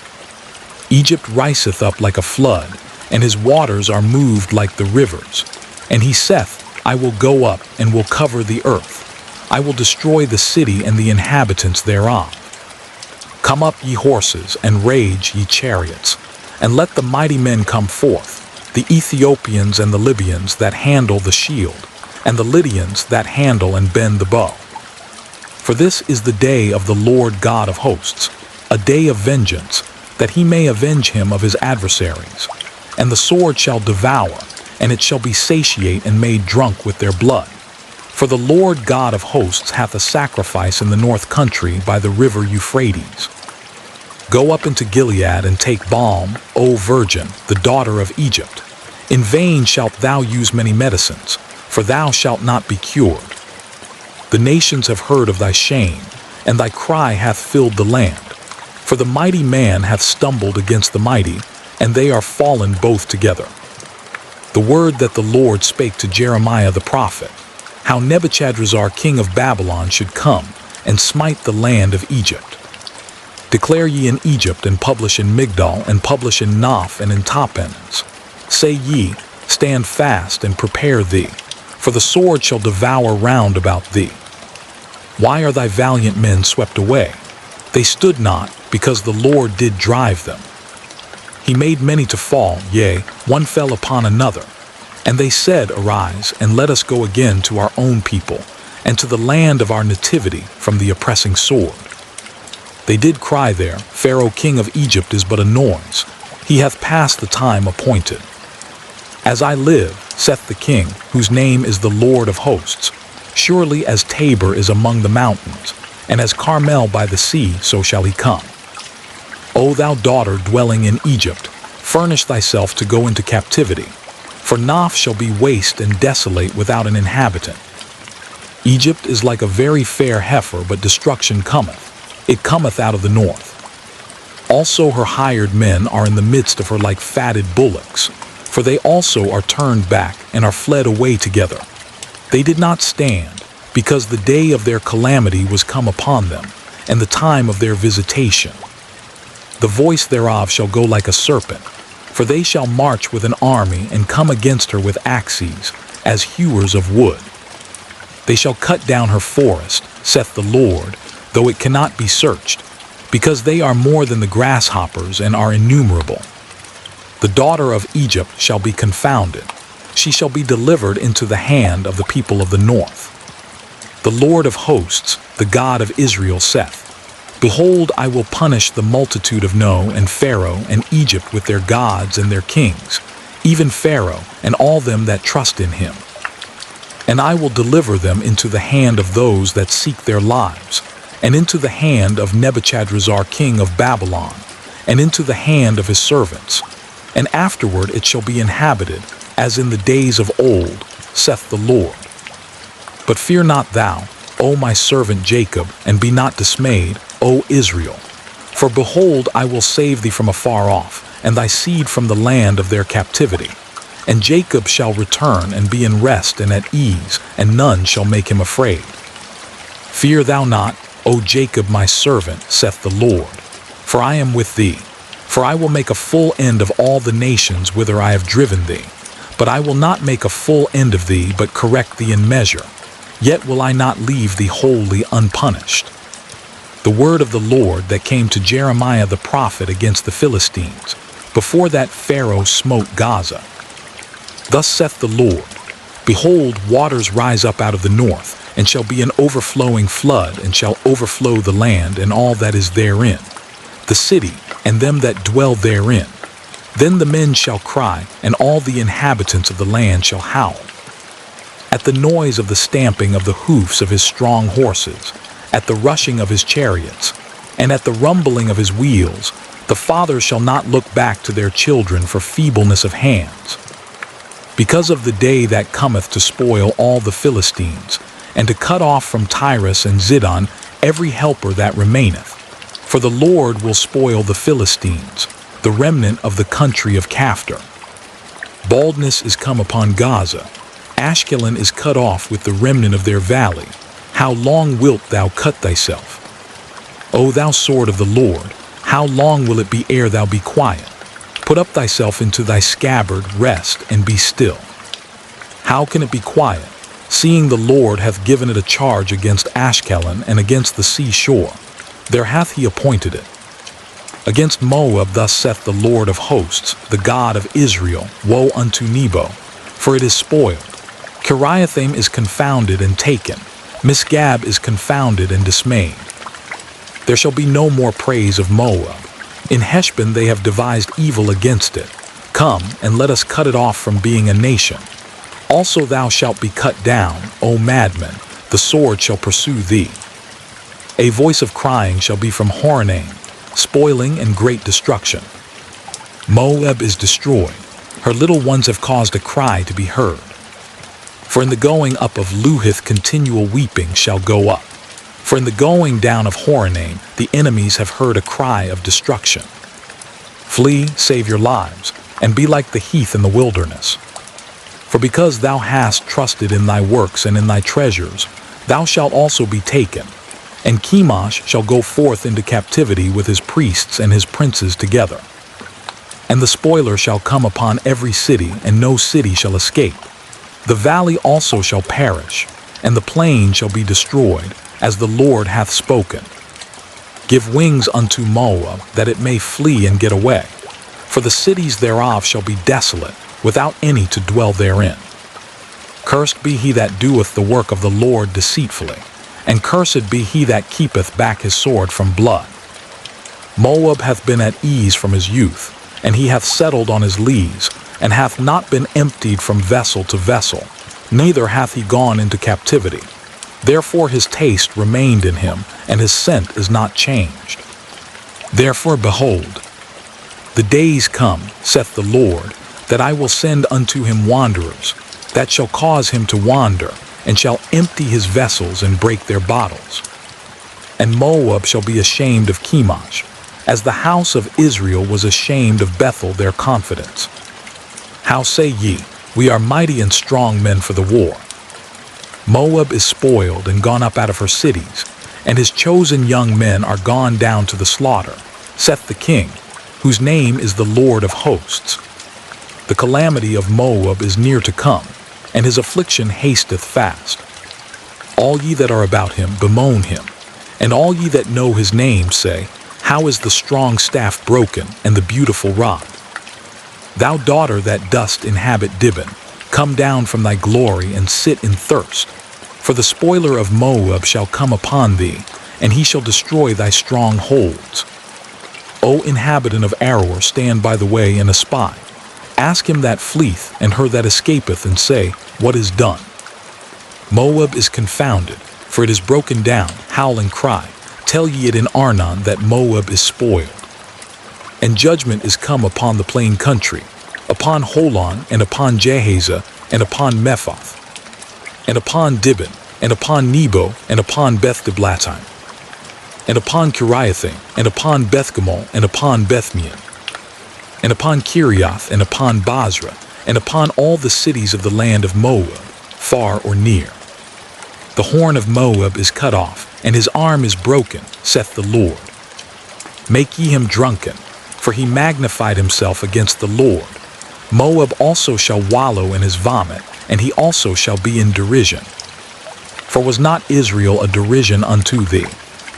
Egypt riseth up like a flood, and his waters are moved like the rivers. And he saith, I will go up, and will cover the earth. I will destroy the city and the inhabitants thereof. Come up, ye horses, and rage, ye chariots, and let the mighty men come forth, the Ethiopians and the Libyans that handle the shield, and the Lydians that handle and bend the bow. For this is the day of the Lord God of hosts, a day of vengeance, that he may avenge him of his adversaries. And the sword shall devour, and it shall be satiate and made drunk with their blood. For the Lord God of hosts hath a sacrifice in the north country by the river Euphrates. Go up into Gilead and take balm, O virgin, the daughter of Egypt. In vain shalt thou use many medicines, for thou shalt not be cured. The nations have heard of thy shame, and thy cry hath filled the land. For the mighty man hath stumbled against the mighty, and they are fallen both together. The word that the Lord spake to Jeremiah the prophet, how Nebuchadrezzar king of Babylon should come and smite the land of Egypt. Declare ye in Egypt, and publish in Migdol, and publish in Noph, and in Tapenes. Say ye, Stand fast and prepare thee, for the sword shall devour round about thee. Why are thy valiant men swept away? They stood not, because the Lord did drive them. He made many to fall, yea, one fell upon another. And they said, Arise, and let us go again to our own people, and to the land of our nativity from the oppressing sword. They did cry there, Pharaoh king of Egypt is but a noise. He hath passed the time appointed. As I live, saith the king, whose name is the Lord of hosts, surely as Tabor is among the mountains, and as Carmel by the sea, so shall he come. O thou daughter dwelling in Egypt, Furnish thyself to go into captivity, for Noph shall be waste and desolate without an inhabitant. Egypt is like a very fair heifer, but destruction cometh. It cometh out of the north. Also her hired men are in the midst of her like fatted bullocks, for they also are turned back and are fled away together. They did not stand, because the day of their calamity was come upon them, and the time of their visitation. The voice thereof shall go like a serpent, for they shall march with an army and come against her with axes, as hewers of wood. They shall cut down her forest, saith the Lord, though it cannot be searched, because they are more than the grasshoppers and are innumerable. The daughter of Egypt shall be confounded. She shall be delivered into the hand of the people of the north. The Lord of hosts, the God of Israel, saith, Behold, I will punish the multitude of No and Pharaoh and Egypt with their gods and their kings, even Pharaoh and all them that trust in him. And I will deliver them into the hand of those that seek their lives, and into the hand of Nebuchadrezzar king of Babylon, and into the hand of his servants. And afterward it shall be inhabited, as in the days of old, saith the Lord. But fear not thou, O my servant Jacob, and be not dismayed, O Israel. For behold, I will save thee from afar off, and thy seed from the land of their captivity. And Jacob shall return and be in rest and at ease, and none shall make him afraid. Fear thou not, O Jacob my servant, saith the Lord, for I am with thee. For I will make a full end of all the nations whither I have driven thee. But I will not make a full end of thee, but correct thee in measure. Yet will I not leave thee wholly unpunished. The word of the Lord that came to Jeremiah the prophet against the Philistines, before that Pharaoh smote Gaza. Thus saith the Lord, Behold, waters rise up out of the north, and shall be an overflowing flood, and shall overflow the land and all that is therein, the city and them that dwell therein. Then the men shall cry, and all the inhabitants of the land shall howl. At the noise of the stamping of the hoofs of his strong horses, at the rushing of his chariots, and at the rumbling of his wheels, the fathers shall not look back to their children for feebleness of hands. Because of the day that cometh to spoil all the Philistines, and to cut off from Tyrus and Zidon every helper that remaineth. For the Lord will spoil the Philistines, the remnant of the country of Caphtor. Baldness is come upon Gaza. Ashkelon is cut off with the remnant of their valley. How long wilt thou cut thyself? O thou sword of the Lord, how long will it be ere thou be quiet? Put up thyself into thy scabbard, rest, and be still. How can it be quiet, seeing the Lord hath given it a charge against Ashkelon and against the sea shore? There hath he appointed it. Against Moab thus saith the Lord of hosts, the God of Israel, Woe unto Nebo, for it is spoiled. Kiriathaim is confounded and taken. Misgab is confounded and dismayed. There shall be no more praise of Moab. In Heshbon they have devised evil against it. Come, and let us cut it off from being a nation. Also thou shalt be cut down, O madman, the sword shall pursue thee. A voice of crying shall be from Horonaim, spoiling and great destruction. Moab is destroyed. Her little ones have caused a cry to be heard. For in the going up of Luhith continual weeping shall go up. For in the going down of Horonaim the enemies have heard a cry of destruction. Flee, save your lives, and be like the heath in the wilderness. For because thou hast trusted in thy works and in thy treasures, thou shalt also be taken. And Chemosh shall go forth into captivity with his priests and his princes together. And the spoiler shall come upon every city, and no city shall escape. The valley also shall perish, and the plain shall be destroyed, as the Lord hath spoken. Give wings unto Moab, that it may flee and get away. For the cities thereof shall be desolate, without any to dwell therein. Cursed be he that doeth the work of the Lord deceitfully, and cursed be he that keepeth back his sword from blood. Moab hath been at ease from his youth, and he hath settled on his lees, and hath not been emptied from vessel to vessel, neither hath he gone into captivity. Therefore his taste remained in him, and his scent is not changed. Therefore, behold, The days come, saith the Lord, that I will send unto him wanderers, that shall cause him to wander, and shall empty his vessels and break their bottles. And Moab shall be ashamed of Chemosh, as the house of Israel was ashamed of Bethel their confidence. How say ye, we are mighty and strong men for the war? Moab is spoiled and gone up out of her cities, and his chosen young men are gone down to the slaughter, saith the king, whose name is the Lord of hosts. The calamity of Moab is near to come, and his affliction hasteth fast. All ye that are about him bemoan him, and all ye that know his name say, how is the strong staff broken, and the beautiful rod? Thou daughter that dost inhabit Dibon, come down from thy glory and sit in thirst. For the spoiler of Moab shall come upon thee, and he shall destroy thy strongholds. O inhabitant of Aroer, stand by the way and espy. Ask him that fleeth and her that escapeth, and say, what is done? Moab is confounded, for it is broken down, howl and cry. Tell ye it in Arnon that Moab is spoiled. And judgment is come upon the plain country, upon Holon, and upon Jahaza, and upon Mephath, and upon Dibon, and upon Nebo, and upon Beth-Diblatime, and upon Kiriathaim, and upon Bethgamol, and upon Bethmeon, and upon Kirioth, and upon Basra, and upon all the cities of the land of Moab, far or near. The horn of Moab is cut off, and his arm is broken, saith the Lord. Make ye him drunken, for he magnified himself against the Lord. Moab also shall wallow in his vomit, and he also shall be in derision. For was not Israel a derision unto thee?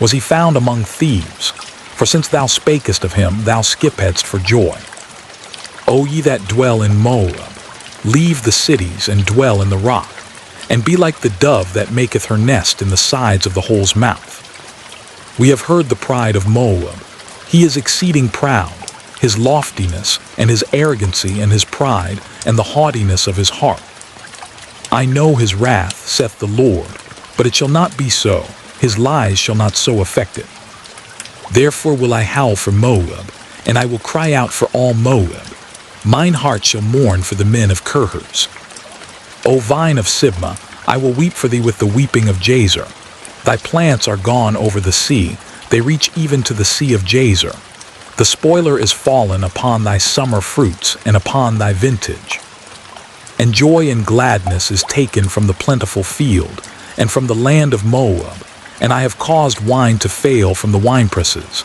Was he found among thieves? For since thou spakest of him, thou skippedst for joy. O ye that dwell in Moab, leave the cities and dwell in the rock, and be like the dove that maketh her nest in the sides of the hole's mouth. We have heard the pride of Moab. He is exceeding proud, his loftiness, and his arrogancy, and his pride, and the haughtiness of his heart. I know his wrath, saith the Lord, but it shall not be so. His lies shall not so affect it. Therefore will I howl for Moab, and I will cry out for all Moab. Mine heart shall mourn for the men of Kirhers. O vine of Sibmah, I will weep for thee with the weeping of Jazer. Thy plants are gone over the sea, they reach even to the sea of Jazer. The spoiler is fallen upon thy summer fruits and upon thy vintage. And joy and gladness is taken from the plentiful field, and from the land of Moab, and I have caused wine to fail from the winepresses.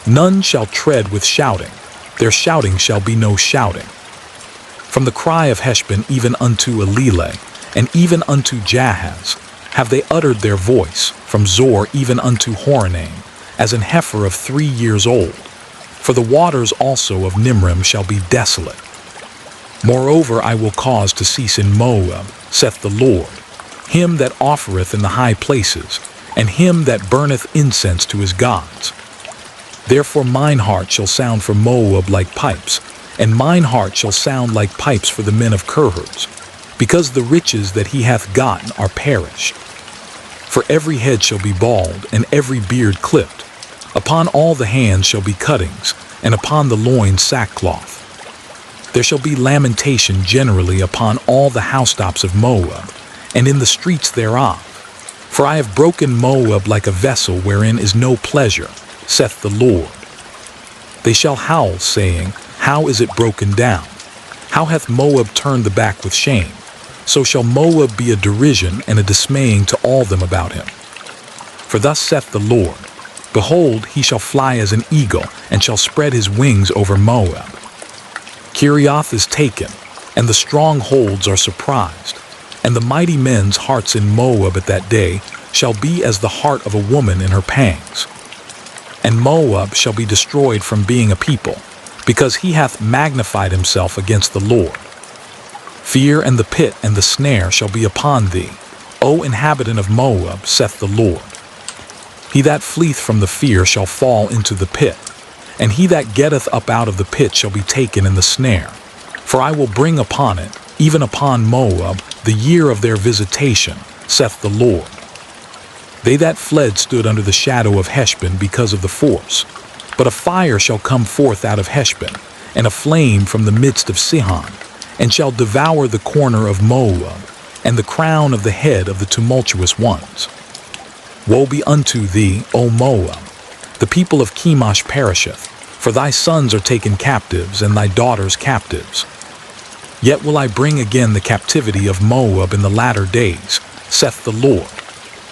None shall tread with shouting, their shouting shall be no shouting. From the cry of Heshbon even unto Elileh, and even unto Jahaz, have they uttered their voice, from Zor even unto Horonaim, as an heifer of 3 years old. For the waters also of Nimrim shall be desolate. Moreover I will cause to cease in Moab, saith the Lord, him that offereth in the high places, and him that burneth incense to his gods. Therefore mine heart shall sound for Moab like pipes, and mine heart shall sound like pipes for the men of Kirhers, because the riches that he hath gotten are perished. For every head shall be bald, and every beard clipped. Upon all the hands shall be cuttings, and upon the loins sackcloth. There shall be lamentation generally upon all the housetops of Moab, and in the streets thereof. For I have broken Moab like a vessel wherein is no pleasure, saith the Lord. They shall howl, saying, how is it broken down? How hath Moab turned the back with shame? So shall Moab be a derision and a dismaying to all them about him. For thus saith the Lord, behold, he shall fly as an eagle, and shall spread his wings over Moab. Kirioth is taken, and the strongholds are surprised, and the mighty men's hearts in Moab at that day shall be as the heart of a woman in her pangs. And Moab shall be destroyed from being a people, because he hath magnified himself against the Lord. Fear and the pit and the snare shall be upon thee, O inhabitant of Moab, saith the Lord. He that fleeth from the fear shall fall into the pit, and he that getteth up out of the pit shall be taken in the snare. For I will bring upon it, even upon Moab, the year of their visitation, saith the Lord. They that fled stood under the shadow of Heshbon because of the force. But a fire shall come forth out of Heshbon, and a flame from the midst of Sihon, and shall devour the corner of Moab, and the crown of the head of the tumultuous ones. Woe be unto thee, O Moab! The people of Chemosh perisheth, for thy sons are taken captives, and thy daughters captives. Yet will I bring again the captivity of Moab in the latter days, saith the Lord.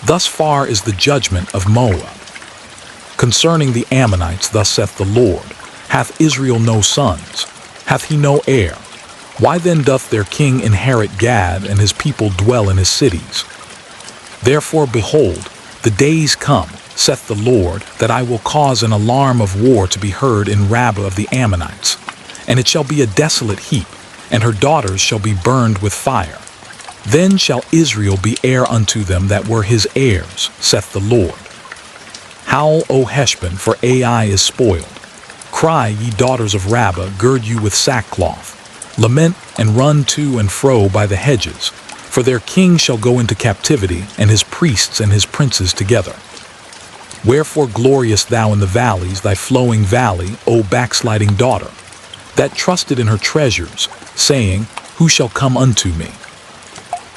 Thus far is the judgment of Moab. Concerning the Ammonites, thus saith the Lord, hath Israel no sons? Hath he no heir? Why then doth their king inherit Gad, and his people dwell in his cities? Therefore, behold, the days come, saith the Lord, that I will cause an alarm of war to be heard in Rabbah of the Ammonites, and it shall be a desolate heap, and her daughters shall be burned with fire. Then shall Israel be heir unto them that were his heirs, saith the Lord. Howl, O Heshbon, for Ai is spoiled. Cry, ye daughters of Rabbah, gird you with sackcloth. Lament and run to and fro by the hedges, for their king shall go into captivity, and his priests and his princes together. Wherefore gloriest thou in the valleys, thy flowing valley, O backsliding daughter, that trusted in her treasures, saying, Who shall come unto me?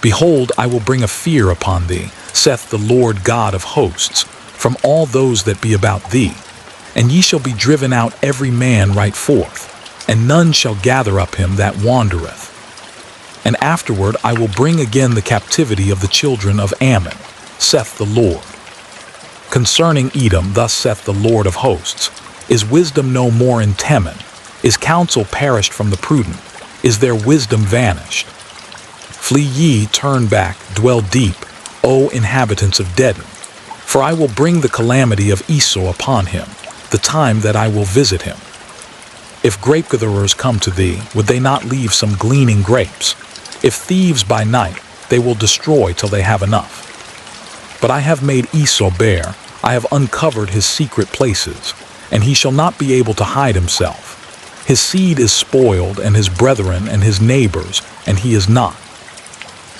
Behold, I will bring a fear upon thee, saith the Lord God of hosts, from all those that be about thee, and ye shall be driven out every man right forth, and none shall gather up him that wandereth. And afterward I will bring again the captivity of the children of Ammon, saith the Lord. Concerning Edom, thus saith the Lord of hosts, Is wisdom no more in Teman? Is counsel perished from the prudent? Is their wisdom vanished? Flee ye, turn back, dwell deep, O inhabitants of Dedan. For I will bring the calamity of Esau upon him, the time that I will visit him. If grape-gatherers come to thee, would they not leave some gleaning grapes? If thieves by night, they will destroy till they have enough. But I have made Esau bare, I have uncovered his secret places, and he shall not be able to hide himself. His seed is spoiled, and his brethren and his neighbors, and he is not.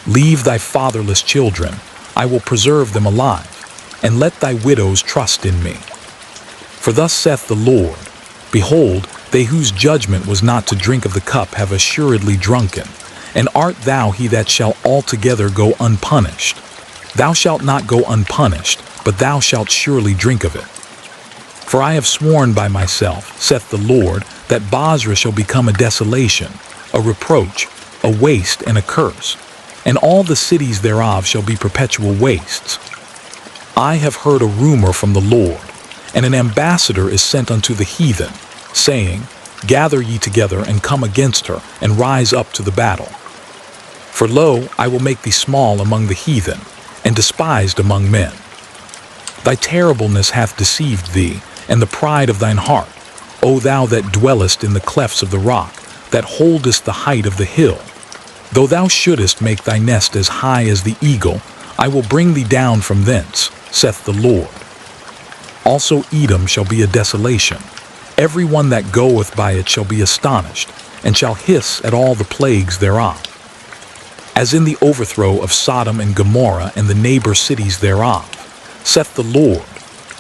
Leave thy fatherless children, I will preserve them alive, and let thy widows trust in me. For thus saith the Lord, Behold, they whose judgment was not to drink of the cup have assuredly drunken, and art thou he that shall altogether go unpunished? Thou shalt not go unpunished, but thou shalt surely drink of it. For I have sworn by myself, saith the Lord, that Bozrah shall become a desolation, a reproach, a waste, and a curse, and all the cities thereof shall be perpetual wastes. I have heard a rumor from the Lord, and an ambassador is sent unto the heathen, saying, Gather ye together, and come against her, and rise up to the battle. For lo, I will make thee small among the heathen, and despised among men. Thy terribleness hath deceived thee, and the pride of thine heart, O thou that dwellest in the clefts of the rock, that holdest the height of the hill. Though thou shouldest make thy nest as high as the eagle, I will bring thee down from thence, saith the Lord. Also Edom shall be a desolation. Every one that goeth by it shall be astonished, and shall hiss at all the plagues thereof. As in the overthrow of Sodom and Gomorrah and the neighbor cities thereof, saith the Lord,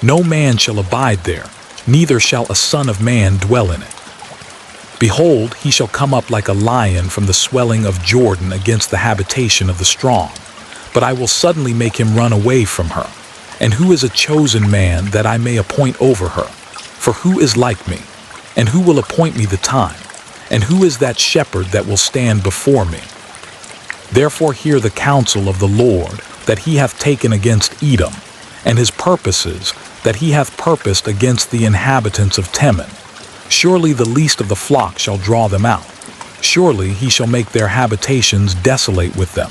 no man shall abide there, neither shall a son of man dwell in it. Behold, he shall come up like a lion from the swelling of Jordan against the habitation of the strong. But I will suddenly make him run away from her. And who is a chosen man that I may appoint over her? For who is like me? And who will appoint me the time? And who is that shepherd that will stand before me? Therefore hear the counsel of the Lord that he hath taken against Edom, and his purposes that he hath purposed against the inhabitants of Teman. Surely the least of the flock shall draw them out. Surely he shall make their habitations desolate with them.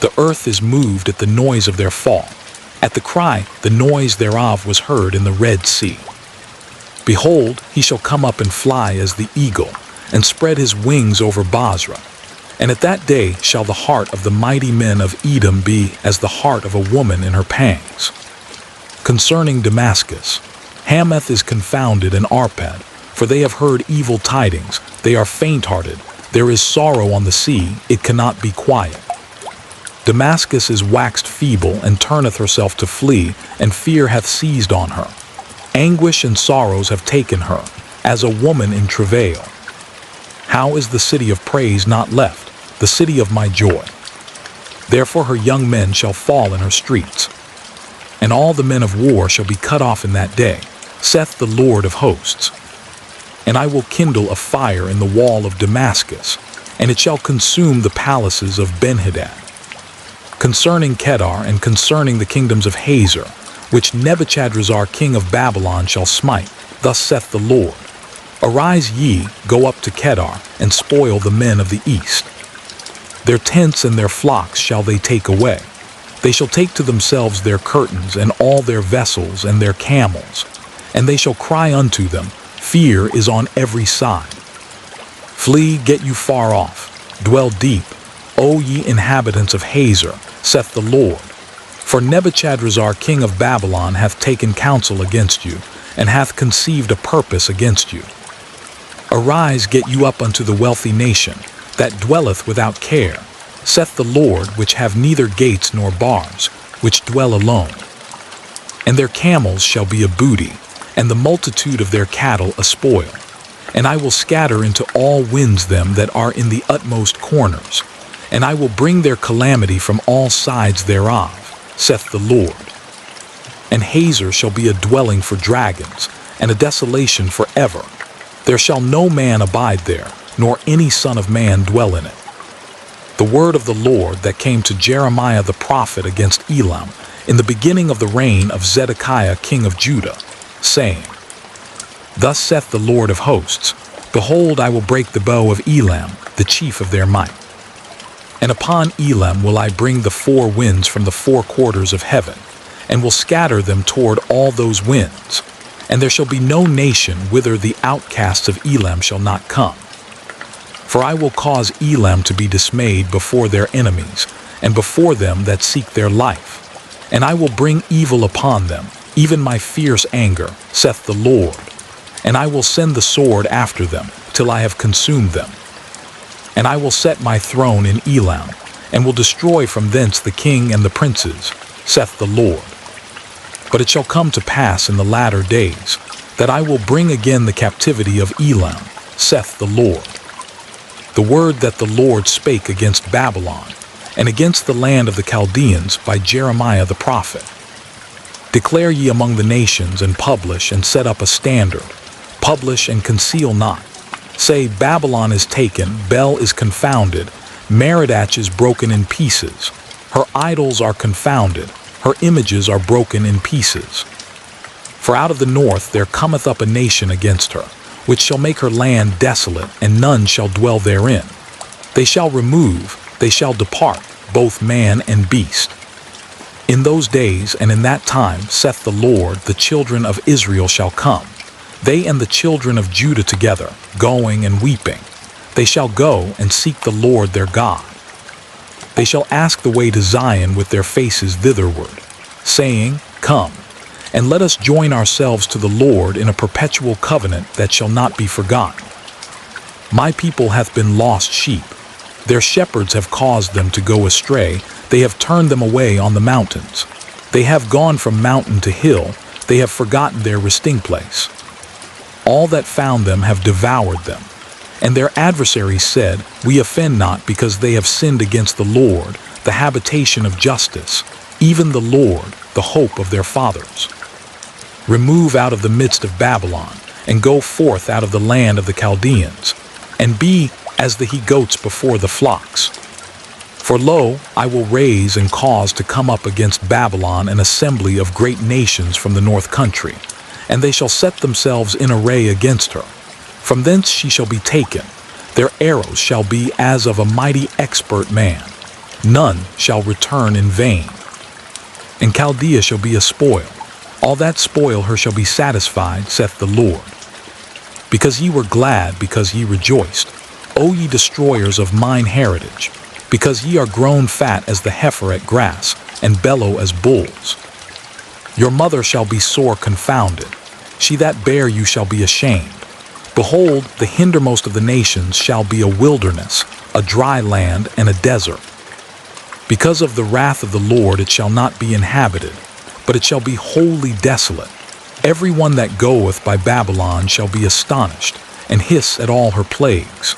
The earth is moved at the noise of their fall. At the cry, the noise thereof was heard in the Red Sea. Behold, he shall come up and fly as the eagle, and spread his wings over Bozrah. And at that day shall the heart of the mighty men of Edom be as the heart of a woman in her pangs. Concerning Damascus, Hamath is confounded, and Arpad, for they have heard evil tidings, they are faint-hearted, there is sorrow on the sea, it cannot be quiet. Damascus is waxed feeble, and turneth herself to flee, and fear hath seized on her. Anguish and sorrows have taken her, as a woman in travail. How is the city of praise not left, the city of my joy? Therefore her young men shall fall in her streets, and all the men of war shall be cut off in that day, saith the Lord of hosts. And I will kindle a fire in the wall of Damascus, and it shall consume the palaces of Benhadad. Concerning Kedar and concerning the kingdoms of Hazor, which Nebuchadrezzar king of Babylon shall smite, thus saith the Lord, Arise ye, go up to Kedar, and spoil the men of the east. Their tents and their flocks shall they take away. They shall take to themselves their curtains and all their vessels and their camels, and they shall cry unto them, Fear is on every side. Flee, get you far off, dwell deep, O ye inhabitants of Hazor, saith the Lord. For Nebuchadrezzar king of Babylon hath taken counsel against you, and hath conceived a purpose against you. Arise, get you up unto the wealthy nation, that dwelleth without care, saith the Lord, which have neither gates nor bars, which dwell alone. And their camels shall be a booty, and the multitude of their cattle a spoil. And I will scatter into all winds them that are in the utmost corners, and I will bring their calamity from all sides thereof, saith the Lord. And Hazor shall be a dwelling for dragons, and a desolation forever. There shall no man abide there, nor any son of man dwell in it. The word of the Lord that came to Jeremiah the prophet against Elam in the beginning of the reign of Zedekiah king of Judah, saying, Thus saith the Lord of hosts, Behold, I will break the bow of Elam, the chief of their might. And upon Elam will I bring the four winds from the four quarters of heaven, and will scatter them toward all those winds. And there shall be no nation whither the outcasts of Elam shall not come. For I will cause Elam to be dismayed before their enemies, and before them that seek their life. And I will bring evil upon them, even my fierce anger, saith the Lord. And I will send the sword after them, till I have consumed them. And I will set my throne in Elam, and will destroy from thence the king and the princes, saith the Lord. But it shall come to pass in the latter days, that I will bring again the captivity of Elam, saith the Lord. The word that the Lord spake against Babylon, and against the land of the Chaldeans by Jeremiah the prophet. Declare ye among the nations, and publish, and set up a standard. Publish and conceal not. Say, Babylon is taken, Bel is confounded, Merodach is broken in pieces. Her idols are confounded, her images are broken in pieces. For out of the north there cometh up a nation against her, which shall make her land desolate, and none shall dwell therein. They shall remove, they shall depart, both man and beast. In those days and in that time, saith the Lord, the children of Israel shall come, they and the children of Judah together, going and weeping. They shall go and seek the Lord their God. They shall ask the way to Zion with their faces thitherward, saying, Come, and let us join ourselves to the Lord in a perpetual covenant that shall not be forgotten. My people hath been lost sheep. Their shepherds have caused them to go astray. They have turned them away on the mountains. They have gone from mountain to hill. They have forgotten their resting place. All that found them have devoured them. And their adversaries said, We offend not, because they have sinned against the Lord, the habitation of justice, even the Lord, the hope of their fathers. Remove out of the midst of Babylon, and go forth out of the land of the Chaldeans, and be as the he-goats before the flocks. For lo, I will raise and cause to come up against Babylon an assembly of great nations from the north country, and they shall set themselves in array against her. From thence she shall be taken. Their arrows shall be as of a mighty expert man. None shall return in vain. And Chaldea shall be a spoil. All that spoil her shall be satisfied, saith the Lord. Because ye were glad, because ye rejoiced, O ye destroyers of mine heritage, because ye are grown fat as the heifer at grass, and bellow as bulls. Your mother shall be sore confounded. She that bare you shall be ashamed. Behold, the hindermost of the nations shall be a wilderness, a dry land, and a desert. Because of the wrath of the Lord it shall not be inhabited, but it shall be wholly desolate. Every one that goeth by Babylon shall be astonished, and hiss at all her plagues.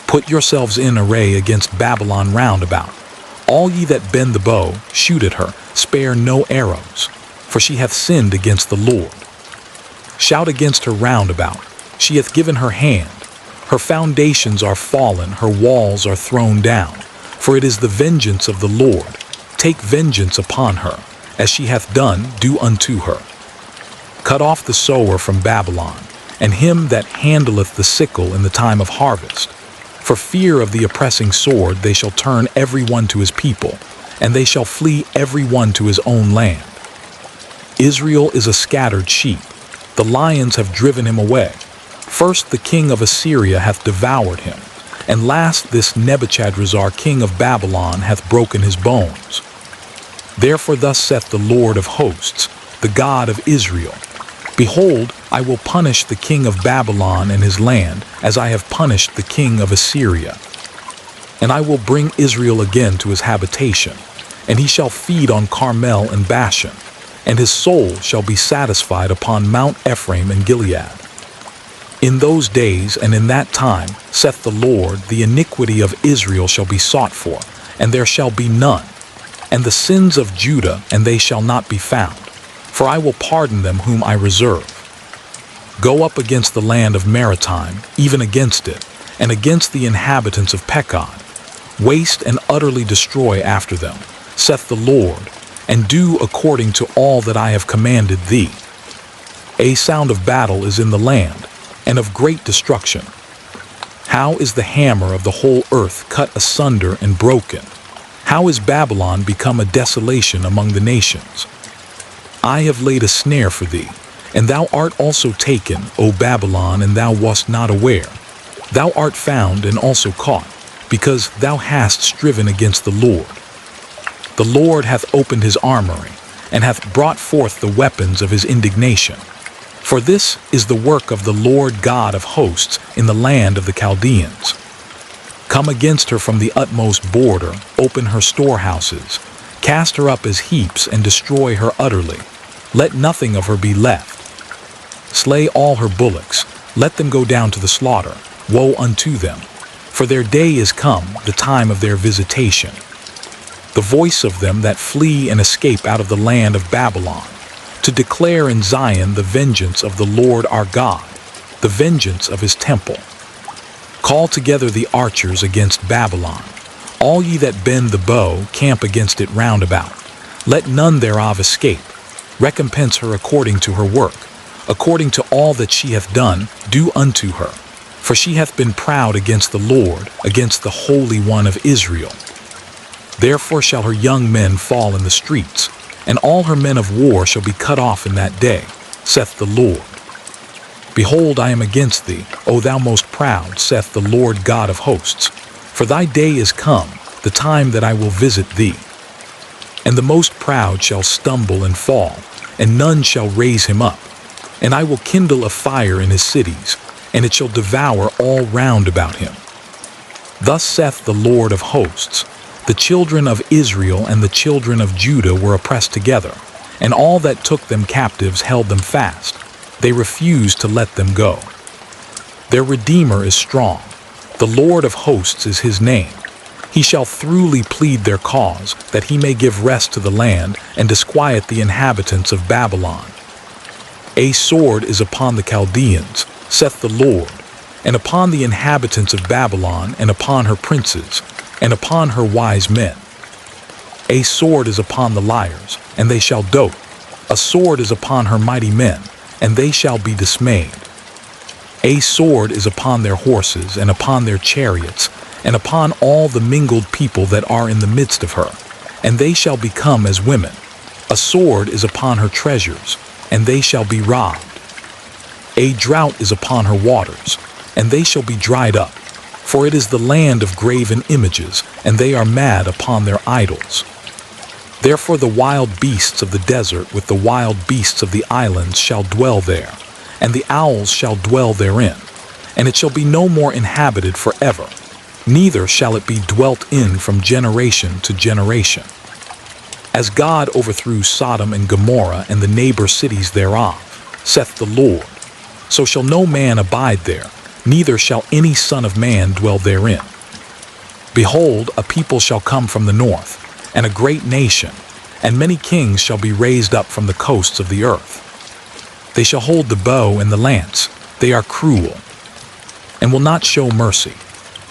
Put yourselves in array against Babylon round about. All ye that bend the bow, shoot at her, spare no arrows, for she hath sinned against the Lord. Shout against her round about, she hath given her hand. Her foundations are fallen, her walls are thrown down, for it is the vengeance of the Lord. Take vengeance upon her, as she hath done, do unto her. Cut off the sower from Babylon, and him that handleth the sickle in the time of harvest. For fear of the oppressing sword they shall turn every one to his people, and they shall flee every one to his own land. Israel is a scattered sheep. The lions have driven him away. First the king of Assyria hath devoured him, and last this Nebuchadrezzar king of Babylon hath broken his bones. Therefore thus saith the Lord of hosts, the God of Israel, Behold, I will punish the king of Babylon and his land, as I have punished the king of Assyria. And I will bring Israel again to his habitation, and he shall feed on Carmel and Bashan, and his soul shall be satisfied upon Mount Ephraim and Gilead. In those days and in that time, saith the Lord, the iniquity of Israel shall be sought for, and there shall be none, and the sins of Judah, and they shall not be found. For I will pardon them whom I reserve. Go up against the land of Maritime, even against it, and against the inhabitants of Pekod. Waste and utterly destroy after them, saith the Lord, and do according to all that I have commanded thee. A sound of battle is in the land, and of great destruction. How is the hammer of the whole earth cut asunder and broken? How is Babylon become a desolation among the nations? I have laid a snare for thee, and thou art also taken, O Babylon, and thou wast not aware. Thou art found and also caught, because thou hast striven against the Lord. The Lord hath opened his armory, and hath brought forth the weapons of his indignation. For this is the work of the Lord God of hosts in the land of the Chaldeans. Come against her from the utmost border, open her storehouses, cast her up as heaps, and destroy her utterly. Let nothing of her be left. Slay all her bullocks, let them go down to the slaughter. Woe unto them, for their day is come, the time of their visitation. The voice of them that flee and escape out of the land of Babylon, to declare in Zion the vengeance of the Lord our God, the vengeance of his temple. Call together the archers against Babylon. All ye that bend the bow, camp against it round about. Let none thereof escape. Recompense her according to her work. According to all that she hath done, do unto her. For she hath been proud against the Lord, against the Holy One of Israel. Therefore shall her young men fall in the streets, and all her men of war shall be cut off in that day, saith the Lord. Behold, I am against thee, O thou most proud, saith the Lord God of hosts. For thy day is come, the time that I will visit thee. And the most proud shall stumble and fall, and none shall raise him up. And I will kindle a fire in his cities, and it shall devour all round about him. Thus saith the Lord of hosts, the children of Israel and the children of Judah were oppressed together, and all that took them captives held them fast. They refused to let them go. Their Redeemer is strong. The Lord of hosts is his name. He shall throughly plead their cause, that he may give rest to the land, and disquiet the inhabitants of Babylon. A sword is upon the Chaldeans, saith the Lord, and upon the inhabitants of Babylon, and upon her princes, and upon her wise men. A sword is upon the liars, and they shall dote. A sword is upon her mighty men, and they shall be dismayed. A sword is upon their horses, and upon their chariots, and upon all the mingled people that are in the midst of her, and they shall become as women. A sword is upon her treasures, and they shall be robbed. A drought is upon her waters, and they shall be dried up. For it is the land of graven images, and they are mad upon their idols. Therefore the wild beasts of the desert with the wild beasts of the islands shall dwell there, and the owls shall dwell therein, and it shall be no more inhabited forever, neither shall it be dwelt in from generation to generation. As God overthrew Sodom and Gomorrah and the neighbor cities thereof, saith the Lord. So shall no man abide there, neither shall any son of man dwell therein. Behold, a people shall come from the north, and a great nation, and many kings shall be raised up from the coasts of the earth. They shall hold the bow and the lance, they are cruel, and will not show mercy.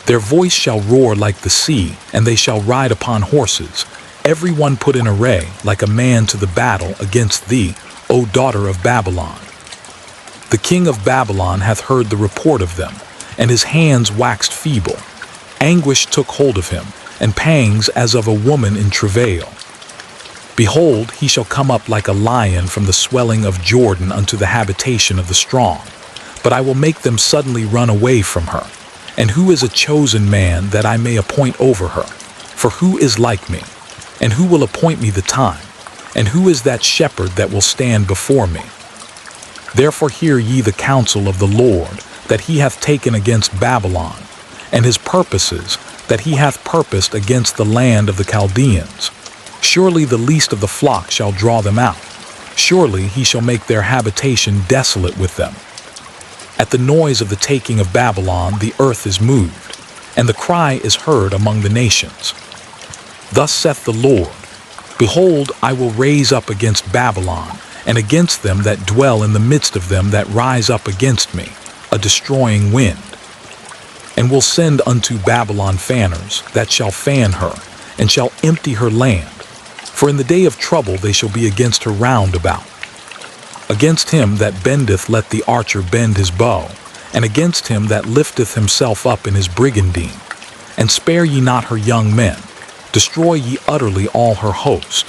Their voice shall roar like the sea, and they shall ride upon horses, every one put in array like a man to the battle against thee, O daughter of Babylon. The king of Babylon hath heard the report of them, and his hands waxed feeble. Anguish took hold of him, and pangs as of a woman in travail. Behold, he shall come up like a lion from the swelling of Jordan unto the habitation of the strong. But I will make them suddenly run away from her. And who is a chosen man that I may appoint over her? For who is like me? And who will appoint me the time? And who is that shepherd that will stand before me? Therefore hear ye the counsel of the Lord, that he hath taken against Babylon, and his purposes, that he hath purposed against the land of the Chaldeans. Surely the least of the flock shall draw them out. Surely he shall make their habitation desolate with them. At the noise of the taking of Babylon the earth is moved, and the cry is heard among the nations. Thus saith the Lord, Behold, I will raise up against Babylon, and against them that dwell in the midst of them that rise up against me, a destroying wind. And will send unto Babylon fanners, that shall fan her, and shall empty her land. For in the day of trouble they shall be against her round about. Against him that bendeth let the archer bend his bow, and against him that lifteth himself up in his brigandine. And spare ye not her young men, destroy ye utterly all her host.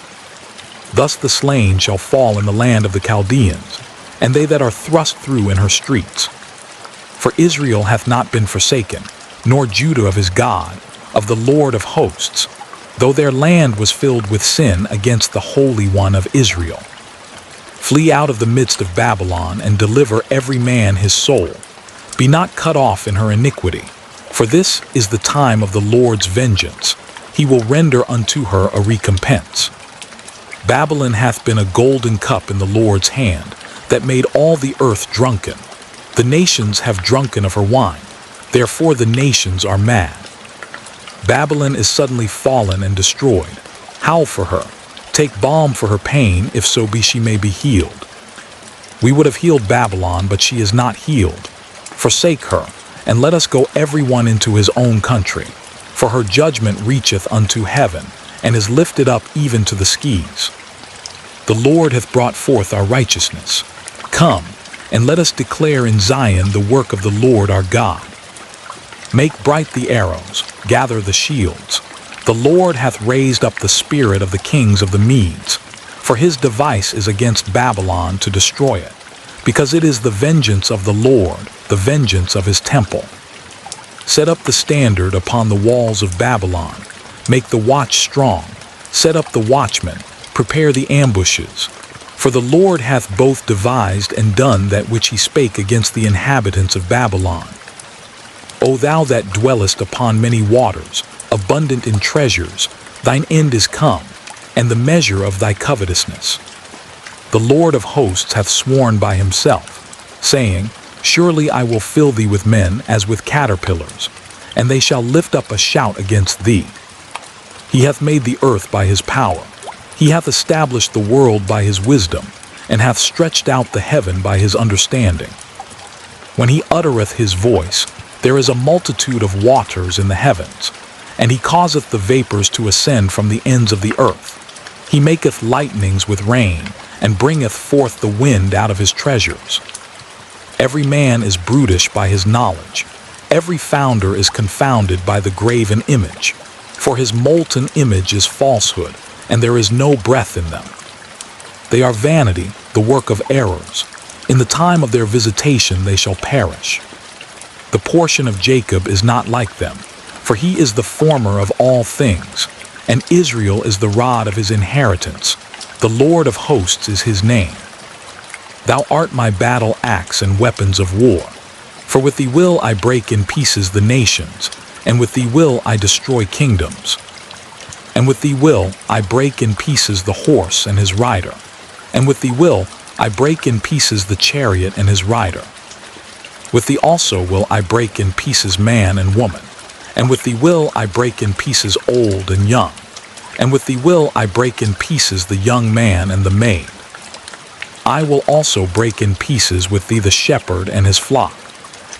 Thus the slain shall fall in the land of the Chaldeans, and they that are thrust through in her streets. For Israel hath not been forsaken, nor Judah of his God, of the Lord of hosts, though their land was filled with sin against the Holy One of Israel. Flee out of the midst of Babylon, and deliver every man his soul. Be not cut off in her iniquity, for this is the time of the Lord's vengeance. He will render unto her a recompense. Babylon hath been a golden cup in the Lord's hand, that made all the earth drunken. The nations have drunken of her wine, therefore the nations are mad. Babylon is suddenly fallen and destroyed. Howl for her, take balm for her pain, if so be she may be healed. We would have healed Babylon, but she is not healed. Forsake her, and let us go every one into his own country. For her judgment reacheth unto heaven, and is lifted up even to the skies. The Lord hath brought forth our righteousness. Come, and let us declare in Zion the work of the Lord our God. Make bright the arrows, gather the shields. The Lord hath raised up the spirit of the kings of the Medes, for his device is against Babylon to destroy it, because it is the vengeance of the Lord, the vengeance of his temple. Set up the standard upon the walls of Babylon, make the watch strong, set up the watchmen, prepare the ambushes. For the Lord hath both devised and done that which he spake against the inhabitants of Babylon. O thou that dwellest upon many waters, abundant in treasures, thine end is come, and the measure of thy covetousness. The Lord of hosts hath sworn by himself, saying, Surely I will fill thee with men as with caterpillars, and they shall lift up a shout against thee. He hath made the earth by his power. He hath established the world by his wisdom, and hath stretched out the heaven by his understanding. When he uttereth his voice, there is a multitude of waters in the heavens, and he causeth the vapors to ascend from the ends of the earth. He maketh lightnings with rain, and bringeth forth the wind out of his treasures. Every man is brutish by his knowledge. Every founder is confounded by the graven image. For his molten image is falsehood, and there is no breath in them. They are vanity, the work of errors. In the time of their visitation they shall perish. The portion of Jacob is not like them, for he is the former of all things, and Israel is the rod of his inheritance. The Lord of hosts is his name. Thou art my battle axe and weapons of war. For with thee will I break in pieces the nations, and with thee will I destroy kingdoms. And with thee will I break in pieces the horse and his rider, and with thee will I break in pieces the chariot and his rider. With thee also will I break in pieces man and woman, and with thee will I break in pieces old and young, and with thee will I break in pieces the young man and the maid. I will also break in pieces with thee the shepherd and his flock,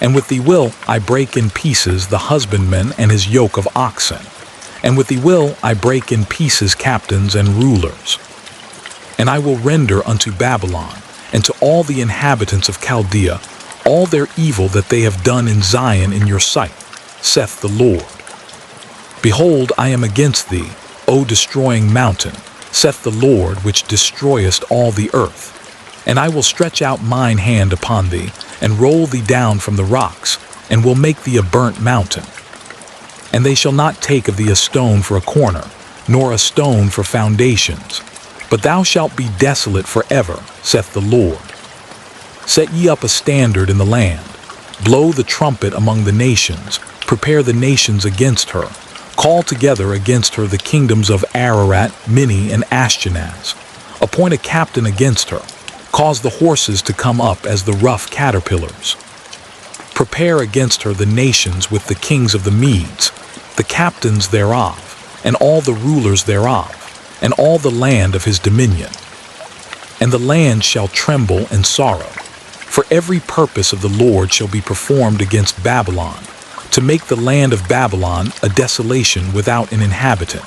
and with thee will I break in pieces the husbandman and his yoke of oxen, and with thee will I break in pieces captains and rulers. And I will render unto Babylon and to all the inhabitants of Chaldea all their evil that they have done in Zion in your sight, saith the Lord. Behold, I am against thee, O destroying mountain, saith the Lord, which destroyest all the earth. And I will stretch out mine hand upon thee, and roll thee down from the rocks, and will make thee a burnt mountain. And they shall not take of thee a stone for a corner, nor a stone for foundations, but thou shalt be desolate forever, saith the Lord. Set ye up a standard in the land, blow the trumpet among the nations, prepare the nations against her, call together against her the kingdoms of Ararat, Minni, and Ashkenaz, appoint a captain against her, cause the horses to come up as the rough caterpillars. Prepare against her the nations with the kings of the Medes, the captains thereof, and all the rulers thereof, and all the land of his dominion. And the land shall tremble and sorrow, for every purpose of the Lord shall be performed against Babylon, to make the land of Babylon a desolation without an inhabitant.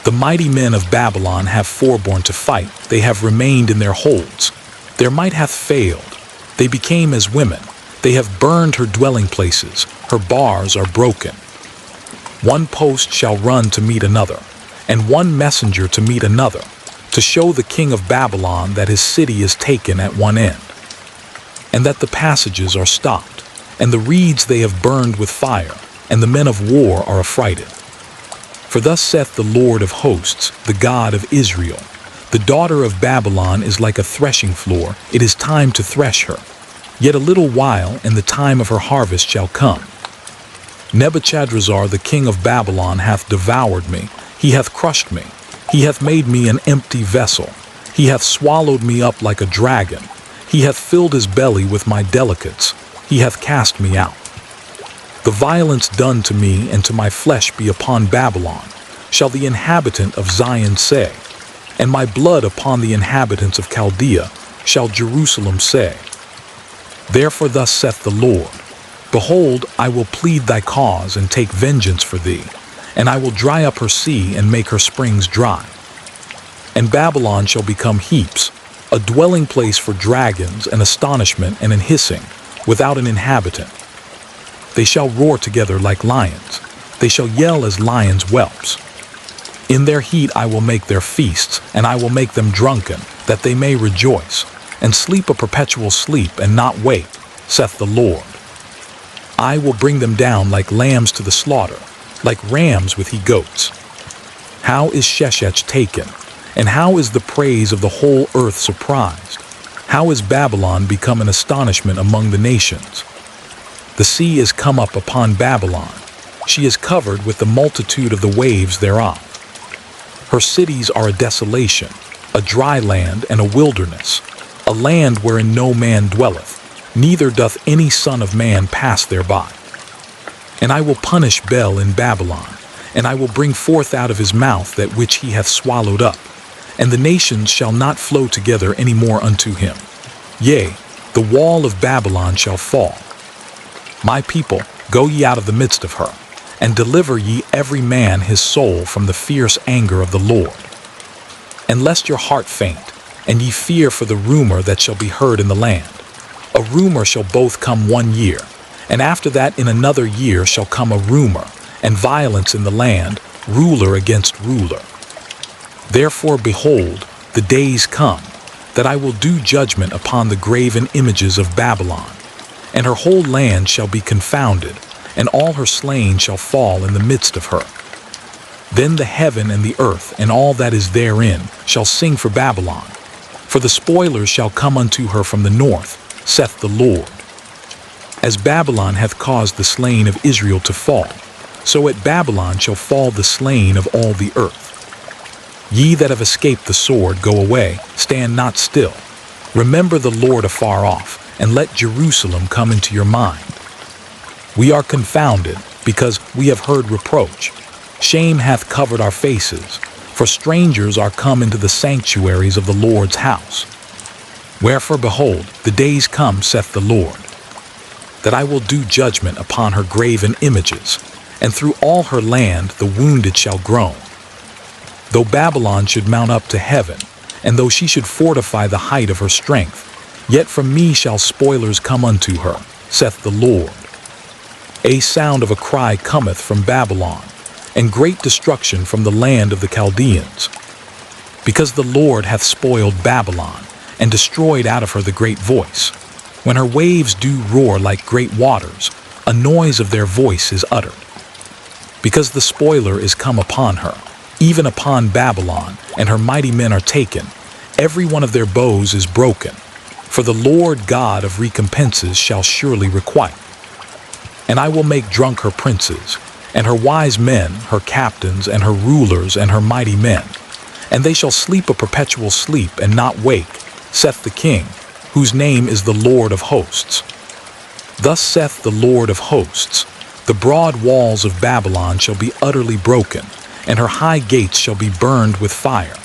The mighty men of Babylon have forborne to fight, they have remained in their holds. Their might hath failed, they became as women, they have burned her dwelling places, her bars are broken. One post shall run to meet another, and one messenger to meet another, to show the king of Babylon that his city is taken at one end, and that the passages are stopped, and the reeds they have burned with fire, and the men of war are affrighted. For thus saith the Lord of hosts, the God of Israel, the daughter of Babylon is like a threshing floor, it is time to thresh her. Yet a little while, and the time of her harvest shall come. Nebuchadrezzar the king of Babylon hath devoured me, he hath crushed me, he hath made me an empty vessel, he hath swallowed me up like a dragon, he hath filled his belly with my delicates, he hath cast me out. The violence done to me and to my flesh be upon Babylon, shall the inhabitant of Zion say, and my blood upon the inhabitants of Chaldea, shall Jerusalem say. Therefore thus saith the Lord, Behold, I will plead thy cause and take vengeance for thee, and I will dry up her sea and make her springs dry. And Babylon shall become heaps, a dwelling place for dragons, an astonishment and an hissing, without an inhabitant. They shall roar together like lions, they shall yell as lions' whelps. In their heat I will make their feasts, and I will make them drunken, that they may rejoice, and sleep a perpetual sleep and not wake, saith the Lord. I will bring them down like lambs to the slaughter, like rams with he-goats. How is Sheshech taken, and how is the praise of the whole earth surprised? How is Babylon become an astonishment among the nations? The sea is come up upon Babylon, she is covered with the multitude of the waves thereof. Her cities are a desolation, a dry land and a wilderness, a land wherein no man dwelleth, neither doth any son of man pass thereby. And I will punish Bel in Babylon, and I will bring forth out of his mouth that which he hath swallowed up, and the nations shall not flow together any more unto him. Yea, the wall of Babylon shall fall. My people, go ye out of the midst of her, and deliver ye every man his soul from the fierce anger of the Lord. And lest your heart faint, and ye fear for the rumor that shall be heard in the land. A rumor shall both come 1 year, and after that in another year shall come a rumor, and violence in the land, ruler against ruler. Therefore, behold, the days come, that I will do judgment upon the graven images of Babylon, and her whole land shall be confounded, and all her slain shall fall in the midst of her. Then the heaven and the earth and all that is therein shall sing for Babylon, for the spoilers shall come unto her from the north, saith the Lord. As Babylon hath caused the slain of Israel to fall, so at Babylon shall fall the slain of all the earth. Ye that have escaped the sword, go away, stand not still. Remember the Lord afar off, and let Jerusalem come into your mind. We are confounded, because we have heard reproach. Shame hath covered our faces, for strangers are come into the sanctuaries of the Lord's house. Wherefore, behold, the days come, saith the Lord, that I will do judgment upon her graven images, and through all her land the wounded shall groan. Though Babylon should mount up to heaven, and though she should fortify the height of her strength, yet from me shall spoilers come unto her, saith the Lord. A sound of a cry cometh from Babylon, and great destruction from the land of the Chaldeans. Because the Lord hath spoiled Babylon, and destroyed out of her the great voice. When her waves do roar like great waters, a noise of their voice is uttered. Because the spoiler is come upon her, even upon Babylon, and her mighty men are taken, every one of their bows is broken. For the Lord God of recompenses shall surely requite. And I will make drunk her princes, and her wise men, her captains, and her rulers, and her mighty men. And they shall sleep a perpetual sleep, and not wake, saith the King, whose name is the Lord of hosts. Thus saith the Lord of hosts, the broad walls of Babylon shall be utterly broken, and her high gates shall be burned with fire.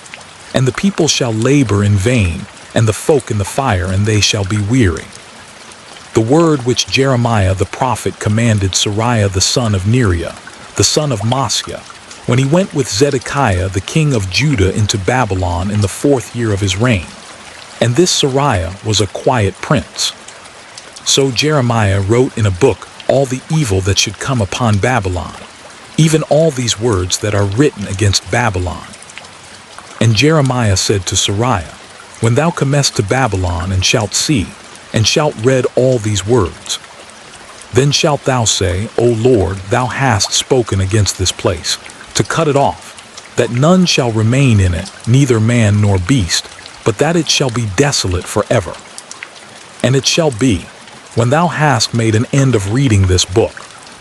And the people shall labor in vain, and the folk in the fire, and they shall be weary. The word which Jeremiah the prophet commanded Seraiah the son of Neriah, the son of Masiah, when he went with Zedekiah the king of Judah into Babylon in the 4th year of his reign. And this Seraiah was a quiet prince. So Jeremiah wrote in a book all the evil that should come upon Babylon, even all these words that are written against Babylon. And Jeremiah said to Seraiah, When thou comest to Babylon, and shalt see, and shalt read all these words, then shalt thou say, O Lord, thou hast spoken against this place, to cut it off, that none shall remain in it, neither man nor beast, but that it shall be desolate forever. And it shall be, when thou hast made an end of reading this book,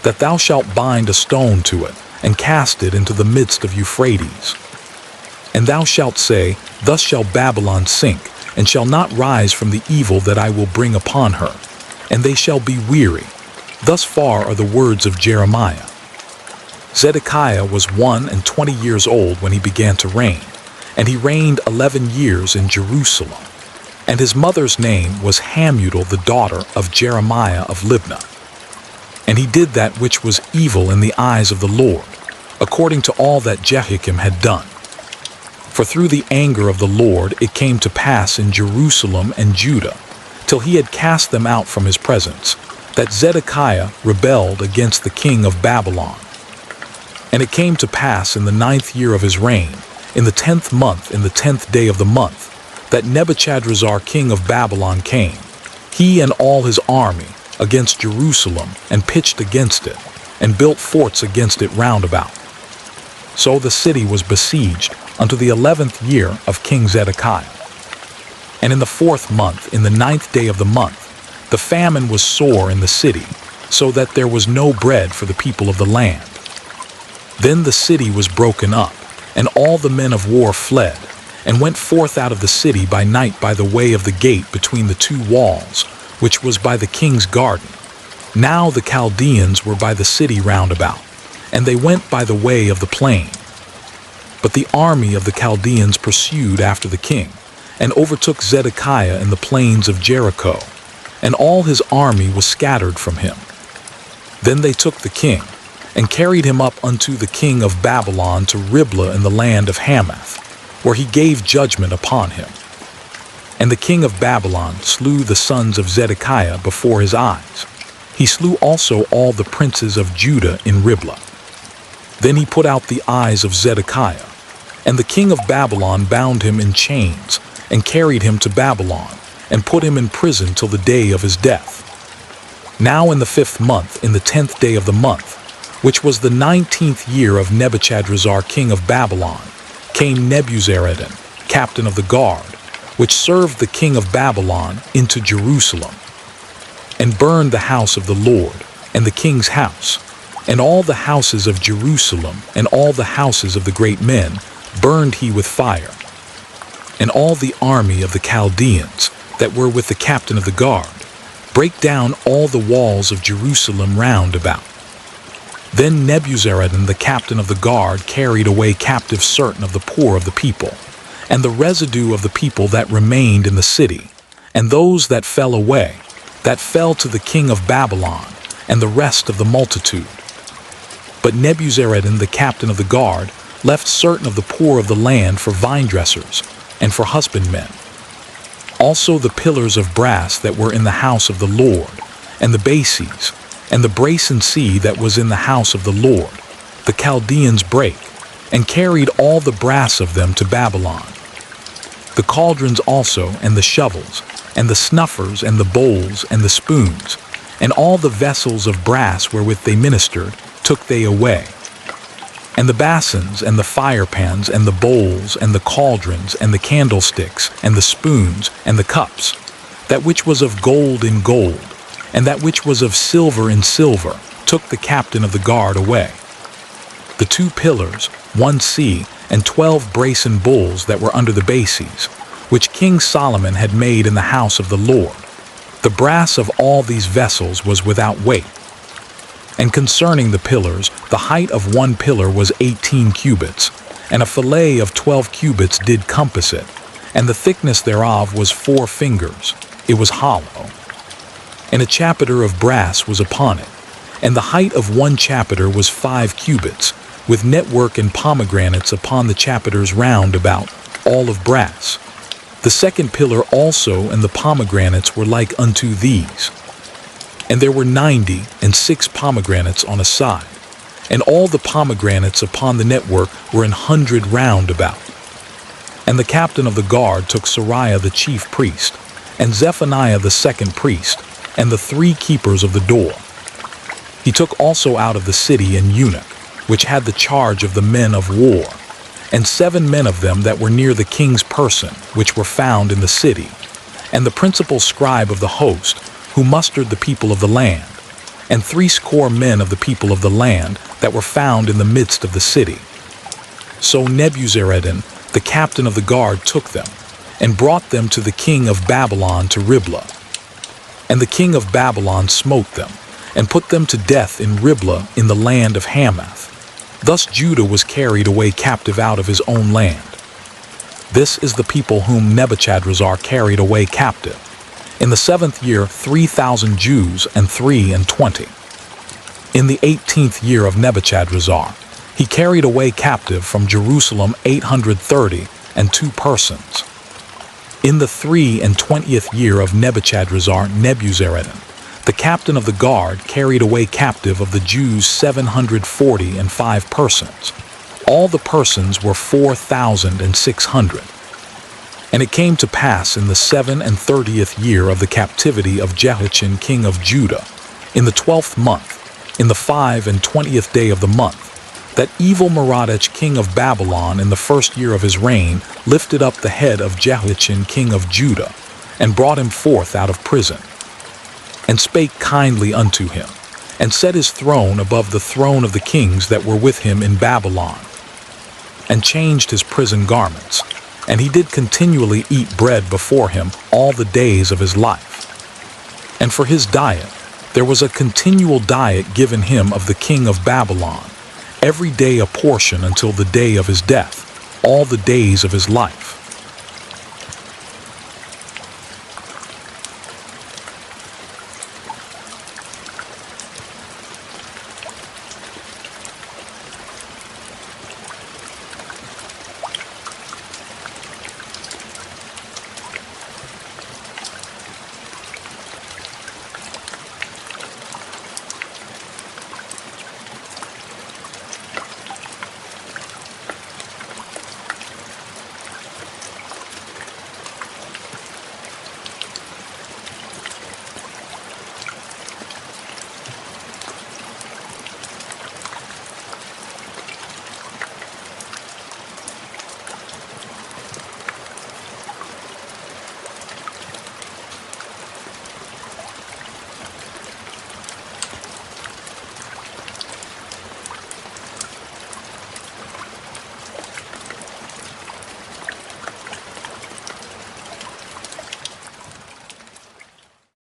that thou shalt bind a stone to it, and cast it into the midst of Euphrates. And thou shalt say, Thus shall Babylon sink, and shall not rise from the evil that I will bring upon her, and they shall be weary. Thus far are the words of Jeremiah. Zedekiah was 21 years old when he began to reign, and he reigned 11 years in Jerusalem. And his mother's name was Hamutal, the daughter of Jeremiah of Libnah. And he did that which was evil in the eyes of the Lord, according to all that Jehoiakim had done. For through the anger of the Lord it came to pass in Jerusalem and Judah, till he had cast them out from his presence, that Zedekiah rebelled against the king of Babylon. And it came to pass in the 9th year of his reign, in the 10th month, in the 10th day of the month, that Nebuchadrezzar king of Babylon came, he and all his army, against Jerusalem, and pitched against it, and built forts against it round about. So the city was besieged unto the 11th year of King Zedekiah. And in the 4th month, in the 9th day of the month, the famine was sore in the city, so that there was no bread for the people of the land. Then the city was broken up, and all the men of war fled, and went forth out of the city by night by the way of the gate between the 2 walls, which was by the king's garden. Now the Chaldeans were by the city round about, and they went by the way of the plain. But the army of the Chaldeans pursued after the king, and overtook Zedekiah in the plains of Jericho, and all his army was scattered from him. Then they took the king, and carried him up unto the king of Babylon to Riblah in the land of Hamath, where he gave judgment upon him. And the king of Babylon slew the sons of Zedekiah before his eyes. He slew also all the princes of Judah in Riblah. Then he put out the eyes of Zedekiah, and the king of Babylon bound him in chains, and carried him to Babylon, and put him in prison till the day of his death. Now in the 5th month, in the 10th day of the month, which was the 19th year of Nebuchadrezzar king of Babylon, came Nebuzaradan, captain of the guard, which served the king of Babylon, into Jerusalem, and burned the house of the Lord, and the king's house, and all the houses of Jerusalem, and all the houses of the great men, burned he with fire. And all the army of the Chaldeans, that were with the captain of the guard, break down all the walls of Jerusalem round about. Then Nebuzaradan the captain of the guard carried away captive certain of the poor of the people, and the residue of the people that remained in the city, and those that fell away, that fell to the king of Babylon, and the rest of the multitude. But Nebuzaradan the captain of the guard left certain of the poor of the land for vine-dressers and for husbandmen. Also the pillars of brass that were in the house of the Lord, and the bases, and the brasen sea that was in the house of the Lord, the Chaldeans brake, and carried all the brass of them to Babylon. The cauldrons also, and the shovels, and the snuffers, and the bowls, and the spoons, and all the vessels of brass wherewith they ministered, took they away. And the basins, and the firepans, and the bowls, and the cauldrons, and the candlesticks, and the spoons, and the cups, that which was of gold in gold, and that which was of silver in silver, took the captain of the guard away. The 2 pillars, 1 sea, and 12 brasen bowls that were under the bases, which King Solomon had made in the house of the Lord. The brass of all these vessels was without weight. And concerning the pillars, the height of 1 pillar was 18 cubits, and a fillet of 12 cubits did compass it, and the thickness thereof was 4 fingers. It was hollow. And a chapiter of brass was upon it, and the height of 1 chapiter was 5 cubits, with network and pomegranates upon the chapiters round about, all of brass. The 2nd pillar also and the pomegranates were like unto these. And there were 96 pomegranates on a side, and all the pomegranates upon the network were 100 round about. And the captain of the guard took Seraiah the chief priest, and Zephaniah the 2nd priest, and the 3 keepers of the door. He took also out of the city an eunuch, which had the charge of the men of war, and 7 men of them that were near the king's person, which were found in the city, and the principal scribe of the host, who mustered the people of the land, and 80 men of the people of the land that were found in the midst of the city. So Nebuzaradan, the captain of the guard, took them, and brought them to the king of Babylon to Riblah. And the king of Babylon smote them, and put them to death in Riblah in the land of Hamath. Thus Judah was carried away captive out of his own land. This is the people whom Nebuchadrezzar carried away captive. In the 7th year 3,000 Jews and 23. In the 18th year of Nebuchadrezzar, he carried away captive from Jerusalem 832 persons. In the 23 year of Nebuchadrezzar, Nebuzaradan, the captain of the guard, carried away captive of the Jews 745 persons. All the persons were 4,600. And it came to pass in the 37th year of the captivity of Jehoiachin king of Judah, in the 12th month, in the 25th day of the month, that Evil-Merodach king of Babylon in the 1st year of his reign lifted up the head of Jehoiachin king of Judah, and brought him forth out of prison, and spake kindly unto him, and set his throne above the throne of the kings that were with him in Babylon, and changed his prison garments, and he did continually eat bread before him all the days of his life. And for his diet, there was a continual diet given him of the king of Babylon, every day a portion until the day of his death, all the days of his life.